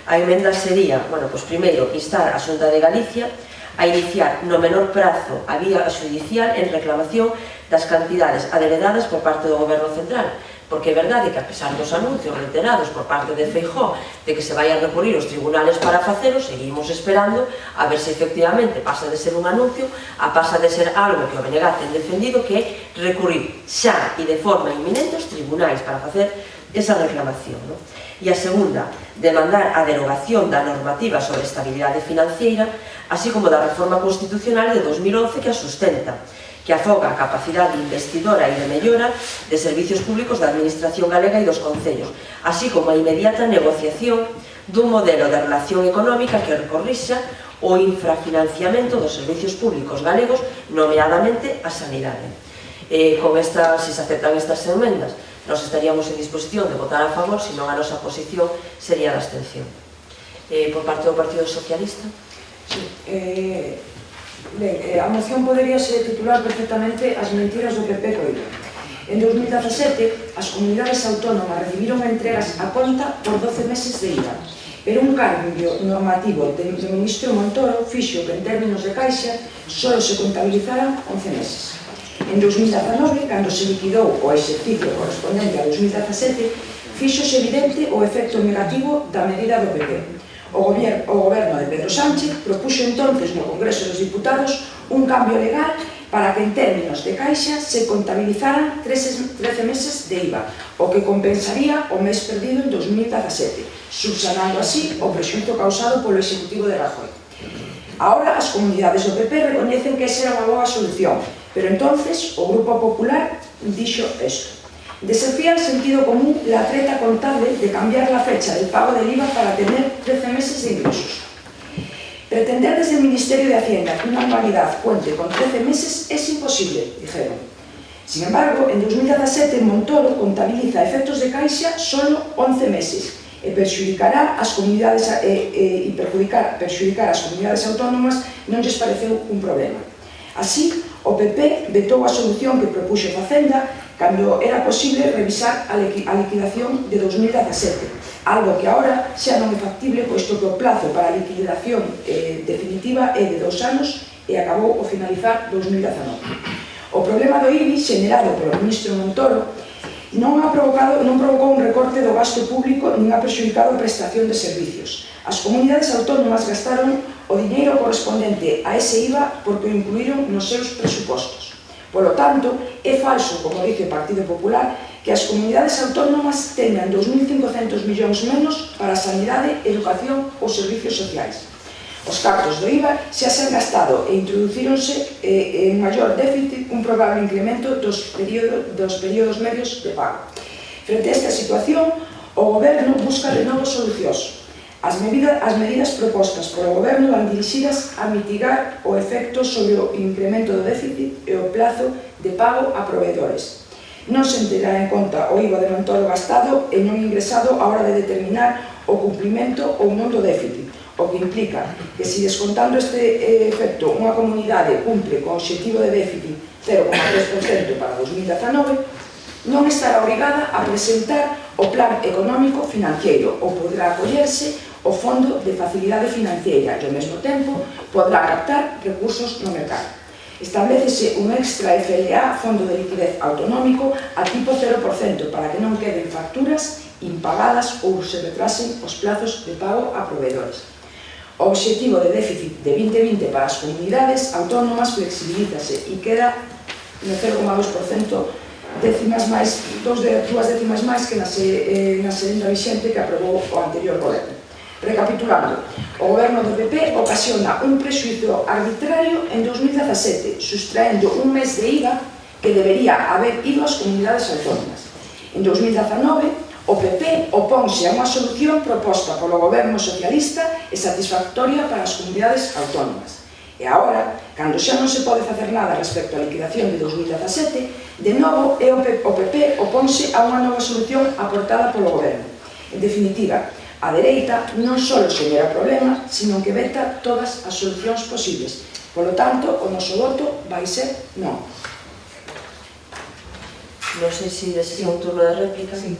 A emenda sería, bueno, pois primeiro, instar a Xunta de Galicia a iniciar no menor prazo a vía judicial en reclamación das cantidades aderedadas por parte do Goberno Central, porque é verdade que a pesar dos anuncios reiterados por parte de Feijóo de que se vai a recurrir aos tribunales para facelo, seguimos esperando a ver se efectivamente pasa de ser un anuncio a pasa de ser algo que o BNG ten defendido, que é recurrir xa e de forma inminente aos tribunais para facer esa reclamación, non? E a segunda, demandar a derogación da normativa sobre estabilidade financiera, así como da reforma constitucional de 2011 que a sustenta, que afoga a capacidade investidora e de mellora de servicios públicos da Administración galega e dos concellos, así como a inmediata negociación dun modelo de relación económica que recorrixa o infrafinanciamento dos servicios públicos galegos, nomeadamente a sanidade. Con estas, se se aceptan estas enmendas, nos estaríamos en disposición de votar a favor, senón a nosa posición sería de abstención. Por parte do Partido Socialista? Sí, a moción poderíase titular perfectamente As mentiras do PP co IVA. En 2017, as comunidades autónomas recibiron entregas a conta por 12 meses de IVA, pero un cambio normativo do ministro Montoro fixo que en términos de caixa só se contabilizaran 11 meses. En 2019, cando se liquidou o exercicio correspondente a 2017, fíxose evidente o efecto negativo da medida do PP. O goberno de Pedro Sánchez propuxo entonces no Congreso dos Diputados un cambio legal para que en términos de caixa se contabilizaran 13 meses de IVA, o que compensaría o mes perdido en 2017, subsanando así o prexuízo causado polo Executivo de Rajoy. Ahora as comunidades do PP recoñecen que esa era unha boa solución, pero entonces o Grupo Popular dixo isto: desafía el sentido común la treta contable de cambiar la fecha del pago del IVA para tener 13 meses de ingresos. Pretender desde el Ministerio de Hacienda que una anualidad cuente con 13 meses es imposible, dijeron. Sin embargo, en 2017 Montoro contabiliza efectos de caixa solo 11 meses e perxudicar as comunidades autónomas non lles pareceu un problema. Así, o PP vetou a solución que propuxo Facenda cando era posible revisar a liquidación de 2017, algo que agora xa non é factible, posto que o plazo para a liquidación definitiva é de 2 anos e acabou ao finalizar 2019. O problema do IBI, xenerado polo ministro Montoro, non provocou un recorte do gasto público nin ha perxudicado a prestación de servicios. As comunidades autónomas gastaron o diñeiro correspondente a ese IVA porque o incluíron nos seus presupostos. Polo tanto, é falso, como dice o Partido Popular, que as comunidades autónomas teñan 2.500 millóns menos para a sanidade, educación ou servicios sociais. Os cartos do IVA xa se han gastado e introducíronse en maior déficit un probable incremento dos períodos medios de pago. Frente a esta situación, O Goberno busca de novo solucións. As medidas propostas polo Goberno van dirixidas a mitigar o efecto sobre o incremento do déficit e o plazo de pago a proveedores. Non se terá en conta o IVA de montoro gastado e non ingresado a hora de determinar o cumprimento ou non do déficit, o que implica que se descontando este efecto unha comunidade cumpre co obxectivo de déficit 0,3% para 2019, non estará obrigada a presentar o plan económico financiero ou poderá acollerse o Fondo de Facilidade Financiera e, ao mesmo tempo, podrá captar recursos no mercado. Establecese un extra FLA, Fondo de Liquidez Autonómico, a tipo 0% para que non queden facturas impagadas ou se retrasen os plazos de pago a proveedores. O obxectivo de déficit de 2020 para as comunidades autónomas flexibilízase e queda no 0,2%, dúas décimas máis que na senda vixente que aprobou o anterior goberno. Recapitulando, o goberno do PP ocasiona un prexuízo arbitrario en 2017, sustraendo un mes de IVA que debería haber ido ás comunidades autónomas. En 2019, o PP oponse a unha solución proposta polo goberno socialista e satisfactoria para as comunidades autónomas. E agora, cando xa non se pode facer nada respecto á liquidación de 2017, de novo o PP oponse a unha nova solución aportada polo goberno. En definitiva, a dereita non só xenera problemas, sino que veta todas as solucións posibles. Polo tanto, o noso voto vai ser non. Non sei se desea un turno de réplica. Sí.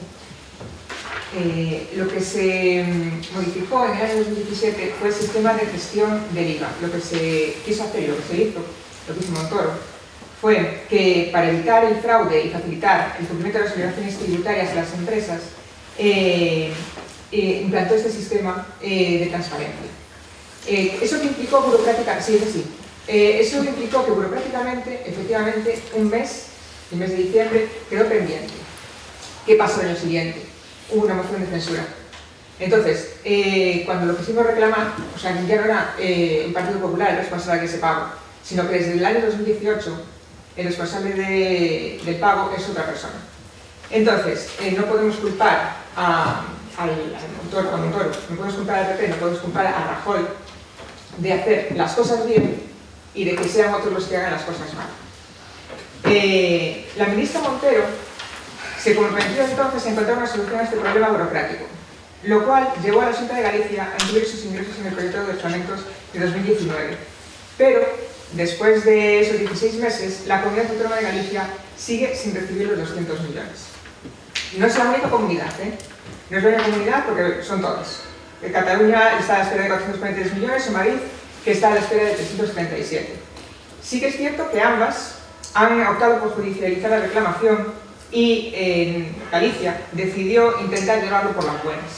Lo que se modificó en el año 2017 fue el sistema de gestión del IVA. Lo que se quiso hacer y lo que se hizo, lo que hizo Montoro, fue que para evitar el fraude y facilitar el cumplimiento de las obligaciones tributarias de las empresas, implantó este sistema de transparencia. Eso que implicó burocráticamente, sí, es así. Eso que implicó que burocráticamente, efectivamente, un mes, el mes de diciembre, quedó pendiente. ¿Qué pasó en el siguiente? Hubo una moción de censura. Entonces, cuando lo quisimos reclamar, o sea, ya no era el Partido Popular el responsable de ese pago, sino que desde el año 2018 el responsable del pago es otra persona. Entonces, no podemos culpar al Montoro, no podemos culpar al PP, no podemos culpar a Rajoy de hacer las cosas bien y de que sean otros los que hagan las cosas mal. La ministra Montero se comprometió entonces a encontrar una solución a este problema burocrático, lo cual llevó a la Xunta de Galicia a incluir sus ingresos en el proyecto de orçamentos de 2019. Pero, después de esos 16 meses, la Comunidad Autónoma de Galicia sigue sin recibir los 200 millones. No es la única comunidad, No es la única comunidad porque son todas. Cataluña está a la espera de 443 millones, o Madrid, que está a la espera de 377. Sí que es cierto que ambas han optado por judicializar la reclamación y en Galicia decidió intentar llevarlo por las buenas.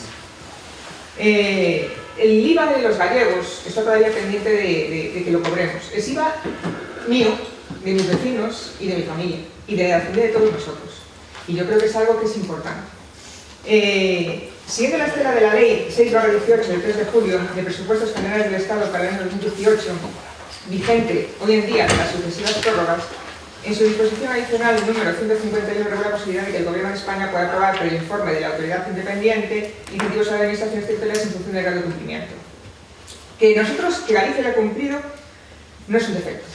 El IVA de los gallegos está todavía pendiente de que lo cobremos. Es IVA mío, de mis vecinos y de mi familia, y de la familia de todos nosotros. Y yo creo que es algo que es importante. Siguiendo la estela de la Ley 6/18 del 3 de julio de Presupuestos Generales del Estado para el año 2018, vigente hoy en día de las sucesivas prórrogas, en su disposición adicional número 151 regula la posibilidad de que el Gobierno de España pueda aprobar por el informe de la autoridad independiente incentivos a las administraciones territoriales en función del grado de cumplimiento. Que Galicia haya cumplido no es un defecto,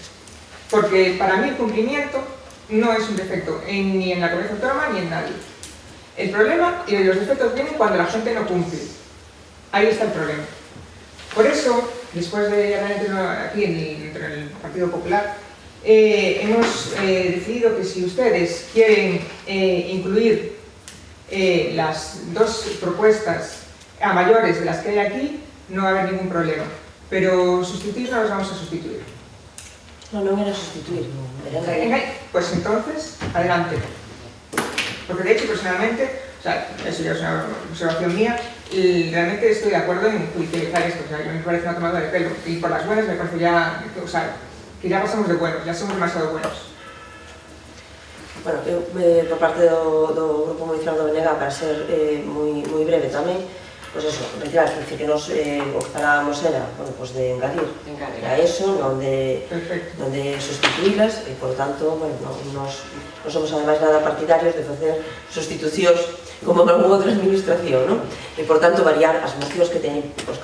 porque para mí el cumplimiento no es un defecto ni en la comunidad autónoma ni en nadie. El problema y los defectos vienen cuando la gente no cumple. Ahí está el problema. Por eso, después de haber entrado aquí entre el Partido Popular, hemos decidido que si ustedes quieren incluir las dos propuestas a mayores de las que hay aquí, no va a haber ningún problema. Pero sustituir no los vamos a sustituir. No era sustituir. Pues entonces, adelante. Porque de hecho, personalmente, o sea, eso ya es una observación mía, y realmente estoy de acuerdo en judicializar esto. O sea, me parece una tomada de pelo. Y por las buenas me parece ya, o sea, que ya pasamos de buenos, ya somos demasiado buenos. Bueno, eu, por parte do Grupo Municipal do BNG, para ser moi breve tamén, pois eso, retirar, es decir, que nos o que falábamos era, bueno, pues de engadir a eso, non de sustituílas, e, por tanto, bueno, non somos ademais nada partidarios de facer sustitucións como en alguna outra administración, non? E, por tanto, variar as mocións que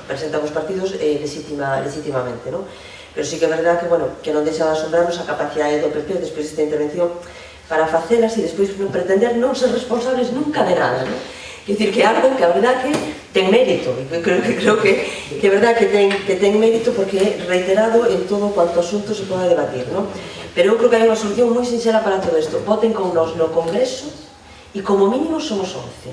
presentan os partidos legítimamente, non? Pero sí que é verdad que, bueno, que non deixa de asombrarnos a capacidade do PP despois desta intervención para facelas e despois non pretender non ser responsables nunca de nada, non? Quer dicir, que é algo que a verdad que ten mérito, e creo que é verdad que ten mérito porque é reiterado en todo cuanto asunto se pode debatir, non? Pero eu creo que hai unha solución moi sinxela para todo isto. Voten con nos no Congreso e como mínimo somos 11.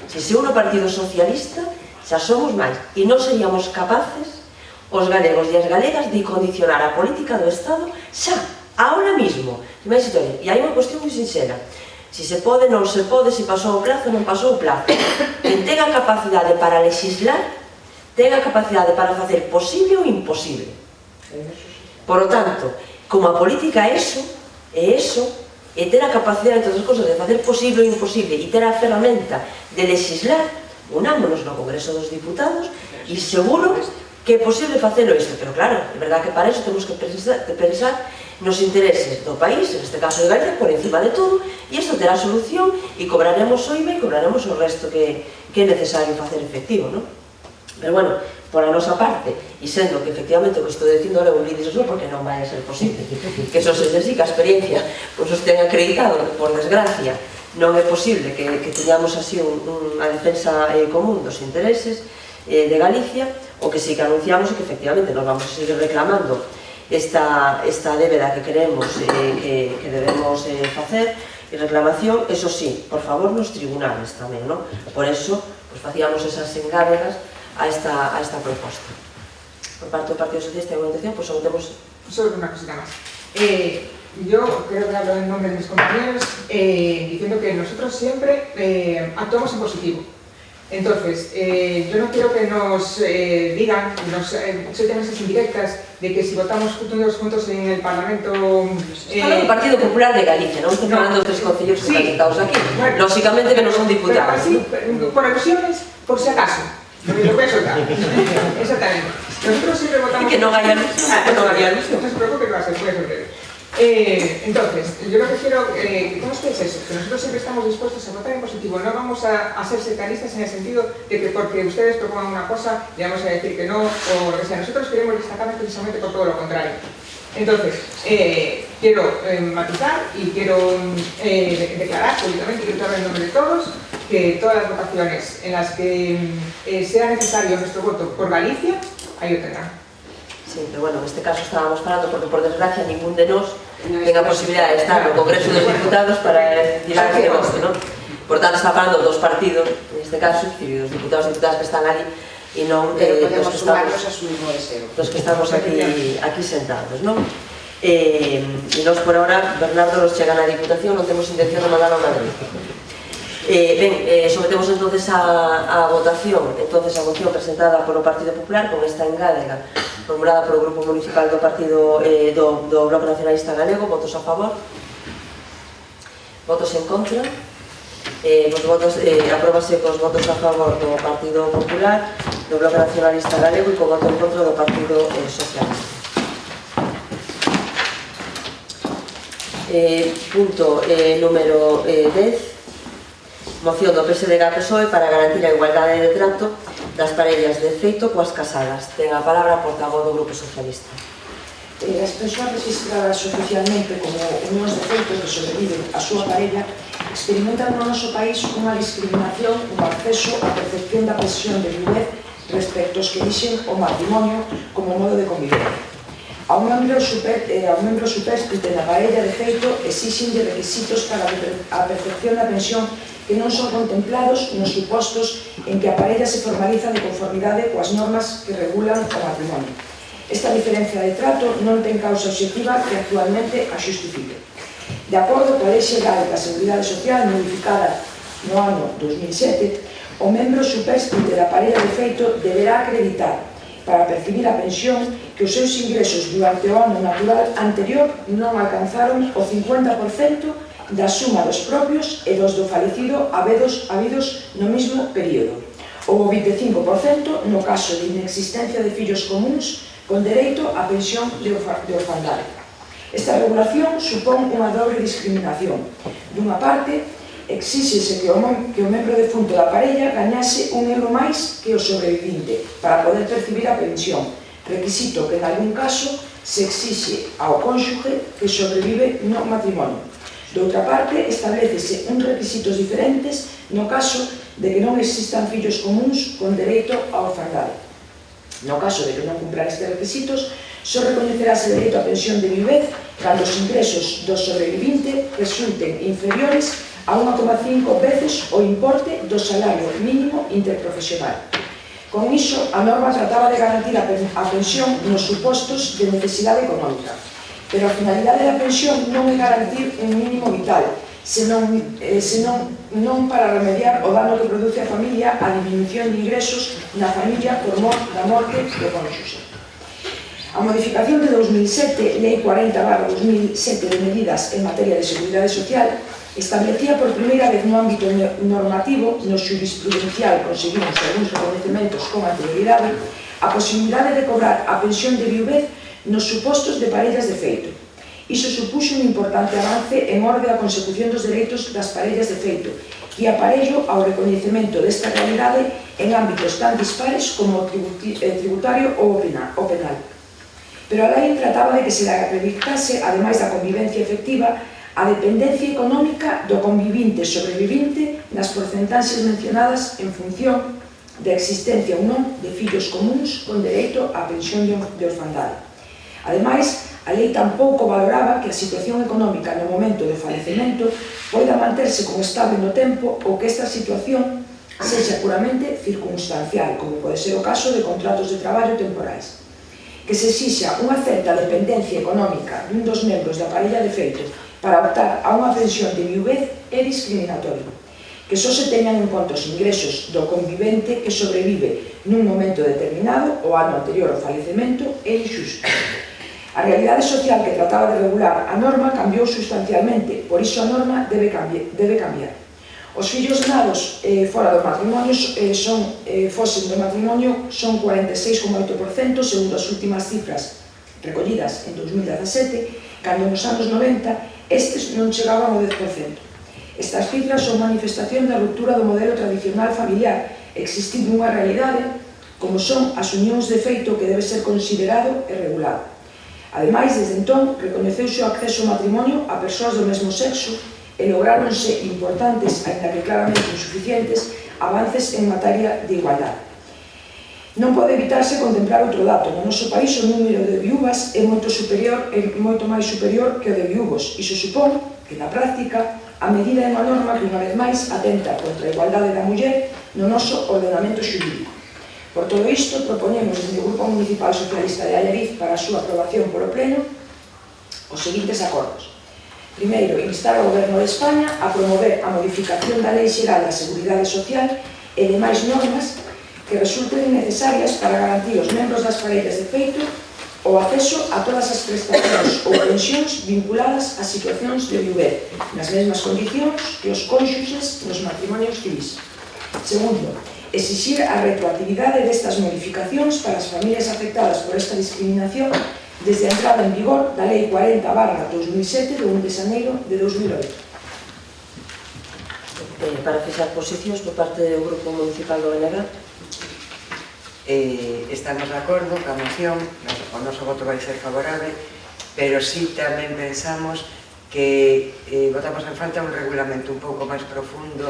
Se se uno Partido Socialista, xa somos máis. E non seríamos capaces, os galegos e as galegas, de condicionar a política do Estado xa, ahora mismo. E hai unha cuestión moi sinxela. Si se pode, non se pode, si pasou o prazo, non pasou o plazo. Quen tenga capacidade para legislar, tenga capacidade para facer posible ou imposible. Por lo tanto, como a política é eso, e ter a capacidade, entre outras cosas, de facer posible ou imposible, e ter a ferramenta de legislar, unámonos no Congreso dos Diputados, e seguro que é posible facelo isto. Pero claro, é verdad que para eso temos que pensar nos intereses do país, neste caso de Galicia, por encima de todo, e isto terá solución, e cobraremos o IVA e cobraremos o resto que é necesario facer efectivo, non? Pero bueno, por a nosa parte, e sendo que efectivamente o que estou dicindo ahora é un brindis ao sol, porque non vai a ser posible, que eso se sí que a experiencia os ten acreditado, que por desgracia non é posible que teñamos así unha defensa común dos intereses de Galicia, o que sí que anunciamos é que efectivamente nos vamos a seguir reclamando esta débeda que queremos que debemos facer, e reclamación, eso sí, por favor, nos tribunales tamén, non? Por eso, facíamos esas engávegas a esta proposta. Por parte do Partido Socialista e da Organización, pues solo tenemos... Solo una cosita más. Yo creo que hablo en nombre de mis compañeros diciendo que nosotros siempre actuamos en positivo. Entonces, yo no quiero que nos digan, nos suelten esas indirectas de que si votamos todos juntos en el Parlamento... Fala do Partido Popular de Galicia, non estou falando dos tres concellos que están sentados aquí. Lógicamente que non son diputados. Por alusiones, por si acaso. Porque lo voy a soltar. Exactamente. Nosotros siempre votamos... Que non haya alusión. No se preocupe que va a ser, puede ser. Entonces, yo lo que quiero que conste es eso, que nosotros siempre estamos dispuestos a votar en positivo. No vamos a ser sectaristas en el sentido de que porque ustedes propongan una cosa, le vamos a decir que no, o lo que sea. Nosotros queremos destacar precisamente por todo lo contrario. Entonces, quiero matizar y quiero declarar públicamente, quiero hablar en nombre de todos, que todas las votaciones en las que sea necesario nuestro voto por Galicia, ahí lo tendrán. Sí, pero bueno, en este caso estábamos falando porque, por desgracia, ningún de nós ten a posibilidade de estar no Congreso dos Diputados para tirar este voto, non? Por tanto, está falando dos partidos, en este caso, dos diputados e diputadas que están ali, e non dos que estamos aquí sentados, non? E nós, por ahora, Bernardo nos chega na Diputación, non temos intención de mandar a Madrid. Sometemos entonces a votación a moción presentada polo Partido Popular con esta engádega formulada polo Grupo Municipal do Partido do Bloque Nacionalista Galego. Votos a favor, votos en contra, apróbase cos votos a favor do Partido Popular, do Bloque Nacionalista Galego e co voto en contra do Partido Socialista. Punto número 10. Moción do PSDG-PSOE para garantir a igualdade de trato das parellas de feito coas casadas. Ten a palabra a portavoz do Grupo Socialista. As persoas registradas oficialmente como unións de feito que sobreviven a súa parella experimentan no noso país unha discriminación no acceso á percepción da pensión de viudez respecto aos que elixen o matrimonio como modo de convivencia. A un membro supérstite da parella de feito exixen de requisitos para a percepción da pensión que non son contemplados nos supostos en que a parella se formaliza de conformidade coas normas que regulan o matrimonio. Esta diferencia de trato non ten causa obxectiva que actualmente a xustifique. De acordo coa Lei Xeral da Seguridade Social modificada no ano 2007, o membro supérstite da parella de feito deberá acreditar para percibir a pensión que os seus ingresos durante o ano natural anterior non alcanzaron o 50% da suma dos propios e dos do falecido habidos no mesmo período, ou o 25% no caso de inexistencia de fillos comuns con dereito á pensión de orfandade. Esta regulación supón unha dobre discriminación. Dunha parte, exíxese que o membro defunto da parella gañase un euro máis que o sobrevivinte para poder percibir a pensión, requisito que en algún caso se exixe ao cónxuge que sobrevive no matrimonio. De outra parte, establecese uns requisitos diferentes no caso de que non existan fillos comuns con dereito á orfandade. No caso de que non cumpran estes requisitos, só recoñecerase dereito á pensión de viuvez cando os ingresos do sobrevivinte resulten inferiores a 1,5 veces o importe do salario mínimo interprofesional. Con iso, a norma trataba de garantir a pensión nos supostos de necesidade económica, pero a finalidade da pensión non é garantir un mínimo vital, senón para remediar o dano que produce a familia a diminución de ingresos na familia por mor da morte do cónxuxe. A modificación de 2007, Lei 40/2007 de medidas en materia de seguridade social, establecía por primeira vez no ámbito normativo, no xurisprudencial conseguimos algúns reconhecementos con anterioridade, a posibilidade de cobrar a pensión de viuvez nos supostos de parellas de feito. Iso supuxo un importante avance en orde á consecución dos dereitos das parellas de feito e aparello ao recoñecemento desta realidade en ámbitos tan dispares como o tributario ou o penal. Pero a lei trataba de que se acreditase, ademais da convivencia efectiva, a dependencia económica do convivinte sobrevivinte nas porcentaxes mencionadas en función da existencia ou non de fillos comuns con dereito á pensión de orfandade. Ademais, a lei tampouco valoraba que a situación económica no momento do falecemento poida manterse como estable no tempo ou que esta situación sexa puramente circunstancial, como pode ser o caso de contratos de traballo temporais. Que se exixa unha certa dependencia económica dun dos membros da parella de feito para optar a unha pensión de viuvez é discriminatorio. Que só se teñan en conta os ingresos do convivente que sobrevive nun momento determinado o ano anterior ao falecemento é injusto. A realidade social que trataba de regular a norma cambiou sustancialmente, por iso a norma debe cambiar. Os fillos nados fora do matrimonio fosen do matrimonio son 46,8% segundo as últimas cifras recollidas en 2017, cando nos anos 90 estes non chegaban ao 10%. Estas cifras son manifestación da ruptura do modelo tradicional familiar, existindo unha realidade como son as unións de feito que debe ser considerado e regulado. Ademais, desde entón, recoñeceuse o acceso ao matrimonio a persoas do mesmo sexo e lográronse importantes, ainda que claramente insuficientes, avances en materia de igualdade. Non pode evitarse contemplar outro dato. No noso país o número de viúvas é moito máis superior que o de viúvos. Iso supón que, na práctica, a medida é unha norma que, unha vez máis, atenta contra a igualdade da muller no noso ordenamento xurídico. Por todo isto, proponemos desde o Grupo Municipal Socialista de Allariz para a súa aprobación polo Pleno os seguintes acordos. Primeiro, instar ao Goberno de España a promover a modificación da Lei Xeral da Seguridade Social e demais normas que resulten necesarias para garantir aos membros das parellas de feito o acceso a todas as prestacións ou pensións vinculadas a situacións de viuvez nas mesmas condicións que os cónxuxes nos matrimonios civis. Segundo, exixir a retroactividade destas modificacións para as familias afectadas por esta discriminación desde a entrada en vigor da Lei 40/2007 de 1 de xaneiro de 2008. Para fixar posicións por parte do Grupo Municipal do BNG. Estamos de acordo coa moción, o noso voto vai ser favorable, pero sí tamén pensamos que votamos en falta un regulamento un pouco máis profundo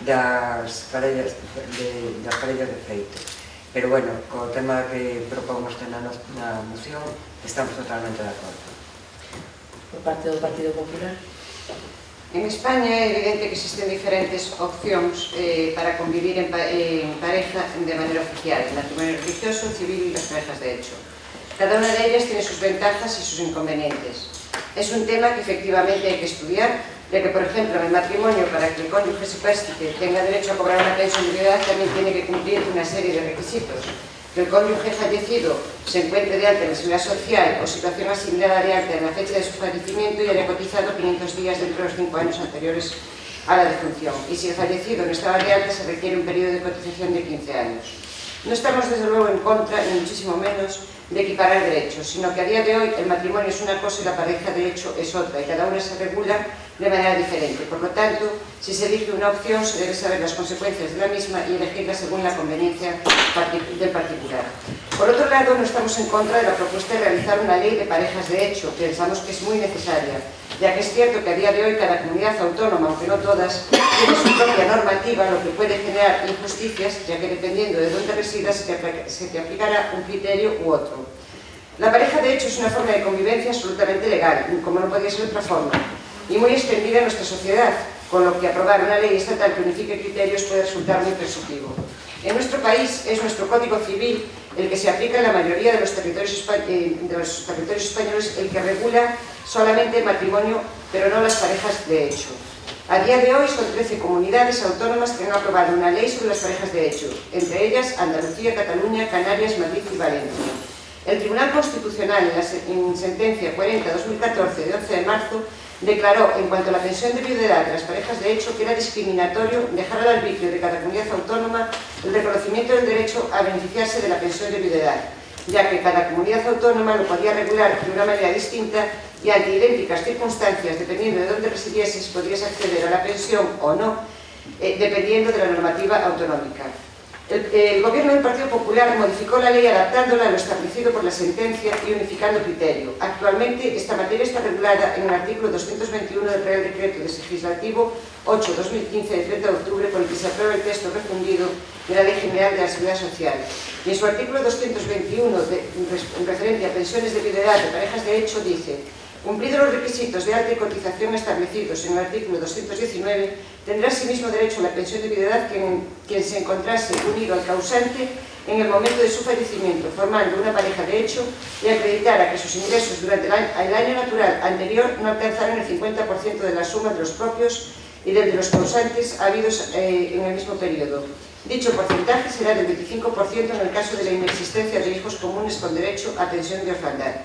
das parellas de feito. Pero, bueno, co tema que propomos na moción, estamos totalmente de acordo. Por parte do Partido Popular. En España é evidente que existen diferentes opcións para convivir en pareja de maneira oficial, el matrimonio religioso, civil e las parejas de hecho. Cada una de ellas tiene sus ventajas y sus inconvenientes. Es un tema que efectivamente hay que estudiar, ya que, por ejemplo, en el matrimonio, para que el cónyuge supérstite tenga derecho a cobrar una pensión de viudedad, también tiene que cumplir una serie de requisitos. Que el cónyuge fallecido se encuentre de alta en la seguridad social o situación asimilada de alta en la fecha de su fallecimiento y haya cotizado 500 días dentro de los 5 años anteriores a la defunción. Y si el fallecido no estaba de alta, se requiere un periodo de cotización de 15 años. No estamos desde luego en contra, ni muchísimo menos, de equiparar derechos, sino que a día de hoy el matrimonio es una cosa y la pareja de hecho es otra, y cada una se regula de manera diferente. Por lo tanto, si se elige una opción, se debe saber las consecuencias de la misma y elegirla según la conveniencia del particular. Por otro lado, no estamos en contra de la propuesta de realizar una ley de parejas de hecho. Pensamos que es muy necesaria, ya que es cierto que a día de hoy cada comunidad autónoma, aunque no todas, tiene su propia normativa, lo que puede generar injusticias, ya que dependiendo de dónde residas se te aplicará un criterio u otro. La pareja de hecho es una forma de convivencia absolutamente legal, como no podía ser de otra forma, y muy extendida en nuestra sociedad, con lo que aprobar una ley estatal que unifique criterios puede resultar muy persuasivo. En nuestro país es nuestro Código Civil el que se aplica en la mayoría de los territorios españoles, el que regula solamente el matrimonio, pero no las parejas de hecho. A día de hoy son 13 comunidades autónomas que han aprobado una ley sobre las parejas de hecho, entre ellas Andalucía, Cataluña, Canarias, Madrid y Valencia. El Tribunal Constitucional, en sentencia 40/2014 de 11 de marzo, declaró en cuanto a la pensión de viudedad de las parejas de hecho que era discriminatorio dejar al arbitrio de cada comunidad autónoma el reconocimiento del derecho a beneficiarse de la pensión de viudedad, ya que cada comunidad autónoma lo podía regular de una manera distinta y ante idénticas circunstancias, dependiendo de dónde residieses, podrías acceder a la pensión o no, dependiendo de la normativa autonómica. El gobierno del Partido Popular modificó la ley adaptándola a lo establecido por la sentencia y unificando criterio. Actualmente esta materia está regulada en el artículo 221 del Real Decreto Legislativo 8/2015 de 30 de octubre por el que se aprueba el texto refundido de la Ley General de la Seguridad Social. Y en su artículo 221 referente a pensiones de viudedad de parejas de hecho dice: cumplidos los requisitos de alta y cotización establecidos en el artículo 219, tendrá asimismo derecho a la pensión de viudedad quien se encontrase unido al causante en el momento de su fallecimiento, formando una pareja de hecho y acreditara que sus ingresos durante el año natural anterior no alcanzaran el 50% de la suma de los propios y del de los causantes habidos en el mismo periodo. Dicho porcentaje será del 25% en el caso de la inexistencia de hijos comunes con derecho a pensión de orfandad.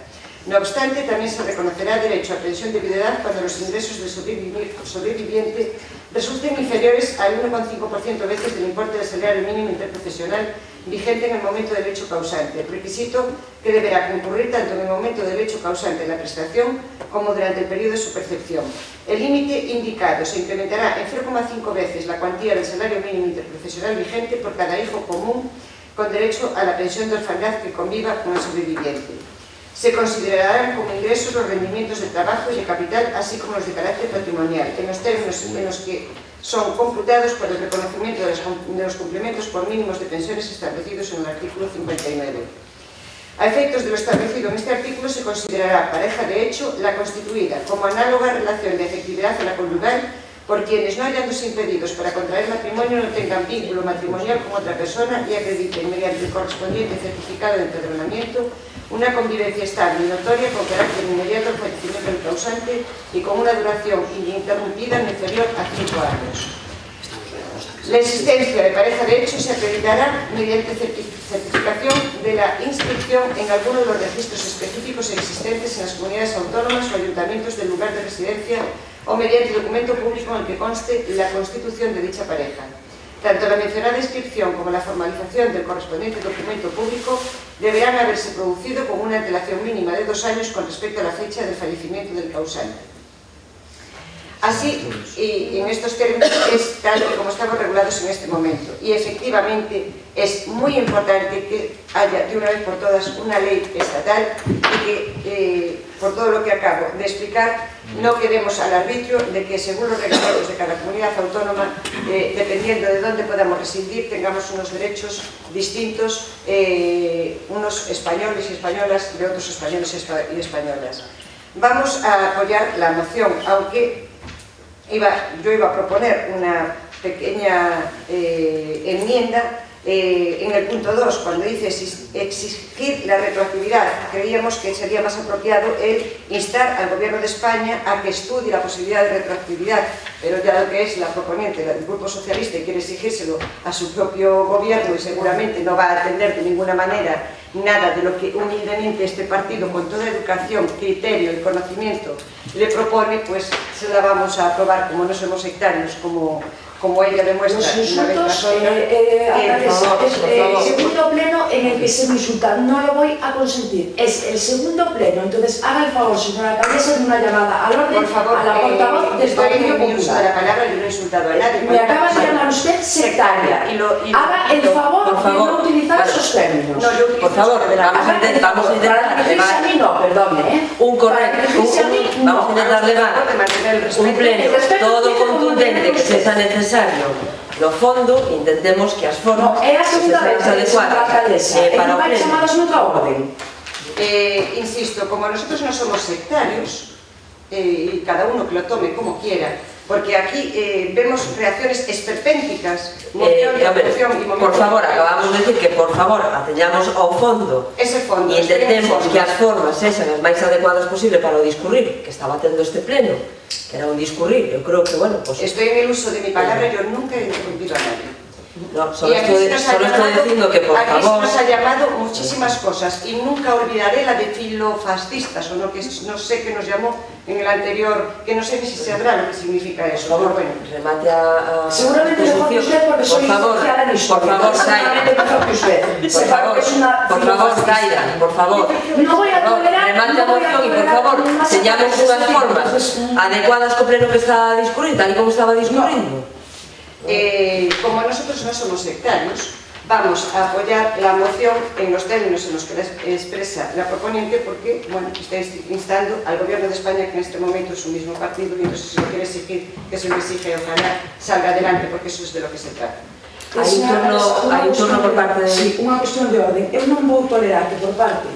No obstante, también se reconocerá derecho a pensión de viudedad cuando los ingresos del sobreviviente resulten inferiores al 1,5% veces del importe del salario mínimo interprofesional vigente en el momento del hecho causante, requisito que deberá concurrir tanto en el momento del hecho causante de la prestación como durante el periodo de su percepción. El límite indicado se incrementará en 0,5 veces la cuantía del salario mínimo interprofesional vigente por cada hijo común con derecho a la pensión de orfandad que conviva con el sobreviviente. Se considerarán como ingresos los rendimientos de trabajo y de capital, así como los de carácter patrimonial, en los términos en los que son computados por el reconocimiento de los complementos por mínimos de pensiones establecidos en el artículo 59. A efectos de lo establecido en este artículo se considerará pareja de hecho la constituida como análoga relación de efectividad a la conyugal por quienes, no hallándose impedidos para contraer matrimonio, no tengan vínculo matrimonial con otra persona y acrediten mediante el correspondiente certificado de empadronamiento una convivencia estable y notoria con carácter inmediato al fallecimiento del causante y con una duración ininterrumpida no inferior a 5 años. La existencia de pareja de hecho se acreditará mediante certificación de la inscripción en alguno de los registros específicos existentes en las comunidades autónomas o ayuntamientos del lugar de residencia o mediante documento público en el que conste la constitución de dicha pareja. Tanto la mencionada inscripción como la formalización del correspondiente documento público deberán haberse producido con una antelación mínima de 2 años con respecto a la fecha del fallecimiento del causante. Así, y en estos términos, es tal y como estamos regulados en este momento. Y efectivamente es muy importante que haya de una vez por todas una ley estatal y que, por todo lo que acabo de explicar, no quedemos al arbitrio de que según los reglamentos de cada comunidad autónoma, dependiendo de dónde podamos residir, tengamos unos derechos distintos, unos españoles y españolas de otros españoles y españolas. Vamos a apoyar la moción, aunque yo iba a proponer una pequeña enmienda en el punto 2, cuando dice exigir la retroactividad. Creíamos que sería más apropiado el instar al Gobierno de España a que estudie la posibilidad de retroactividad, pero ya lo que es la proponente del Grupo Socialista y quiere exigírselo a su propio gobierno y seguramente no va a atender de ninguna manera nada de lo que humildemente este partido, con toda educación, criterio y conocimiento, le propone, pues se la vamos a aprobar, como no somos sectarios, como como ella demuestra Los una vez tras insultos, otra, el segundo pleno en el que se me insulta, no lo voy a consentir. Es el segundo pleno, entonces haga el favor, señora alcaldesa, de una llamada al orden por favor, a la portavoz del estoy Partido en mi uso de la Popular. palabra, yo no he insultado a nadie. Me acaba de llamar usted sectaria. Haga el favor de no utilizar esos términos. No, yo utilizo Por favor, vamos a intentar Para dirigirse a mí no, perdone, vamos a intentar levar un pleno todo contundente que sexa necesario no fondo, intentemos que as formas é a segunda vez, señora alcaldesa, e non vai chamadas nunca a orden. Insisto, como nosotros no somos sectarios, y cada uno que lo tome como quiera, porque aquí vemos reacciones esperpénticas, moción de atención y momento. Por favor, acabamos de decir que por favor ateñamos ao fondo ese fondo, e intentemos que as formas sexan as máis adecuadas posible para o discurrir que estaba tendo este pleno, que era un discurrir. Eu creo que, bueno, pues estoy en el uso de mi palabra, yo nunca he interrumpido a nadie. no, solo estoy diciendo que por aquí favor se nos ha llamado muchísimas cosas y nunca olvidaré la de filofascistas o no, que no sé qué nos llamó en el anterior, que no sé ni si sabrá lo que significa eso. Por favor, bueno, remate a seguramente mejor que usted porque soy licenciada en historia. Por favor, seguramente mejor que usted. por favor, Zaira, por favor. No voy a tolerar, remate a moción y por favor, señamos unhas formas adecuadas co pleno que está a discurrir, tal y como estaba discurrindo. Como nosotros no somos sectarios, vamos a apoyar la moción en los términos en los que la expresa la proponente, porque bueno, está instando al gobierno de España, que en este momento es un mismo partido, y entonces si lo quiere exigir, que se lo exige, ojalá salga adelante, porque eso es de lo que se trata. Hai un turno por parte de... Sí, unha cuestión de orden. Eu non vou tolerar que por parte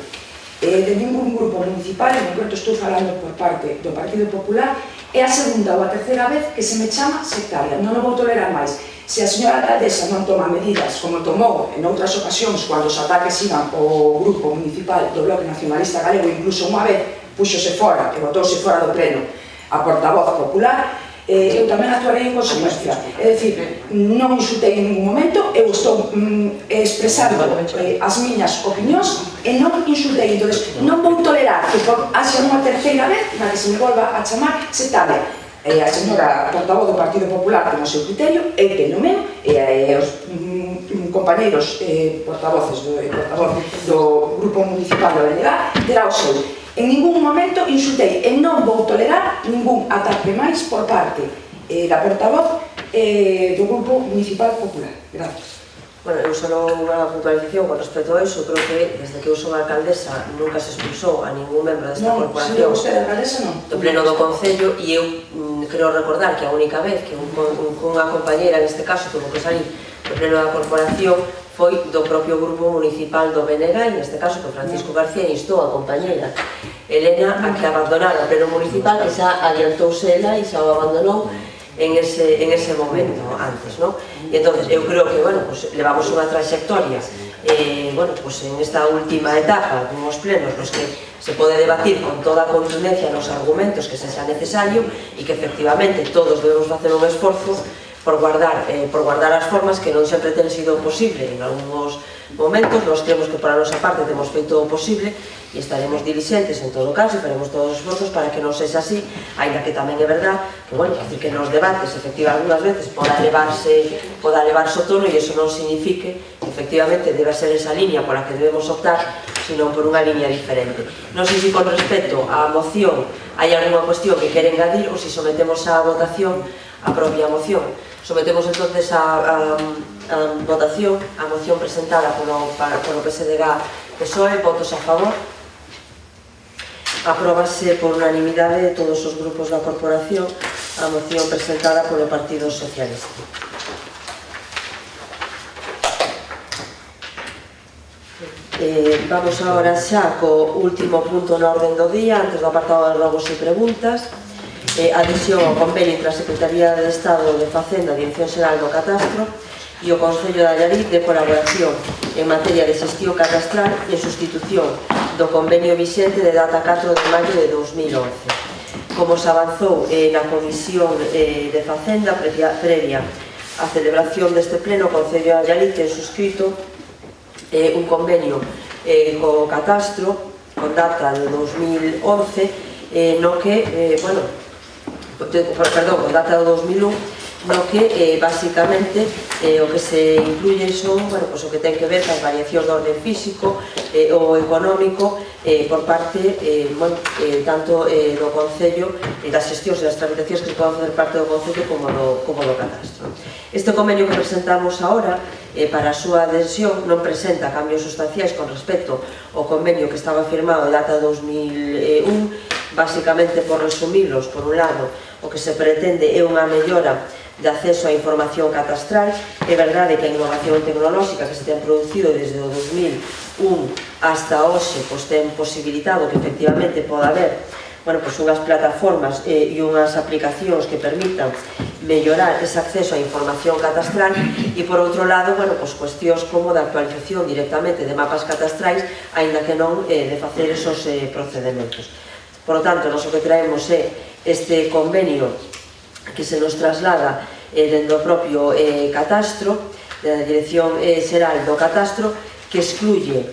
de ningún grupo municipal, en concreto estou falando por parte do Partido Popular, é a segunda ou a terceira vez que se me chama sectaria. Non o vou tolerar máis. Se a señora alcaldesa non toma medidas como tomou en outras ocasións cando os ataques iban o grupo municipal do Bloque Nacionalista Galego, incluso unha vez puxose fora e botouse fora do pleno a portavoz popular, eu tamén actuarei en consecuencia. É dicir, non insultei en ningún momento, eu estou expresando as miñas opinións e non insultei. Entón, non vou tolerar que haxa unha terceira vez na que se me volva a chamar sectaria. A señora portavoz do Partido Popular ten o seu criterio, eu teño o meu, e os compañeiros portavoces do Grupo Municipal da BNG terá o seu. En ningún momento insultei e non vou tolerar ningún ataque máis por parte da portavoz do Grupo Municipal Popular. Gracias. Bueno, eu só unha puntualización con respecto a iso. Creo que desde que eu son alcaldesa nunca se expulsou a ningún membro desta corporación do pleno do Concello, e eu creo recordar que a única vez que unha compañera, neste caso, tuvo que salir do pleno da corporación foi do propio grupo municipal do Benega, e neste caso que Francisco García instou a compañeira Elena a que abandonara o pleno municipal, que xa adiantouse ela e xa o abandonou en ese momento antes, ¿no? E entonces eu creo que, bueno, pues levamos unha trayectoria bueno, pues en esta última etapa nos plenos nos que se pode debatir con toda a contundencia nos argumentos que se sea necesario, e que efectivamente todos debemos facer un esforzo por guardar as formas, que non sempre ten sido posible en algúns momentos. Nós creemos que por a nosa parte temos feito o posible e estaremos dirixentes en todo caso e faremos todos os esforzos para que non sexa así, ainda que tamén é verdad que, bueno, que nos debates efectivamente algunas veces poda levarse o tono, e iso non signifique que efectivamente debe ser esa línea pola que debemos optar, sino por unha línea diferente. Non sei se con respecto á moción hai algunha cuestión que quere engadir ou se sometemos a votación a propia moción. Sometemos entonces a votación a moción presentada polo PSDG-PSOE. Votos a favor. Apróbase por unanimidade de todos os grupos da corporación a moción presentada polo Partido Socialista. Vamos agora xa co último punto na orden do día, antes do apartado de rogos e preguntas. Adhesión ao convenio entre a Secretaría de Estado de Facenda, Dirección Xeral do Catastro, e o Concello de Allariz de colaboración en materia de xestión catastral e en sustitución do convenio vixente de data 4 de maio de 2011. Como se avanzou na Comisión de Facenda previa a celebración deste pleno, o Concello de Allariz ten suscrito un convenio co Catastro con data de 2011, no que, bueno, perdón, con data de 2001, no que basicamente o que se incluye son o que ten que ver as variacións de orden físico ou económico por parte tanto do Concello e das xestións e das tramitacións que se poden facer parte do Concello como do catastro. Este convenio que presentamos agora para a súa adhesión non presenta cambios sustanciais con respecto ao convenio que estaba firmado en data 2001. Basicamente, por resumilos, por un lado, o que se pretende é unha mellora de acceso á información catastral. É verdade que a innovación tecnolóxica que se ten producido desde o 2001 hasta hoxe ten posibilitado que efectivamente poda haber unhas plataformas e unhas aplicacións que permitan mellorar ese acceso á información catastral e, por outro lado, cuestións como da actualización directamente de mapas catastrais, aínda que non de facer esos procedimentos. Por lo tanto, nós o que traemos é este convenio que se nos traslada dentro do propio catastro, da Dirección Xeral do Catastro, que excluye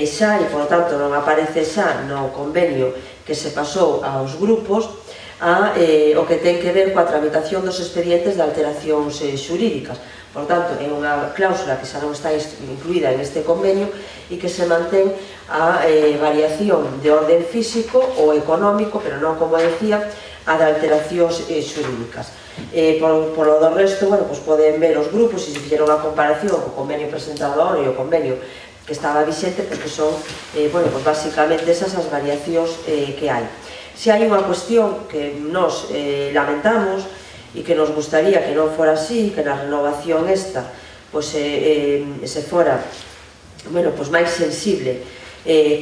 xa, e por lo tanto non aparece xa no convenio que se pasou aos grupos, o que ten que ver coa tramitación dos expedientes de alteracións xurídicas. Por tanto, é unha cláusula que xa non está incluída en este convenio e que se mantén a variación de orden físico ou económico, pero non, como decía, a de alteracións xurídicas. Por lo do resto, poden ver os grupos e se fixeron a comparación co convenio presentado agora e o convenio que estaba vixente, que son basicamente esas as variacións que hai. Se hai unha cuestión que nos lamentamos e que nos gustaría que non fora así, que na renovación esta se fora máis sensible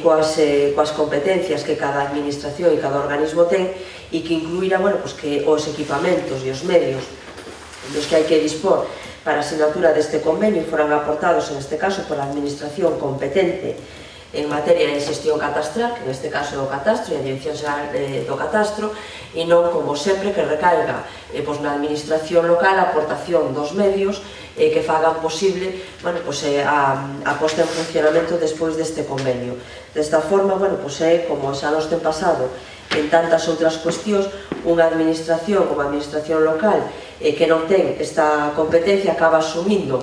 coas competencias que cada administración e cada organismo ten, e que incluíra que os equipamentos e os medios dos que hai que dispor para a asignatura deste convenio foran aportados, en este caso, por a administración competente en materia de xestión catastral, que neste caso é o catastro e a Dirección Xeral do Catastro, e non, como sempre, que recaiga na administración local a aportación dos medios que fagan posible a posta en funcionamento despois deste convenio. Desta forma, é como xa nos ten pasado en tantas outras cuestións, unha administración como a administración local que non ten esta competencia acaba asumindo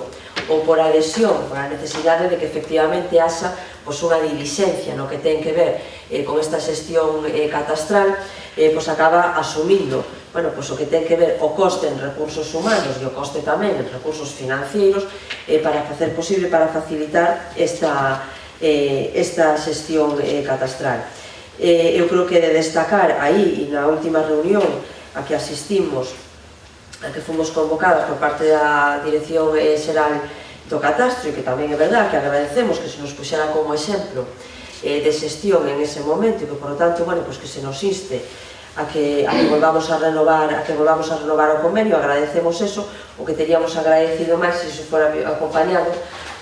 ou por adhesión, por a necesidade de que efectivamente haxa unha dilixencia no que ten que ver con esta xestión catastral, acaba asumindo o que ten que ver o coste en recursos humanos e o coste tamén en recursos financeiros para facer posible, para facilitar esta xestión catastral. Eu creo que de destacar aí, e na última reunión a que asistimos, a que fomos convocadas por parte da Dirección Xeral do Catastro, e que tamén é verdade que agradecemos que se nos puxera como exemplo de xestión en ese momento, e que, por lo tanto, que se nos inste a que volvamos a renovar o convenio. Agradecemos eso. O que teríamos agradecido máis se fora acompañado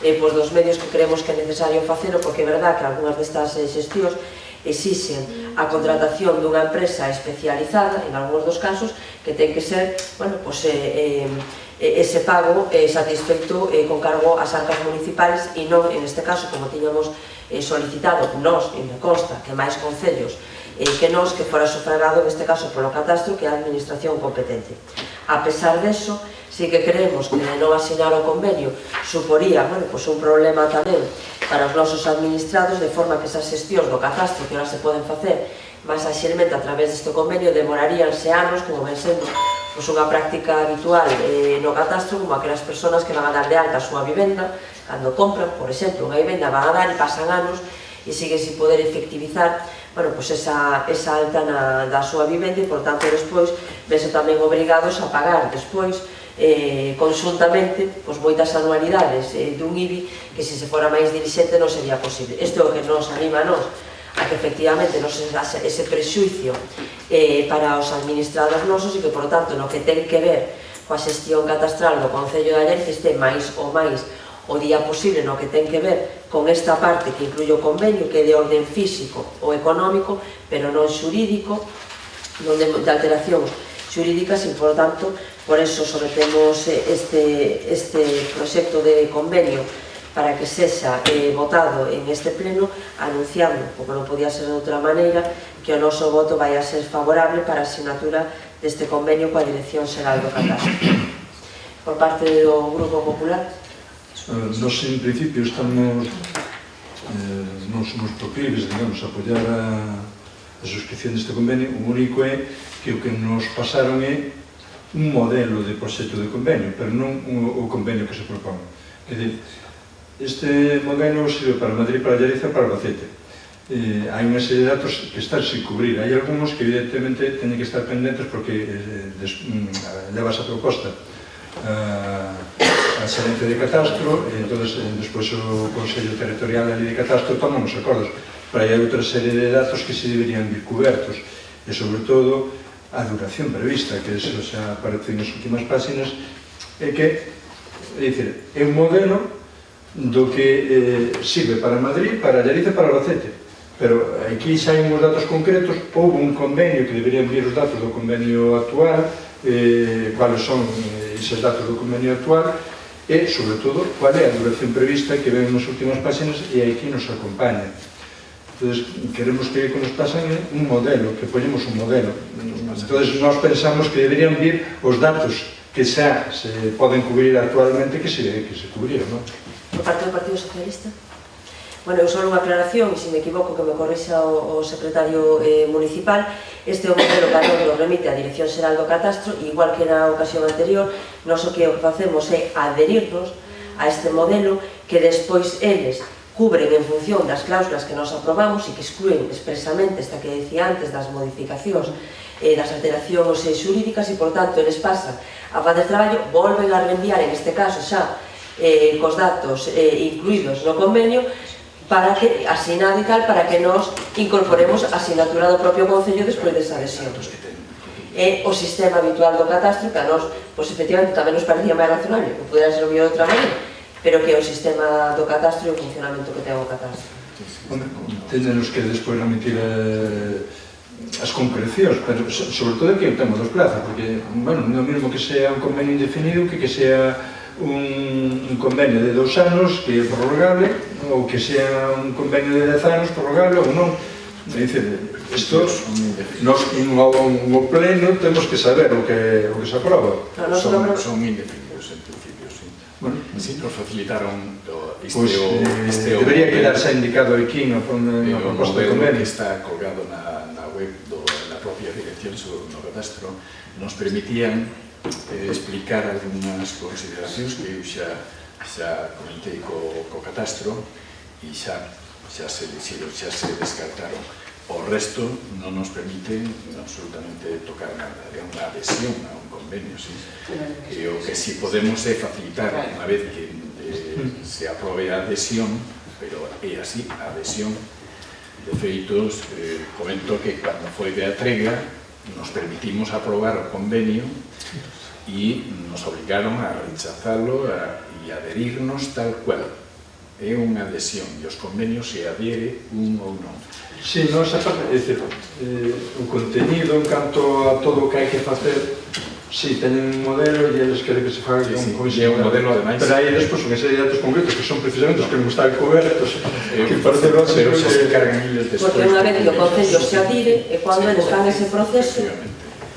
dos medios que creemos que é necesario facelo, porque é verdade que algunhas destas xestións exixen a contratación dunha empresa especializada, en algúns dos casos, que ten que ser ese pago satisfeito con cargo ás arcas municipales, e non, en este caso, como tiñamos solicitado nós, e me consta que máis concellos que nós, que fora sufragado, neste caso, polo catastro, que é a administración competente. A pesar deso, sí que creemos que non asinar o convenio suporía un problema tamén para os nosos administrados, de forma que esas xestións do catastro que ahora se poden facer máis axilmente a través deste convenio demoraríanse anos, como ven sendo unha práctica habitual no catastro, como aquelas persoas que van a dar de alta a súa vivenda, cando compran, por exemplo, unha vivenda, van a dar e pasan anos e siguen sin poder efectivizar esa alta da súa vivenda, e, por tanto, despois vense tamén obrigados a pagar despois conxuntamente moitas anualidades dun IBI que, se fora máis dirixente, non sería posible. Isto é o que nos anima a nós a que efectivamente non se haxe ese prexuicio para os administrados nosos, e que, por tanto, no que ten que ver coa xestión catastral do Concello de Allén, que este máis o día posible no que ten que ver con esta parte que incluye o convenio, que é de orden físico ou económico, pero non xurídico, non de alteracións xurídicas, e, por tanto, por eso sometemos este proxecto de convenio para que sexa votado en este pleno, anunciando, como non podía ser de outra maneira, que o noso voto vai a ser favorable para a asignatura deste convenio coa Dirección Xeral do Catastro. por parte do Grupo Popular? Nos, en principio, estamos non somos proclives, digamos, a apoiar a suscripción deste convenio. O único é que o que nos pasaron é un modelo de proxecto de convenio, pero non o convenio que se propón. É dicir, este modelo sirve para Madrid, para Lleida e para Albacete. Hai unha serie de datos que están sin cubrir. Hai algúns que evidentemente teñen que estar pendentes porque leva esa proposta a xerencia de catastro e entón despois o Consello Territorial de Catastro toman os acordos, pero hai outra serie de datos que se deberían vir cubertos e sobre todo a duración prevista, que eso xa aparece nas últimas páxinas, é que é un modelo do que sirve para Madrid, para Lleida e para Albacete, pero aquí xa hai uns datos concretos. Houve un convenio que deberían vir os datos do convenio actual, cuáles son eses datos do convenio actual e, sobre todo, cuál é a duración prevista que ven nas últimas páxinas e aquí nos acompaña. Entón, queremos que nos pasan un modelo, que poñemos un modelo. Entón, nós pensamos que deberían vir os datos que xa se poden cubrir actualmente que se cubriron, non? Por parte do Partido Socialista? Bueno, eu só unha aclaración, e se me equivoco que me corrixa o secretario municipal. Este é o modelo que a nos remite a Dirección Xeral do Catastro, e igual que na ocasión anterior, nós o que facemos é adherirnos a este modelo que despois eles cubren en función das cláusulas que nos aprobamos e que excluen expresamente esta que decía antes das modificacións das alteracións xurídicas, e, por tanto, eles pasan a fazer traballo, volven a reenviar, en este caso, xa cos datos incluídos no convenio, para que, asinado e tal, para que nos incorporemos a asignatura do propio Concello despois desa adhesión. É o sistema habitual do catastro, que a nos, pois, efectivamente, tamén nos parecía máis razonable, que pudera ser o de outra maneira, pero que é o sistema do catastro e o funcionamento que ten o catastro. Teñenos que despois remitir as concrecións, pero sobre todo que o tema dos plazos, porque, bueno, non é o mesmo que sea un convenio indefinido que sea un convenio de 2 anos que é prorrogable, ou que sea un convenio de 10 anos prorrogable ou non. É dicir, isto, nos no pleno temos que saber o que se aproba. Son indefinidos, en principio, sí. Bueno, sí, nos facilitaron debería quedarse indicado aquí na proposta de convenio. Que está colgado na web da propia Dirección do Catastro, nos permitían explicar algunhas consideracións que eu xa comentei co catastro e xa se descartaron. O resto non nos permite absolutamente tocar nada, é unha adhesión a un convenio, sí. E o que si podemos é facilitar, unha vez que se aprobe a adhesión, pero é así, a adhesión. De feitos, comento que cando foi de Atrega nos permitimos aprobar o convenio e nos obligaron a rechazalo e adherirnos tal cual. É unha adhesión e os convenios se adhiere un ou non. Si, non esa parte, é dicir, o contenido en canto a todo o que hai que facer, si, teñen un modelo e eles queren que se faga con ese modelo, ademais. Pero aí despois son ese de datos concretos que son precisamente os que non están cobertos, que parece lógico, pero se cargan eles despois. Porque unha vez que o Concello se adhire é cando eles fan ese proceso,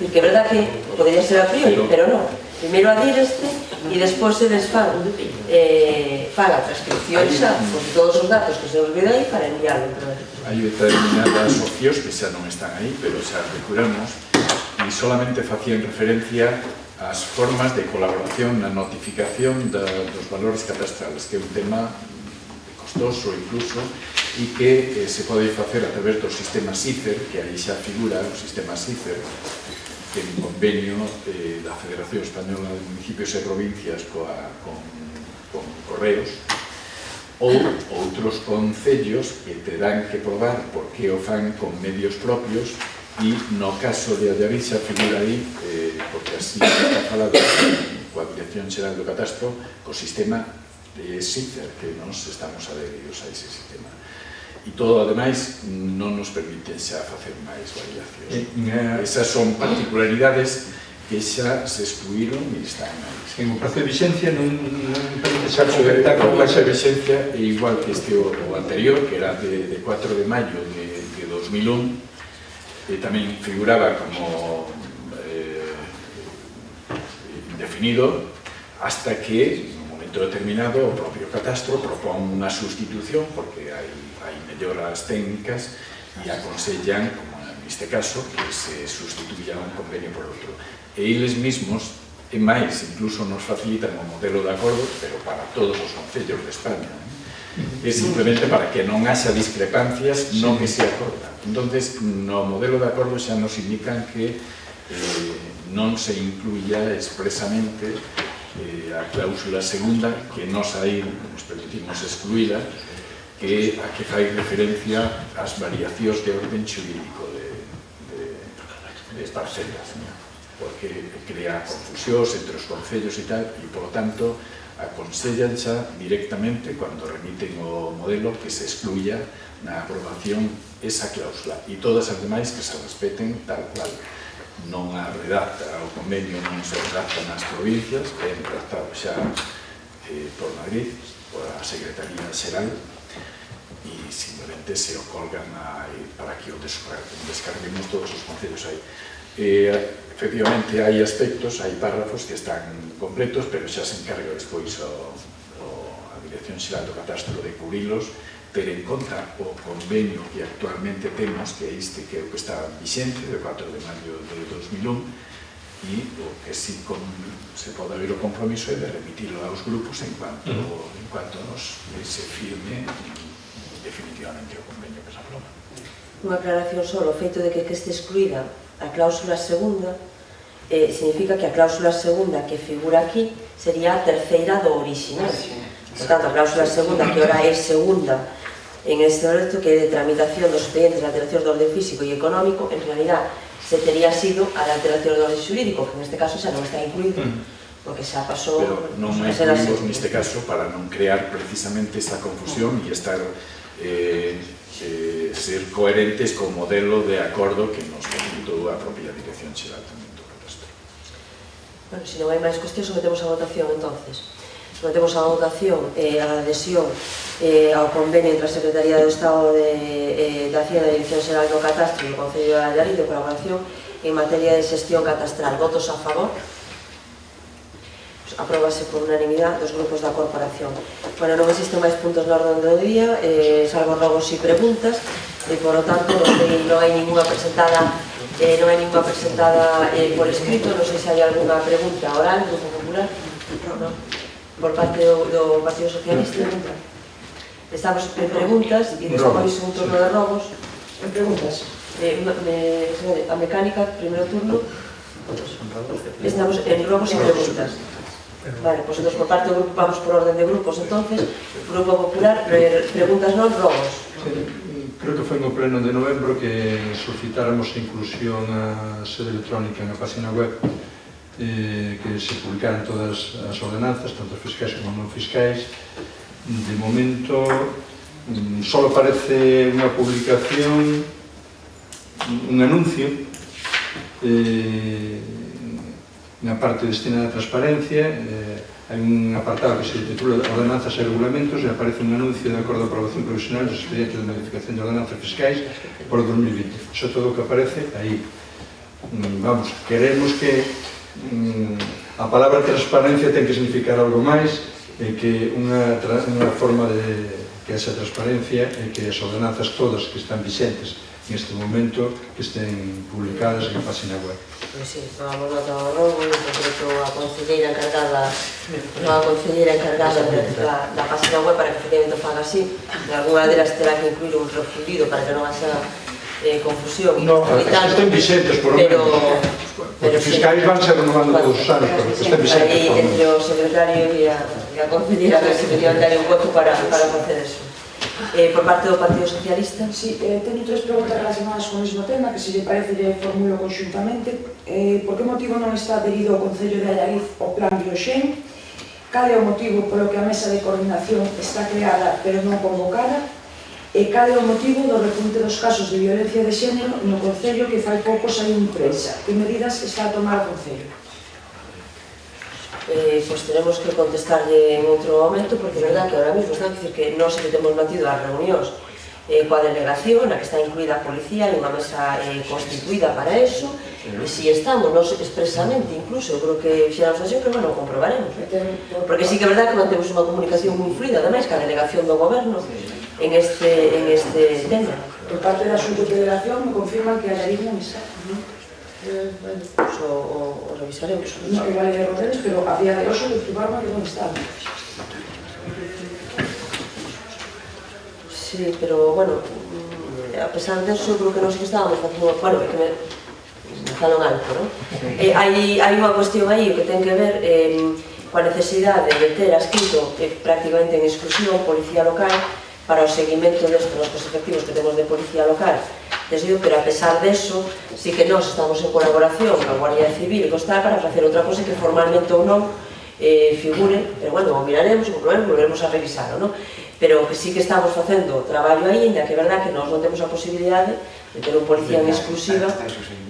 e que é verdad que podría ser a priori, pero non. Primeiro adhíreste e despois se desfan a transcripción xa con todos os datos que se os vede aí para enviarlo. Hai determinadas opcións que xa non están aí, pero xa recuramos e solamente facían referencia ás formas de colaboración na notificación dos valores catastrales, que é un tema costoso incluso e que se pode facer a través do sistema CIFER, que aí xa figura o sistema CIFER, que é un convenio da Federación Española de Municipios e Provincias con Correos, ou outros concellos que terán que probar por que o fan con medios propios e no caso de Allarixa figura aí, porque así está falado coa Dirección Xeral do Catastro, co sistema de CIFER, que nos estamos adheridos a ese sistema. E todo, ademais, non nos permite xa facer máis variacións. Esas son particularidades que xa se excluíron e están aí. En o prazo de vixencia non permite xa concretar con prazo de vixencia é igual que este o anterior, que era de 4 de maio de 2001, e tamén figuraba como indefinido, hasta que, en un momento determinado, o propio catastro propón unha sustitución, porque hai melloras técnicas, e aconsellan, como neste caso, que se sustituya un convenio por outro. E eles mesmos, e máis, incluso nos facilitan o modelo de acordo, pero para todos os concellos de España. É simplemente para que non haxa discrepancias no que se acorda. Entonces, no modelo de acordo xa nos indican que non se incluya expresamente a cláusula segunda, que nos aí nos permitimos excluíla, que a que fai referencia ás variacións de orden xurídico de parcelas, porque crea confusións entre os concellos e tal, e, por tanto, aconsellan xa directamente, cando remiten o modelo, que se excluya na aprobación esa cláusula, e todas as demais que se respeten tal cual. Non a redacta o convenio, non se redacta nas provincias, é redactado xa por Madrid, por a Secretaría Xeral, e simplemente se o colgan para que o descarguemos todos os concellos aí. Efectivamente, hai aspectos, hai párrafos que están completos, pero xa se encarga despois a Dirección Xeral do Catastro de cubrilos, ter en conta o convenio que actualmente temos, que é este que é o que está vixente, de 4 de maio de 2001, e o que sí se pode haber o compromiso é de remitilo aos grupos en cuanto nos se firme definitivamente o convenio que se aproba. Unha aclaración só, o feito de que este excluída a cláusula segunda significa que a cláusula segunda que figura aquí sería a terceira do orixinal. Por tanto, a cláusula segunda, que ora é segunda en este momento, que é de tramitación dos expedientes de alteración do orden físico e económico, en realidad se tería sido a de alteración do orden xurídico, que neste caso xa non está incluído, porque xa pasou... Pero non a incluímos neste caso para non crear precisamente esa confusión e estar ser coherentes co modelo de acordo que nos facilitou a propia Dirección Xeral tamén do Catastro. Bueno, se non hai máis cuestións, sometemos a votación, entonces. Sometemos a votación a adhesión ao convenio entre a Secretaría do Estado de Hacienda e a Dirección Xeral do Catastro e o Concello de Allariz de colaboración en materia de xestión catastral. Votos a favor? Apróbase por unanimidade dos grupos da corporación. Bueno, non existen máis puntos na orde do día, salvo rogos e preguntas, e, por lo tanto, non hai ninguna presentada por escrito. Non sei se hai alguna pregunta oral, do Grupo Popular. Non. Por parte do Partido Socialista. Estamos en preguntas e despois un turno de rogos. En preguntas. A mecánica, primeiro turno. Estamos en rogos e preguntas. Vale, pois entón por parte do grupo vamos por orden de grupos, entonces Grupo Popular, preguntas non, rogos. Creo que foi no pleno de novembro que solicitáramos a inclusión a sede electrónica na página web, que se publicaran todas as ordenanzas, tanto fiscais como non fiscais. De momento só aparece unha publicación, un anuncio na parte destinada a transparencia. Hai un apartado que se titula Ordenanzas e Regulamentos, e aparece un anuncio de acordo de aprobación provisional dos expedientes de modificación de ordenanzas fiscais por 2020. Iso é todo o que aparece aí. Vamos, queremos que a palabra transparencia ten que significar algo máis, e que unha forma de que esa transparencia e que as ordenanzas todas que están vixentes neste momento que estén publicadas na página web. Pois sí, tomamos nota do rogo, en concreto a concelleira encargada da página web para que efectivamente faga así. En alguna delas terá que incluir un refundido para que non haxa confusión. No, que estén vixentes, por lo menos. Porque fiscais van ser renovando todos os anos, pero que estén vixentes. Aí, entre o secretario e a concelleira, que se querían dar un hueco para facer eso. Por parte do Partido Socialista? Sí, teño tres preguntas relacionadas con o mesmo tema, que se lle parece lle formulo conxuntamente. Por que motivo non está adherido ao Concello de Allariz o Plan Bioxen? Cal é o motivo polo que a mesa de coordinación está creada pero non convocada? E cal é o motivo do repunte dos casos de violencia de xénero no Concello que fai pouco saiu en prensa? Que medidas está a tomar o Concello? Pois teremos que contestarlle en outro momento, porque é verdad que ahora mismo está a dicir que non se temos mantido as reunións coa delegación, na que está incluída a policía, e unha mesa constituída para eso, e si estamos nos expresamente, incluso, eu creo que fixéramos así, pero bueno, comprobaremos, porque sí que é verdad que mantemos unha comunicación moi fluida, ademais, que a delegación do goberno en este tema. Por parte da Xunta de Federación me confirman que a Yarín non está. Pues o revisaremos. Non que vale de Rodeles, pero a día de hoxe confirmaron que non está. Sí, pero, bueno, a pesar de eso, creo que nos estábamos facendo, bueno, que me falo en alto, non? Hai unha cuestión aí que ten que ver coa necesidade de ter adscrito prácticamente en exclusión policía local para o seguimento destes nos efectivos que temos de policía local desde pero a pesar deso, sí que nós estamos en colaboración coa Guardia Civil e costal para facer outra cosa que formalmente ou non figure, pero bueno, o miraremos, o volveremos a revisarlo, non? Pero que sí que estamos facendo traballo aí, ainda que é verdad que nós non temos a posibilidade de ter un policía en exclusiva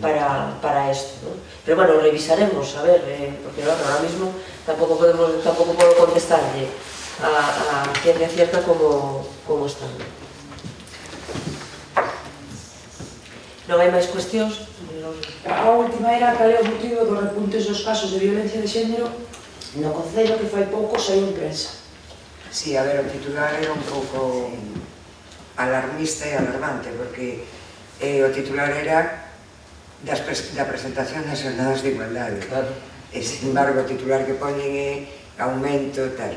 para isto, non? Pero bueno, revisaremos, a ver, porque ahora mismo tampouco podo contestarlle a ciencia cierta como están. Non hai máis cuestións? A última era cal é o motivo dos repuntes dos casos de violencia de xénero no Concello que fai pouco saiu en prensa. Sí, a ver, o titular era un pouco alarmista e alarmante, porque o titular era da presentación das jornadas de igualdade. E, sin embargo, o titular que poñen é aumento, tal.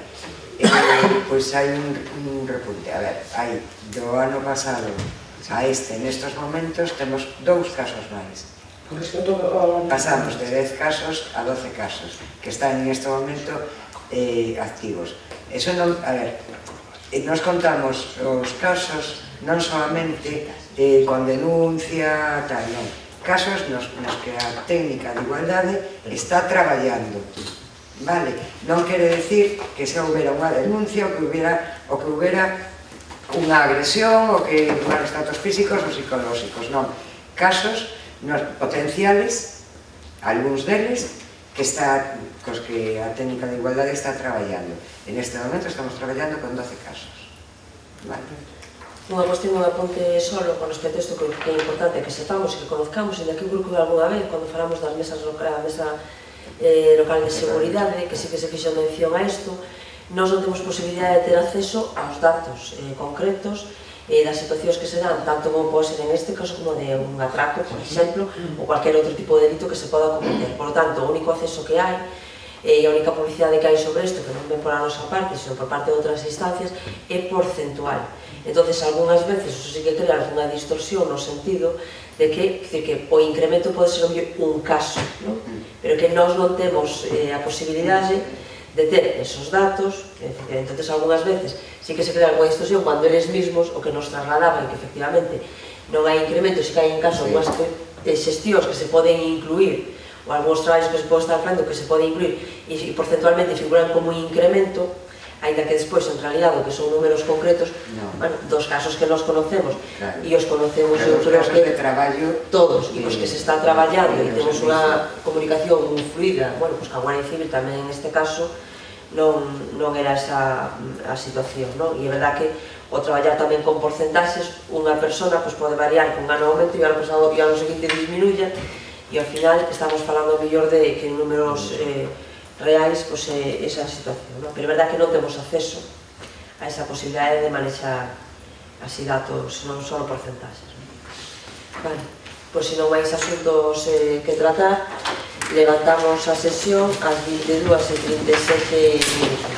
Pois hai un repunte. A ver, hai do ano pasado a nestos momentos, temos 2 casos máis. Pasamos de 10 casos a 12 casos, que están en este momento activos. Eso non, a ver, nos contamos os casos non solamente con denuncia, tal, non. Casos nos que a técnica de igualdade está traballando, vale? Non quere decir que se houbera unha denuncia ou que houbera unha agresión ou que malos tratos físicos ou psicolóxicos, non. Casos potenciales, algúns deles, cos que a técnica de igualdade está traballando. En este momento estamos traballando con 12 casos. Vale. Unha cuestión, un apunte solo con respecto a isto que é importante que sepamos e que conozcamos, e daqui o grupo de alguna vez, cando falamos das mesas locales, a mesa local de seguridade, que sí que se fixo mención a isto, nós non temos posibilidade de ter acceso aos datos concretos das situacións que se dan, tanto como pode ser en este caso como de un atraco, por exemplo, ou cualquier outro tipo de delito que se poda cometer. Por lo tanto, o único acceso que hai e a única publicidade que hai sobre isto, que non ven por a nosa parte, sino por parte de outras instancias, é porcentual. Entonces, algunhas veces, eso sí que crea alguna distorsión no sentido de que o incremento pode ser un caso, ¿no? Pero que nós non temos a posibilidade de ter esos datos, entonces algunhas veces sí que se crea alguna distorsión cando eles mismos o que nos trasladaban que efectivamente non hai incremento, sí que hai en caso algunhas xestións que se poden incluir ou algúns traballos que se poden estar facendo que se poden incluir e porcentualmente figuran como un incremento, ainda que despois en realidad o que son números concretos, bueno, dos casos que nos conocemos e os conocemos eu creo que todos, e os que se está traballando e temos unha comunicación moi fluida, bueno, pues que a Guardia Civil tamén en este caso non era esa a situación, non? E é verdad que o traballar tamén con porcentaxes, unha persona pode variar con ano aumento e ano pasado e ano seguinte disminuya e ao final estamos falando mellor de que en números reais esa situación, non? Pero é verdad que non temos acceso a esa posibilidade de manexar así datos, non só porcentaxes. Vale, pois se non máis asuntos que tratar, levantamos a sesión ás 22:37 minutos.